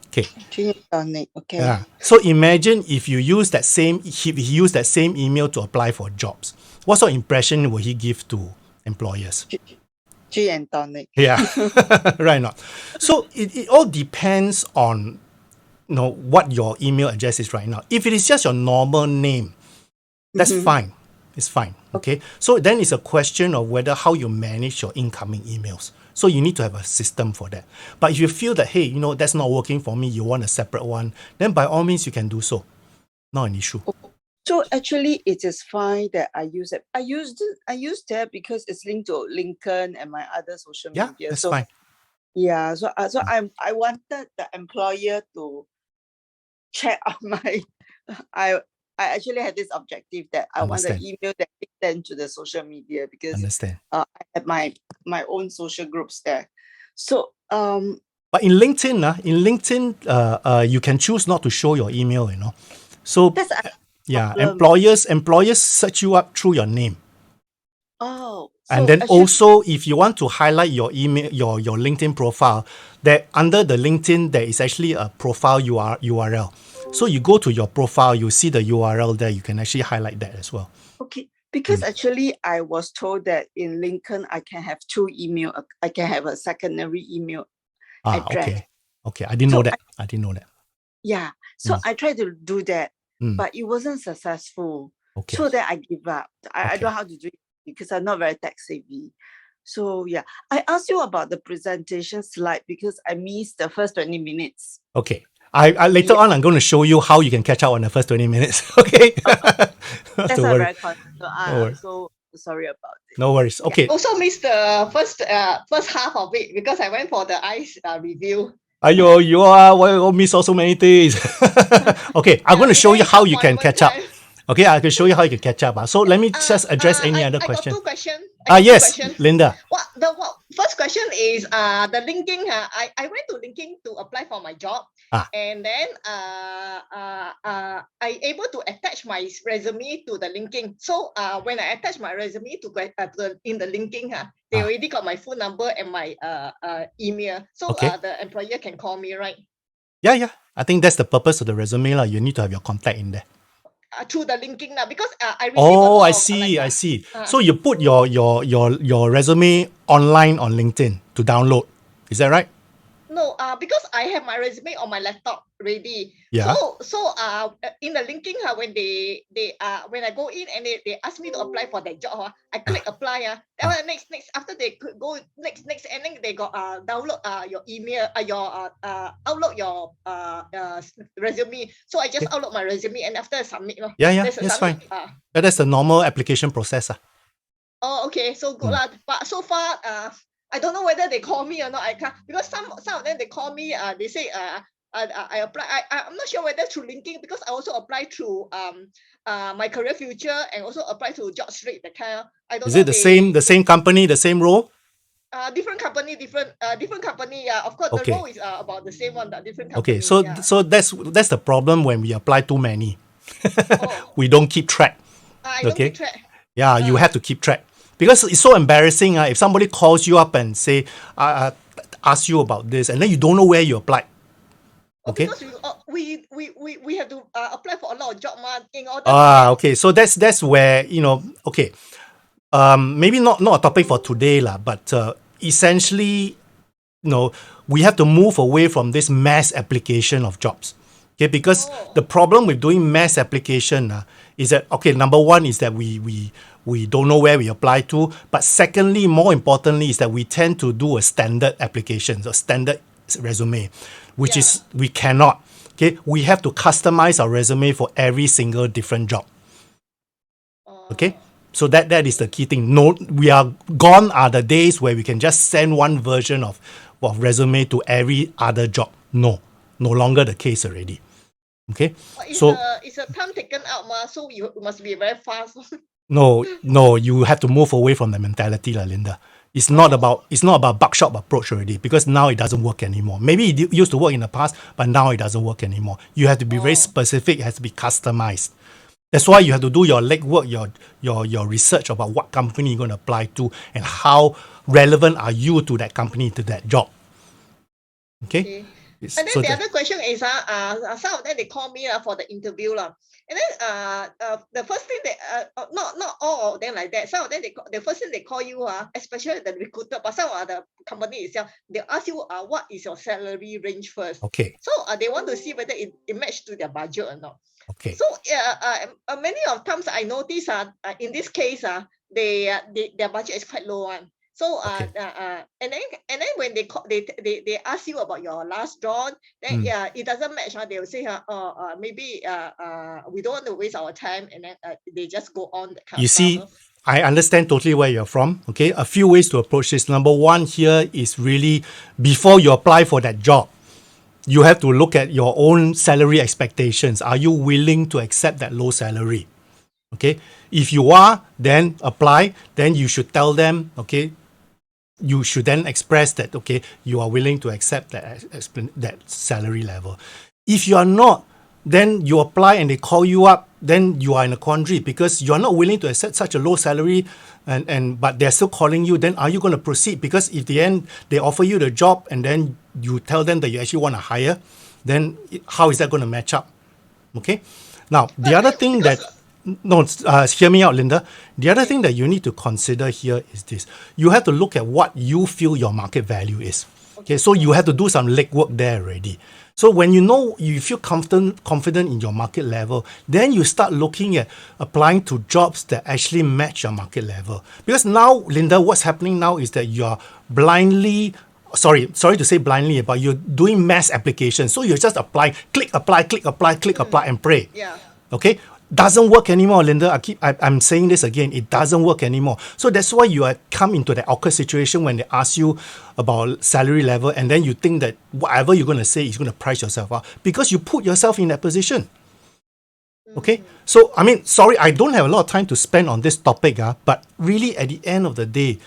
Okay. Gin and tonic, okay. Yeah. So imagine if you use that same, he used that same email to apply for jobs. What sort of impression will he give to employers? Gin and tonic. Yeah, right. Not. So it all depends on what your email address is right now. If it is just your normal name, that's fine. It's fine. Okay. So then it's a question of how you manage your incoming emails. So you need to have a system for that. But if you feel that, hey, that's not working for me, you want a separate one, then by all means you can do so. Not an issue. So actually, it is fine that I use it. I use that because it's linked to LinkedIn and my other social Yeah, media. that's So fine. yeah, so I wanted the employer to check on my. I actually had this objective that I want the Understand. email that linked to the social media because Understand. I have my own social groups there. So But in LinkedIn, you can choose not to show your email, So that's a yeah, problem. employers search you up through your name. Oh, And so then actually, also, if you want to highlight your email, your LinkedIn profile, that under the LinkedIn there is actually a profile URL. So you go to your profile, you see the URL there. You can actually highlight that as well. okay, because actually I was told that in Lincoln I can have two email. I can have a secondary email address. Okay. I didn't know that. I didn't know that. Yeah, so I tried to do that, Mm. but it wasn't successful. Okay. So then I give up. I Okay. don't know how to do it because I'm not very tech savvy. So yeah, I asked you about the presentation slide because I missed the first 20 minutes. Okay. I later on I'm going to show you how you can catch up on the first 20 minutes. Okay. That's Don't not worry. very constant. So Don't I'm worry. so sorry about it. No worries. Okay. Also missed the first half of it because I went for the eyes review. Ayo, you miss so many things. Okay, I'm going to show you how you can catch up. Okay, I can show you how you can catch up. So let me just address any other question. I got two questions. Yes, Linda. First question is the linking. I went to linking to apply for my job, and then I able to attach my resume to the linking. So when I attach my resume in the linking, they already got my phone number and my email. So the employer can call me, right? Yeah. I think that's the purpose of the resume. You need to have your contact in there. Through the linking now, because I received a lot I of, see. So you put your resume online on LinkedIn to download. Is that right? No, because I have my resume on my laptop ready. Yeah. So in the linking, when they when I go in and they ask me to apply for that job, I click apply. Then next after they could go next and then they got download your email your upload your resume. So I just upload my resume and after I submit. That's fine. That's the normal application process. Oh, okay, so good lah. But so far, I don't know whether they call me or not. I can't because some of them they call me. They say I apply. I'm not sure whether through LinkedIn, because I also apply through my Career Future, and also apply to Job Street. That kind of, I don't Is know, it the same company, the same role? different company, different company. Yeah, of course, the Okay. role is about the same one, but different Okay, company. so yeah. so that's the problem when we apply too many. Oh, We don't keep track. I don't Okay. keep track. Yeah, you have to keep track because it's so embarrassing. If somebody calls you up and say, ask you about this, and then you don't know where you applied. Okay. Because we have to apply for a lot of job in order. Okay. So that's where Okay. Maybe not a topic for today lah, but essentially, we have to move away from this mass application of jobs. Okay, because the problem with doing mass application is that, okay, number one is that we don't know where we apply to, but secondly, more importantly, is that we tend to do a standard application, a standard resume, which is we cannot. Okay, we have to customize our resume for every single different job. Okay, so that is the key thing. No, we are gone are the days where we can just send one version of resume to every other job. No longer the case already. Okay, so it's a time taken out, so you must be very fast. no, you have to move away from the mentality, Linda. It's not about buckshot approach already, because now it doesn't work anymore. Maybe it used to work in the past, but now it doesn't work anymore. You have to be very specific. It has to be customized. That's why you have to do your legwork, your research about what company you're going to apply to and how relevant are you to that company, to that job. Okay. And then the other question is, some of them they call me for the interview and then the first thing not all of them like that. Some of them the first thing they call you especially the recruiter, but some of the company itself, they ask you what is your salary range first. Okay. So they want to see whether it match to their budget or not. Okay. So many of times I notice in this case their budget is quite low one. So and then when they ask you about your last job, then it doesn't match. They will say maybe we don't want to waste our time, and then they just go on. You see, I understand totally where you're from. Okay, a few ways to approach this. Number one here is really, before you apply for that job, you have to look at your own salary expectations. Are you willing to accept that low salary? Okay, if you are, then apply. Then you should tell them, okay, you should then express that, okay, you are willing to accept that salary level. If you are not, then you apply and they call you up, then you are in a quandary, because you are not willing to accept such a low salary, but they're still calling you. Then are you going to proceed? Because if the end they offer you the job and then you tell them that you actually want to hire, then how is that going to match up? Okay. Now the other thing that hear me out, Linda. The other thing that you need to consider here is this: you have to look at what you feel your market value is. Okay, so you have to do some legwork there already. So when you feel confident in your market level, then you start looking at applying to jobs that actually match your market level. Because now, Linda, what's happening now is that you're blindly, sorry to say blindly, but you're doing mass applications. So you're just applying, click apply, and pray. Yeah. Okay. Doesn't work anymore, Linda. I'm saying this again. It doesn't work anymore. So that's why you come into that awkward situation when they ask you about salary level, and then you think that whatever you're going to say is going to price yourself out, because you put yourself in that position. Okay. So I mean, sorry, I don't have a lot of time to spend on this topic, but really at the end of the day,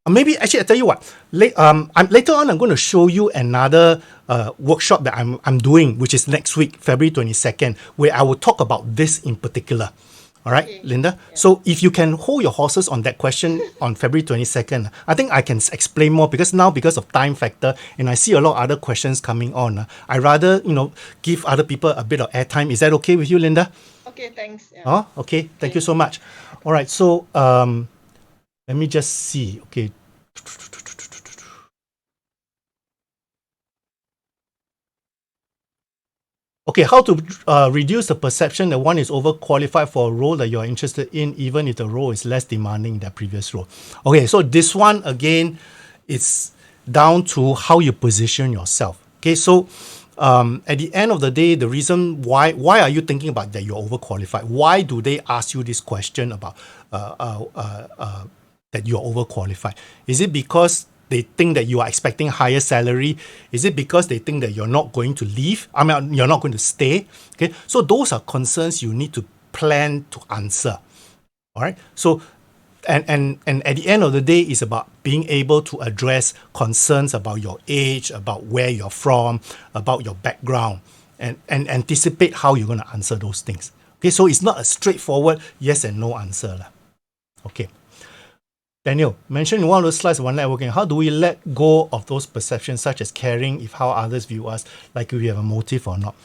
maybe actually I tell you what. Later on, I'm going to show you another workshop that I'm doing, which is next week, February 22nd, where I will talk about this in particular. All right, okay. Linda? Yeah. So if you can hold your horses on that question on February 22nd, I think I can explain more, because of time factor, and I see a lot of other questions coming on. I rather, give other people a bit of airtime. Is that okay with you, Linda? Okay, thanks. Yeah. Oh, okay. Thank you so much. All right, so let me just see. Okay. Okay, how to reduce the perception that one is overqualified for a role that you're interested in, even if the role is less demanding than the previous role. Okay, so this one, again, it's down to how you position yourself. Okay, so at the end of the day, the reason why are you thinking about that you're overqualified? Why do they ask you this question about that you're overqualified? Is it because they think that you are expecting higher salary? Is it because they think that you're not going to leave? I mean, you're not going to stay. Okay, so those are concerns you need to plan to answer. All right. So, and at the end of the day, it's about being able to address concerns about your age, about where you're from, about your background, and anticipate how you're going to answer those things. Okay, so it's not a straightforward yes and no answer. Okay. Daniel, mentioned in one of those slides about networking, how do we let go of those perceptions such as caring if how others view us, like if we have a motive or not?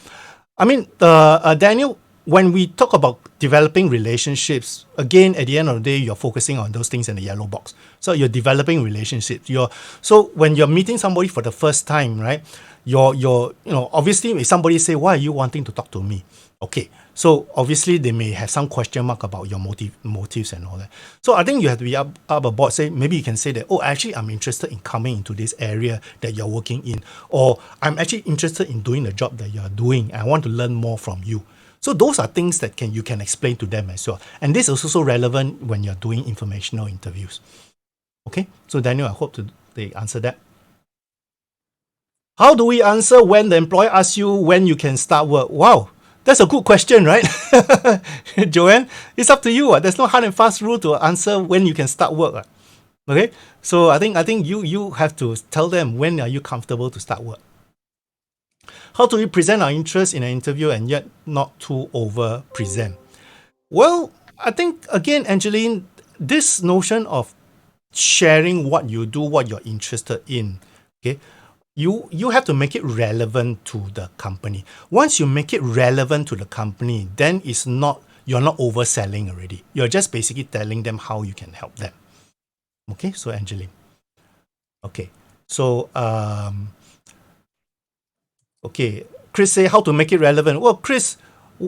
I mean, Daniel, when we talk about developing relationships, again, at the end of the day, you're focusing on those things in the yellow box. So you're developing relationships. So when you're meeting somebody for the first time, right? You're obviously if somebody say, why are you wanting to talk to me? Okay. So obviously they may have some question mark about your motives and all that. So I think you have to be up aboard. Say maybe you can say that, actually I'm interested in coming into this area that you're working in, or I'm actually interested in doing the job that you're doing. And I want to learn more from you. So those are things that you can explain to them as well. And this is also relevant when you're doing informational interviews. Okay, so Daniel, I hope they answer that. How do we answer when the employer asks you when you can start work? Wow, that's a good question, right? Joanne, it's up to you. There's no hard and fast rule to answer when you can start work. Okay, so I think you have to tell them when are you comfortable to start work. How do we present our interest in an interview and yet not too over present? Well, I think again, Angeline, this notion of sharing what you do, what you're interested in, okay, you have to make it relevant to the company. Once you make it relevant to the company, then you're not overselling already. You're just basically telling them how you can help them. Okay, so Angeline. Okay, so okay, Chris say how to make it relevant. Well, Chris,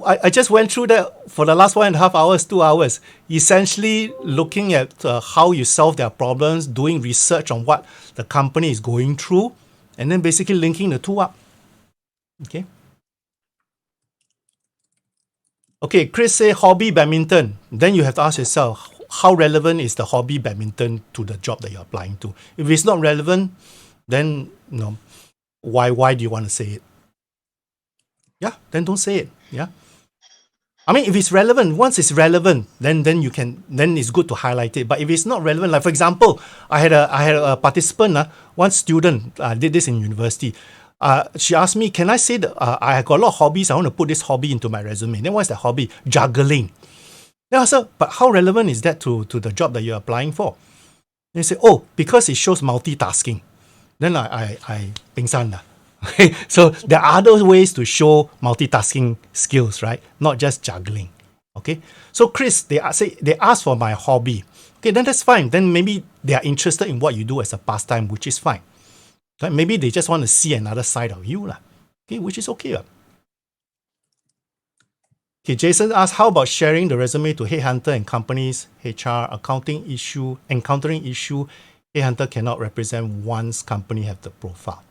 I just went through that for the last 1.5 hours, 2 hours, essentially looking at how you solve their problems, doing research on what the company is going through, and then basically linking the two up. Okay. Okay, Chris say hobby badminton. Then you have to ask yourself, how relevant is the hobby badminton to the job that you're applying to? If it's not relevant, then why do you want to say it? Yeah, then don't say it. Yeah. I mean, if it's relevant, once it's relevant, then it's good to highlight it. But if it's not relevant, like for example, I had a participant, one student did this in university. She asked me, can I say that I have got a lot of hobbies, I want to put this hobby into my resume. Then what's that hobby? Juggling. Then I said, but how relevant is that to the job that you're applying for? They say, because it shows multitasking. Then I pingsan lah. Okay, so there are other ways to show multitasking skills, right? Not just juggling. Okay, so Chris, they ask for my hobby. Okay, then that's fine. Then maybe they are interested in what you do as a pastime, which is fine. Right? Maybe they just want to see another side of you, lah. Okay, which is okay. Okay, Jason asks, how about sharing the resume to headhunter and companies, HR, encountering issue, headhunter cannot represent once company have the profile.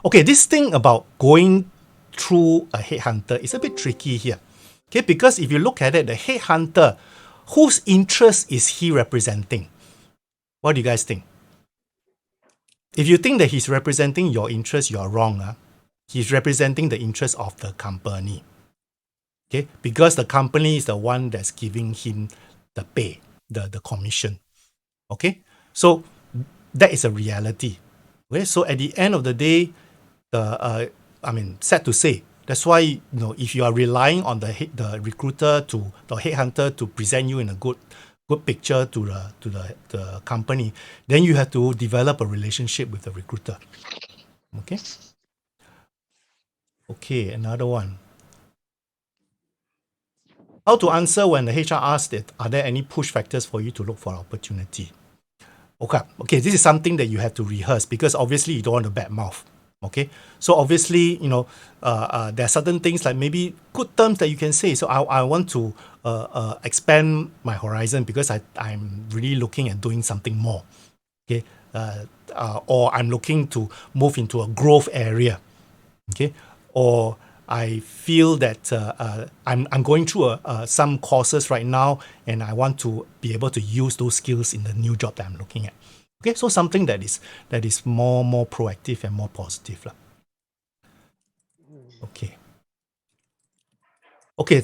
Okay, this thing about going through a headhunter is a bit tricky here. Okay, because if you look at it, the headhunter, whose interest is he representing? What do you guys think? If you think that he's representing your interest, you're wrong. He's representing the interest of the company. Okay, because the company is the one that's giving him the pay, the commission. Okay, so that is a reality. Okay, so at the end of the day, sad to say, that's why if you are relying on the recruiter to the headhunter to present you in a good picture to the company, then you have to develop a relationship with the recruiter. Okay. Okay, another one. How to answer when the HR asks that, are there any push factors for you to look for opportunity? Okay, this is something that you have to rehearse because obviously you don't want to badmouth. Okay, so obviously, there are certain things like maybe good terms that you can say. So I want to expand my horizon because I'm really looking at doing something more. Okay, or I'm looking to move into a growth area. Okay, or I feel that I'm going through some courses right now and I want to be able to use those skills in the new job that I'm looking at. Okay, so something that is more proactive and more positive lah. Okay. Okay,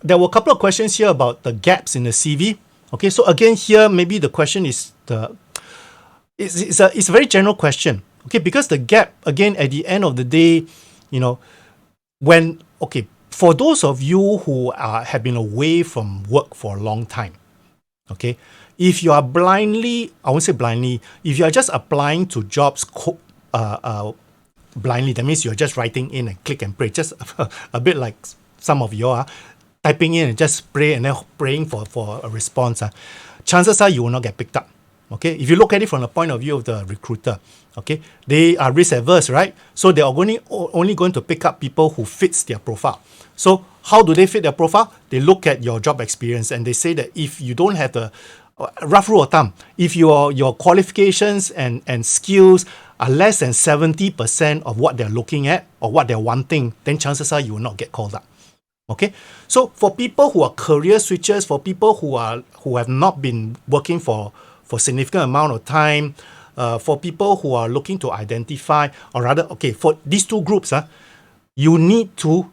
there were a couple of questions here about the gaps in the CV. Okay, so again here maybe the question is it's a very general question. Okay, because the gap again at the end of the day, you know, for those of you who have been away from work for a long time, okay, if you are blindly, I won't say blindly, if you are just applying to jobs blindly, that means you're just writing in and click and pray, just a bit like some of you are typing in and just pray and then praying for a response. Chances are you will not get picked up. Okay, if you look at it from the point of view of the recruiter, okay, they are risk averse, right? So they are only going to pick up people who fits their profile. So how do they fit their profile? They look at your job experience and they say that if you don't have the rough rule of thumb, if your qualifications and skills are less than 70% of what they're looking at or what they're wanting, then chances are you will not get called up. Okay, so for people who are career switchers, for people who have not been working for significant amount of time, for people who are looking to identify, or rather, okay, for these two groups, you need to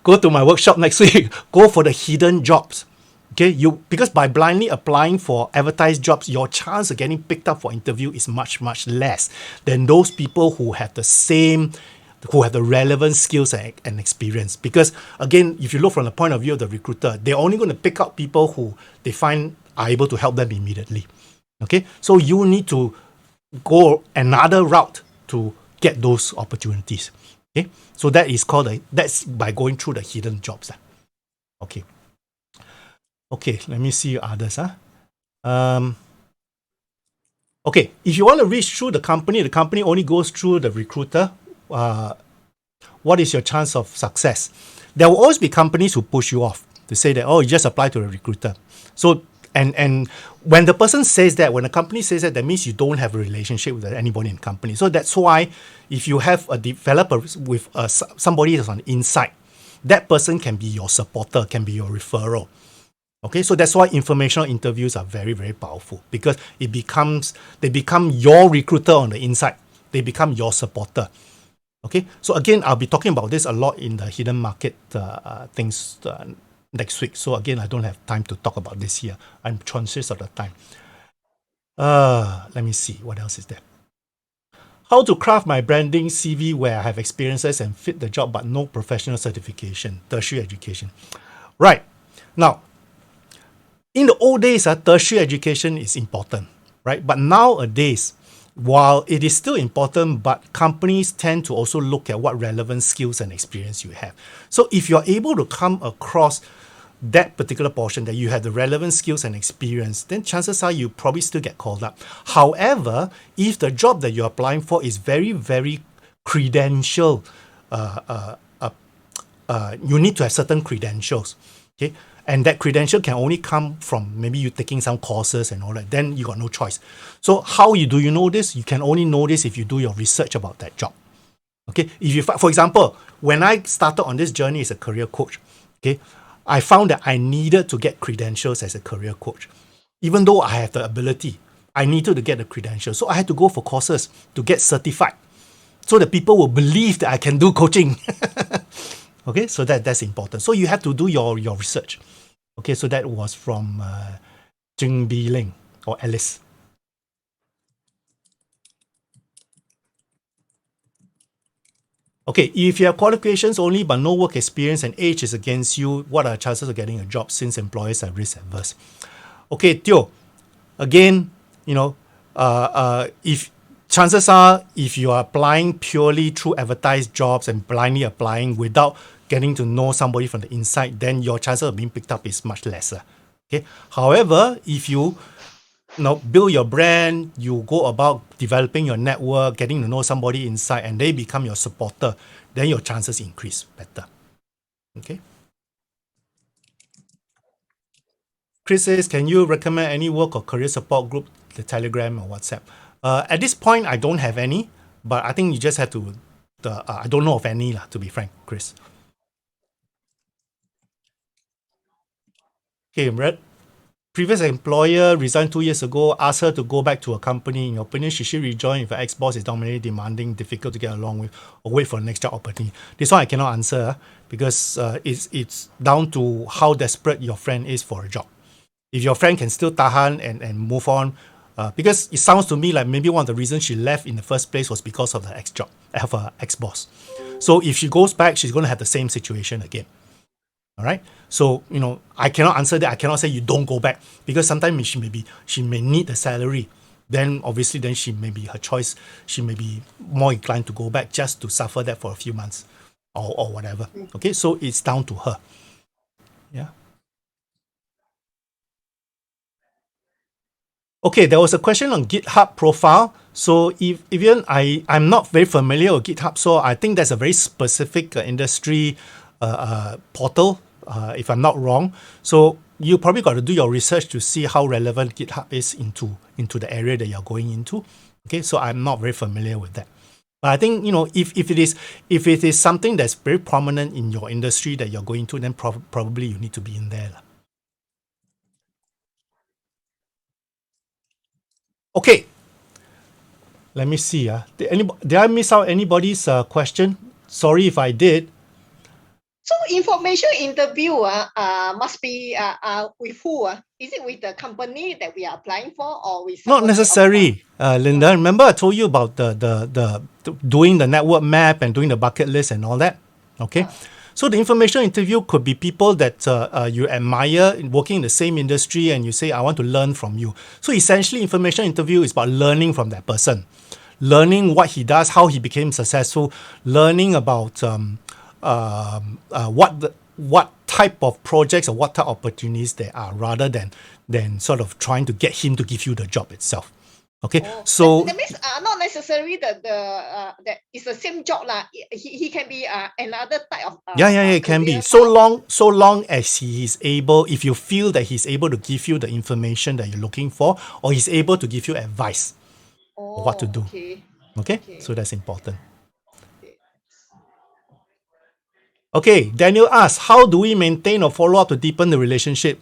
go to my workshop next week. Go for the hidden jobs. Okay, because by blindly applying for advertised jobs, your chance of getting picked up for interview is much less than those people who have the relevant skills and experience. Because again, if you look from the point of view of the recruiter, they're only going to pick up people who they find are able to help them immediately. Okay, so you need to go another route to get those opportunities. Okay, so that's by going through the hidden jobs. Okay. Okay, let me see others. Okay, if you want to reach through the company only goes through the recruiter. What is your chance of success? There will always be companies who push you off to say that, oh, you just apply to a recruiter. So and when the person says that, when a company says that, that means you don't have a relationship with anybody in the company. So that's why if you have a developer with somebody that's on the inside, that person can be your supporter, can be your referral. Okay, so that's why informational interviews are very, very powerful, because they become your recruiter on the inside. They become your supporter. Okay, so again, I'll be talking about this a lot in the hidden market things next week. So again, I don't have time to talk about this here. I'm conscious of the time. Let me see, what else is there? How to craft my branding CV where I have experiences and fit the job but no professional certification, tertiary education. Right, now, in the old days, tertiary education is important, right? But nowadays, while it is still important, but companies tend to also look at what relevant skills and experience you have. So if you're able to come across that particular portion, that you have the relevant skills and experience, then chances are you probably still get called up. However, if the job that you're applying for is very, very credential, you need to have certain credentials, okay? And that credential can only come from maybe you taking some courses and all that. Then you got no choice. So how do you know this? You can only know this if you do your research about that job. Okay. If you, for example, when I started on this journey as a career coach, okay, I found that I needed to get credentials as a career coach. Even though I have the ability, I needed to get the credentials. So I had to go for courses to get certified, so that people will believe that I can do coaching. Okay, so that's important. So you have to do your research. Okay, so that was from Jing Bi Ling or Alice. Okay, if you have qualifications only but no work experience and age is against you, what are chances of getting a job since employers are risk averse? Okay, Teo, again, if chances are, if you are applying purely through advertised jobs and blindly applying without getting to know somebody from the inside, then your chances of being picked up is much lesser. Okay. However, if you build your brand, you go about developing your network, getting to know somebody inside, and they become your supporter, then your chances increase better. Okay. Chris says, can you recommend any work or career support group, the Telegram or WhatsApp? At this point, I don't have any, but I think you just have to, I don't know of any, to be frank, Chris. Okay, Red. previous employer resigned 2 years ago, asked her to go back to a company. In your opinion, should she rejoin if her ex-boss is dominating, demanding, difficult to get along with, or wait for the next job opportunity? This one I cannot answer because it's down to how desperate your friend is for a job. If your friend can still tahan and move on, because it sounds to me like maybe one of the reasons she left in the first place was because of her ex-job, of her ex-boss. So if she goes back, she's going to have the same situation again. All right. So, I cannot answer that. I cannot say you don't go back because sometimes she may need the salary. Then obviously, then she may be her choice. She may be more inclined to go back just to suffer that for a few months or whatever. Okay. So it's down to her. Yeah. Okay. There was a question on GitHub profile. So even I'm not very familiar with GitHub. So I think that's a very specific industry portal, if I'm not wrong. So you probably got to do your research to see how relevant GitHub is into the area that you're going into. Okay, so I'm not very familiar with that. But I think, if it is something that's very prominent in your industry that you're going to, then probably you need to be in there. Okay. Let me see. Did I miss out anybody's question? Sorry if I did. So information interview must be with who? Is it with the company that we are applying for or with Not somebody necessary, Linda. Remember I told you about the doing the network map and doing the bucket list and all that? Okay. So the information interview could be people that you admire working in the same industry and you say, I want to learn from you. So essentially information interview is about learning from that person. Learning what he does, how he became successful, learning about what type of projects or what type of opportunities there are, rather than sort of trying to get him to give you the job itself. Okay, so that means not necessarily that it's the same job lah. He can be another type of it can be career so long as he is able. If you feel that he's able to give you the information that you're looking for, or he's able to give you advice of what to do. Okay, so that's important. Okay, Daniel asks, how do we maintain or follow up to deepen the relationship?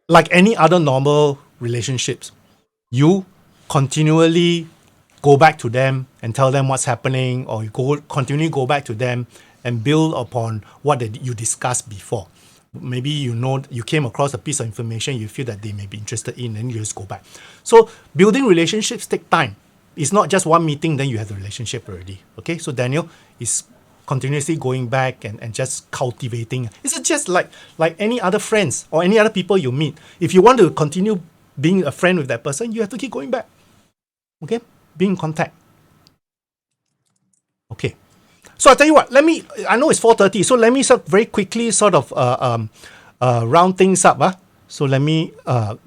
Like any other normal relationships, you continually go back to them and tell them what's happening, or you continue go back to them and build upon what you discussed before. Maybe you came across a piece of information you feel that they may be interested in, and you just go back. So building relationships take time. It's not just one meeting, then you have the relationship already. Okay, so Daniel is continuously going back and just cultivating. It's just like any other friends or any other people you meet. If you want to continue being a friend with that person, you have to keep going back. Okay, be in contact. Okay, so I'll tell you what. I know it's 4:30, so let me very quickly round things up. So let me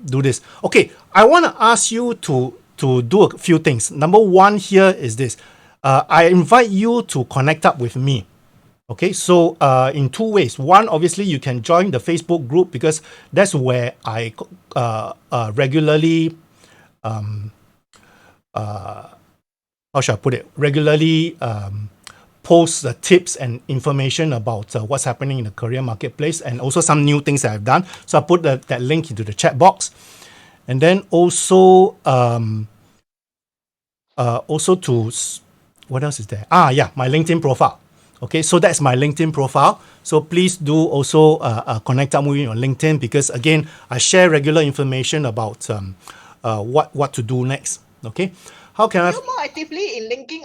do this. Okay, I want to ask you to do a few things. Number one here is this. I invite you to connect up with me. Okay, so in two ways. One, obviously, you can join the Facebook group because that's where I regularly, how should I put it? Regularly post the tips and information about what's happening in the career marketplace, and also some new things that I've done. So I put that link into the chat box. And then also to, what else is there? My LinkedIn profile. Okay, so that's my LinkedIn profile. So please do also connect up with me on LinkedIn, because again, I share regular information about what to do next. Okay, how can I? Are you more actively in LinkedIn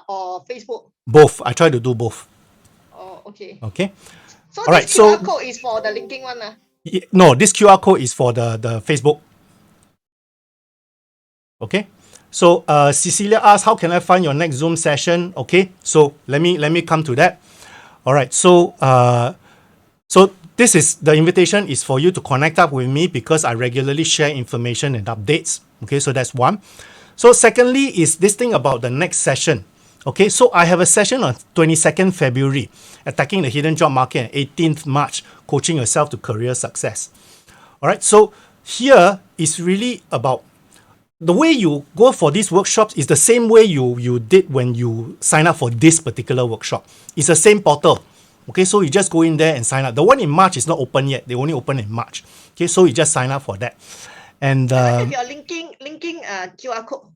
or Facebook? Both. I try to do both. Oh, okay. Okay. So all right. this QR code is for the LinkedIn one, No, this QR code is for the Facebook. Okay. So Cecilia asks, how can I find your next Zoom session? Okay, so let me come to that. All right, so this is the invitation is for you to connect up with me, because I regularly share information and updates. Okay, so that's one. So secondly is this thing about the next session. Okay, so I have a session on 22nd February, Attacking the Hidden Job Market, and 18th March, Coaching Yourself to Career Success. All right, so here is really about the way you go for these workshops is the same way you did when you sign up for this particular workshop. It's the same portal. Okay, so you just go in there and sign up. The one in March is not open yet. They only open in March. Okay, so you just sign up for that. And I have your linking QR code.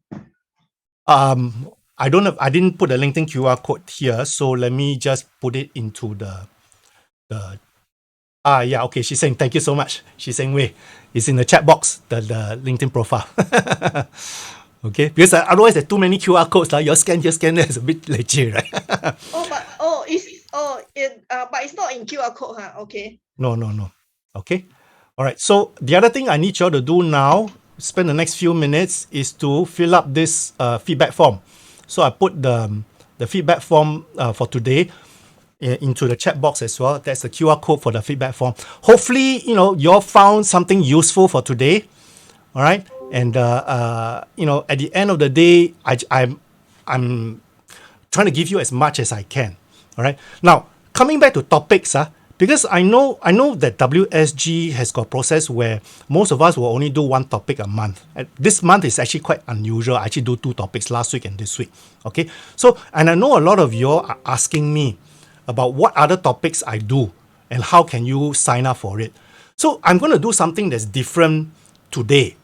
I didn't put the LinkedIn QR code here, so let me just put it into the yeah, okay, she's saying thank you so much. She's saying wait, it's in the chat box, the LinkedIn profile. Okay, because otherwise there's too many QR codes, like you scan here, scan there, it's a bit legit, right? But it's not in QR code, huh? Okay. No. Okay. All right. So the other thing I need you all to do now, spend the next few minutes, is to fill up this feedback form. So I put the feedback form for today into the chat box as well. That's the QR code for the feedback form. Hopefully, you all found something useful for today. All right. And at the end of the day, I'm trying to give you as much as I can. All right. Now, coming back to topics, because I know that WSG has got a process where most of us will only do one topic a month. And this month is actually quite unusual. I actually do 2 topics last week and this week. Okay. So, and I know a lot of you are asking me about what other topics I do and how can you sign up for it. So I'm going to do something that's different today,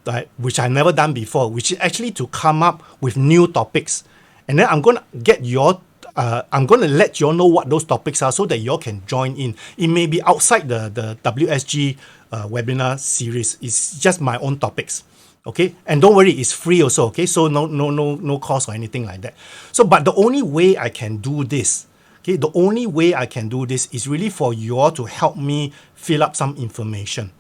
right, which I've never done before, which is actually to come up with new topics. And then I'm going to I'm going to let you all know what those topics are so that you all can join in. It may be outside the WSG webinar series. It's just my own topics. Okay, and don't worry, it's free also. Okay, so no cost or anything like that. So, but the only way I can do this, the only way I can do this is really for you all to help me fill up some information.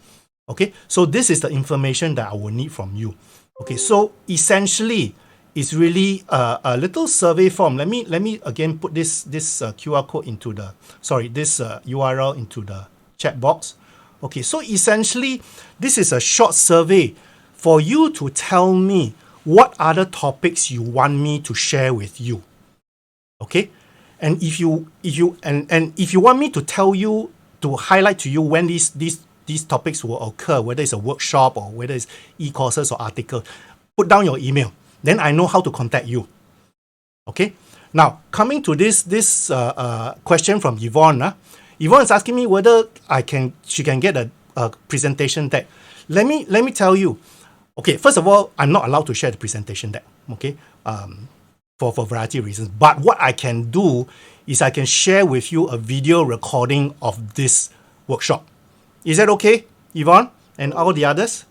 Okay, so this is the information that I will need from you. Okay, so essentially, it's really a little survey form. Let me again put this QR code into this URL into the chat box. Okay, so essentially, this is a short survey for you to tell me what other topics you want me to share with you. Okay, and if you want me to tell you, to highlight to you when these topics will occur, whether it's a workshop or whether it's e-courses or article, put down your email. Then I know how to contact you. Okay. Now coming to this question from Yvonne. Yvonne is asking me whether she can get a presentation deck. Let me tell you. Okay, first of all, I'm not allowed to share the presentation deck. Okay, for a variety of reasons. But what I can do is I can share with you a video recording of this workshop. Is that okay, Yvonne and all the others?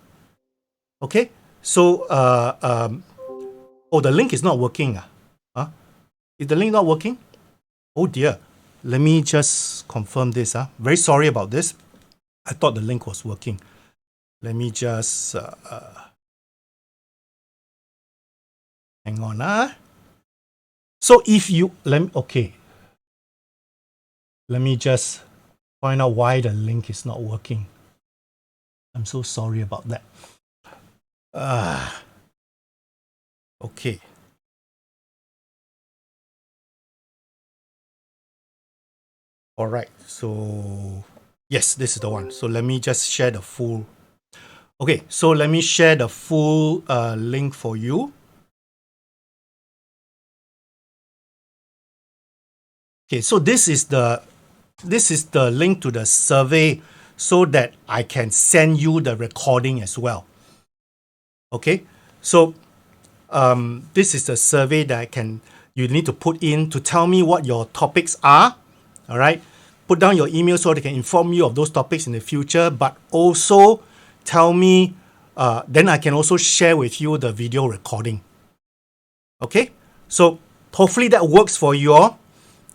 Okay. So the link is not working. Is the link not working? Oh dear. Let me just confirm this. Very sorry about this. I thought the link was working. Let me just hang on. So if you let me just find out why the link is not working. I'm so sorry about that. Okay. All right. So yes, this is the one. So let me just share the full. Okay. So let me share the full link for you. Okay. So this is the link to the survey so that I can send you the recording as well. Okay. So this is the survey that you need to put in to tell me what your topics are. All right. Put down your email so they can inform you of those topics in the future, but also tell me, then I can also share with you the video recording. Okay. So hopefully that works for you all.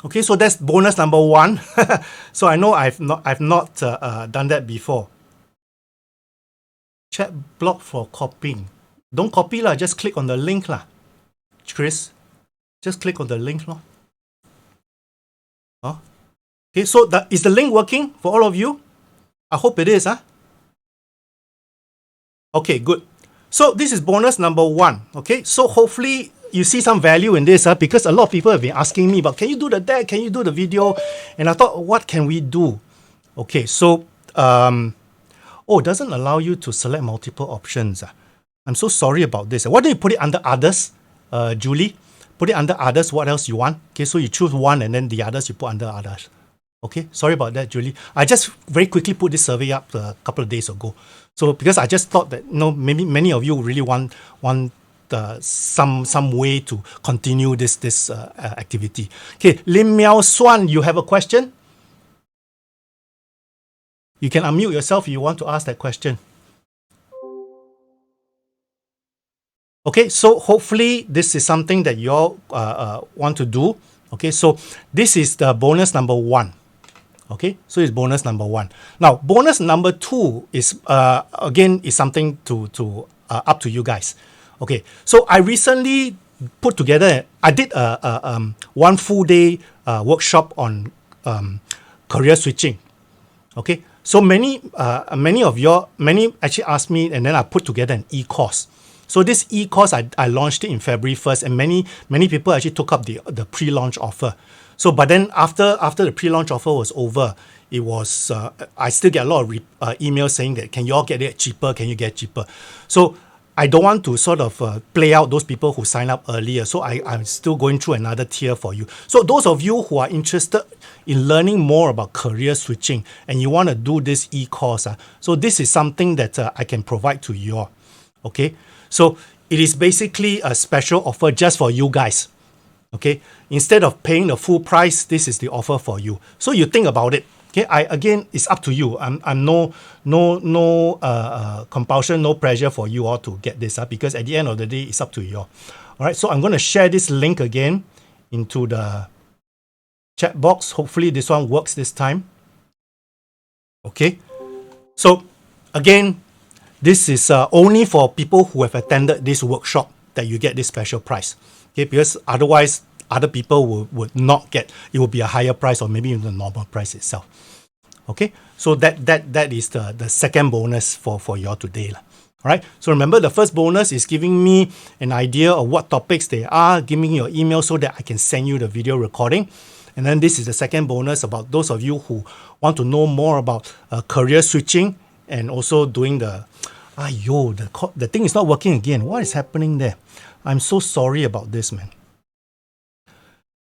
Okay. So that's bonus number 1. So I know I've not done that before. Chat block for copying. Don't copy lah, just click on the link lah. Chris, just click on the link lah. Okay, so is the link working for all of you? I hope it is. Okay, good. So this is bonus number 1. Okay, so hopefully you see some value in this because a lot of people have been asking me about, can you do the deck? Can you do the video? And I thought, what can we do? Okay, so it doesn't allow you to select multiple options. I'm so sorry about this. Why don't you put it under others, Julie? Put it under others. What else you want? Okay, so you choose one and then the others you put under others. Okay, sorry about that, Julie. I just very quickly put this survey up a couple of days ago. So because I just thought that maybe many of you really want some way to continue this activity. Okay, Lim Miao Swan, you have a question? You can unmute yourself if you want to ask that question. Okay, so hopefully this is something that you all want to do. Okay, so this is the bonus number 1. Okay, so it's bonus number 1. Now, bonus number 2 is again is something to up to you guys. Okay, so I recently put together. I did a 1 full day workshop on career switching. Okay, so many actually asked me, and then I put together an e-course. So this e-course, I launched it in February 1st, and many people actually took up the pre-launch offer. So, but then after the pre-launch offer was over, it was I still get a lot of emails saying that, can you all get it cheaper? Can you get cheaper? So I don't want to sort of play out those people who sign up earlier. So I'm still going through another tier for you. So those of you who are interested in learning more about career switching and you want to do this e-course, so this is something that I can provide to you all. Okay, so it is basically a special offer just for you guys. Okay, instead of paying the full price, this is the offer for you. So you think about it. Okay, again, it's up to you. I'm no compulsion, no pressure for you all to get this up, because at the end of the day, it's up to you all. All right, so I'm going to share this link again into the chat box. Hopefully this one works this time. Okay, so again, this is only for people who have attended this workshop that you get this special price. Okay, because otherwise other people would not get, it will be a higher price or maybe even the normal price itself. Okay, so that is the second bonus for you all today. All right, so remember, the first bonus is giving me an idea of what topics they are, giving me your email so that I can send you the video recording. And then this is the second bonus about those of you who want to know more about career switching and also doing the thing is not working again. What is happening there? I'm so sorry about this, man.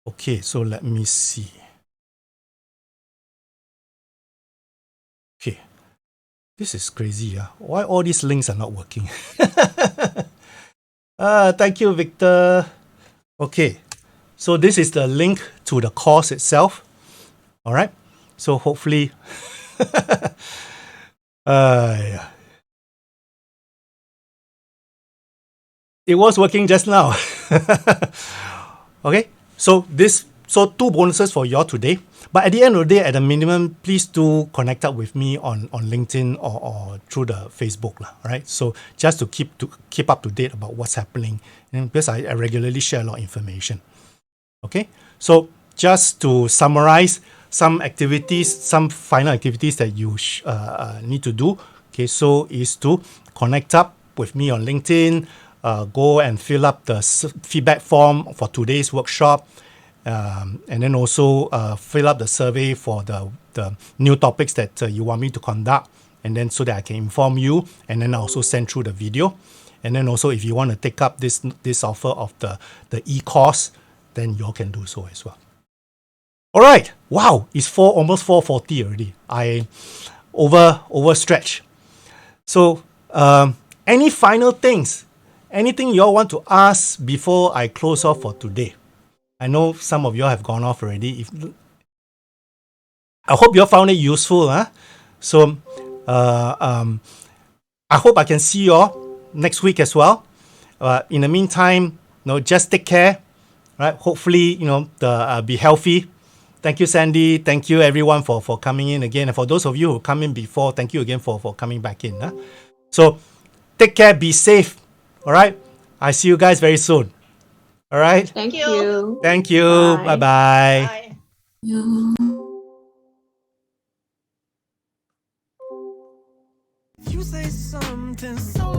Okay, so let me see. Okay, this is crazy. Why all these links are not working? Thank you, Victor. Okay, so this is the link to the course itself. All right, so hopefully, yeah. It was working just now. Okay, so two bonuses for y'all today. But at the end of the day, at a minimum, please do connect up with me on LinkedIn or through the Facebook, right? So just to keep up to date about what's happening, and because I regularly share a lot of information. Okay, so just to summarize some activities, some final activities that you need to do. Okay, so is to connect up with me on LinkedIn. Go and fill up the feedback form for today's workshop, and then also fill up the survey for the new topics that you want me to conduct, and then so that I can inform you, and then I also send through the video. And then also, if you want to take up this offer of the e-course, then you all can do so as well. All right, wow, it's almost 4:40 already. I overstretched. So any final things? Anything you all want to ask before I close off for today? I know some of you all have gone off already. I hope you all found it useful. So I hope I can see you all next week as well. In the meantime, just take care. Right? Hopefully, be healthy. Thank you, Sandy. Thank you, everyone, for coming in again. And for those of you who come in before, thank you again for coming back in. So take care. Be safe. All right. I see you guys very soon. All right. Thank you. Thank you. Bye-bye. Bye. You say something so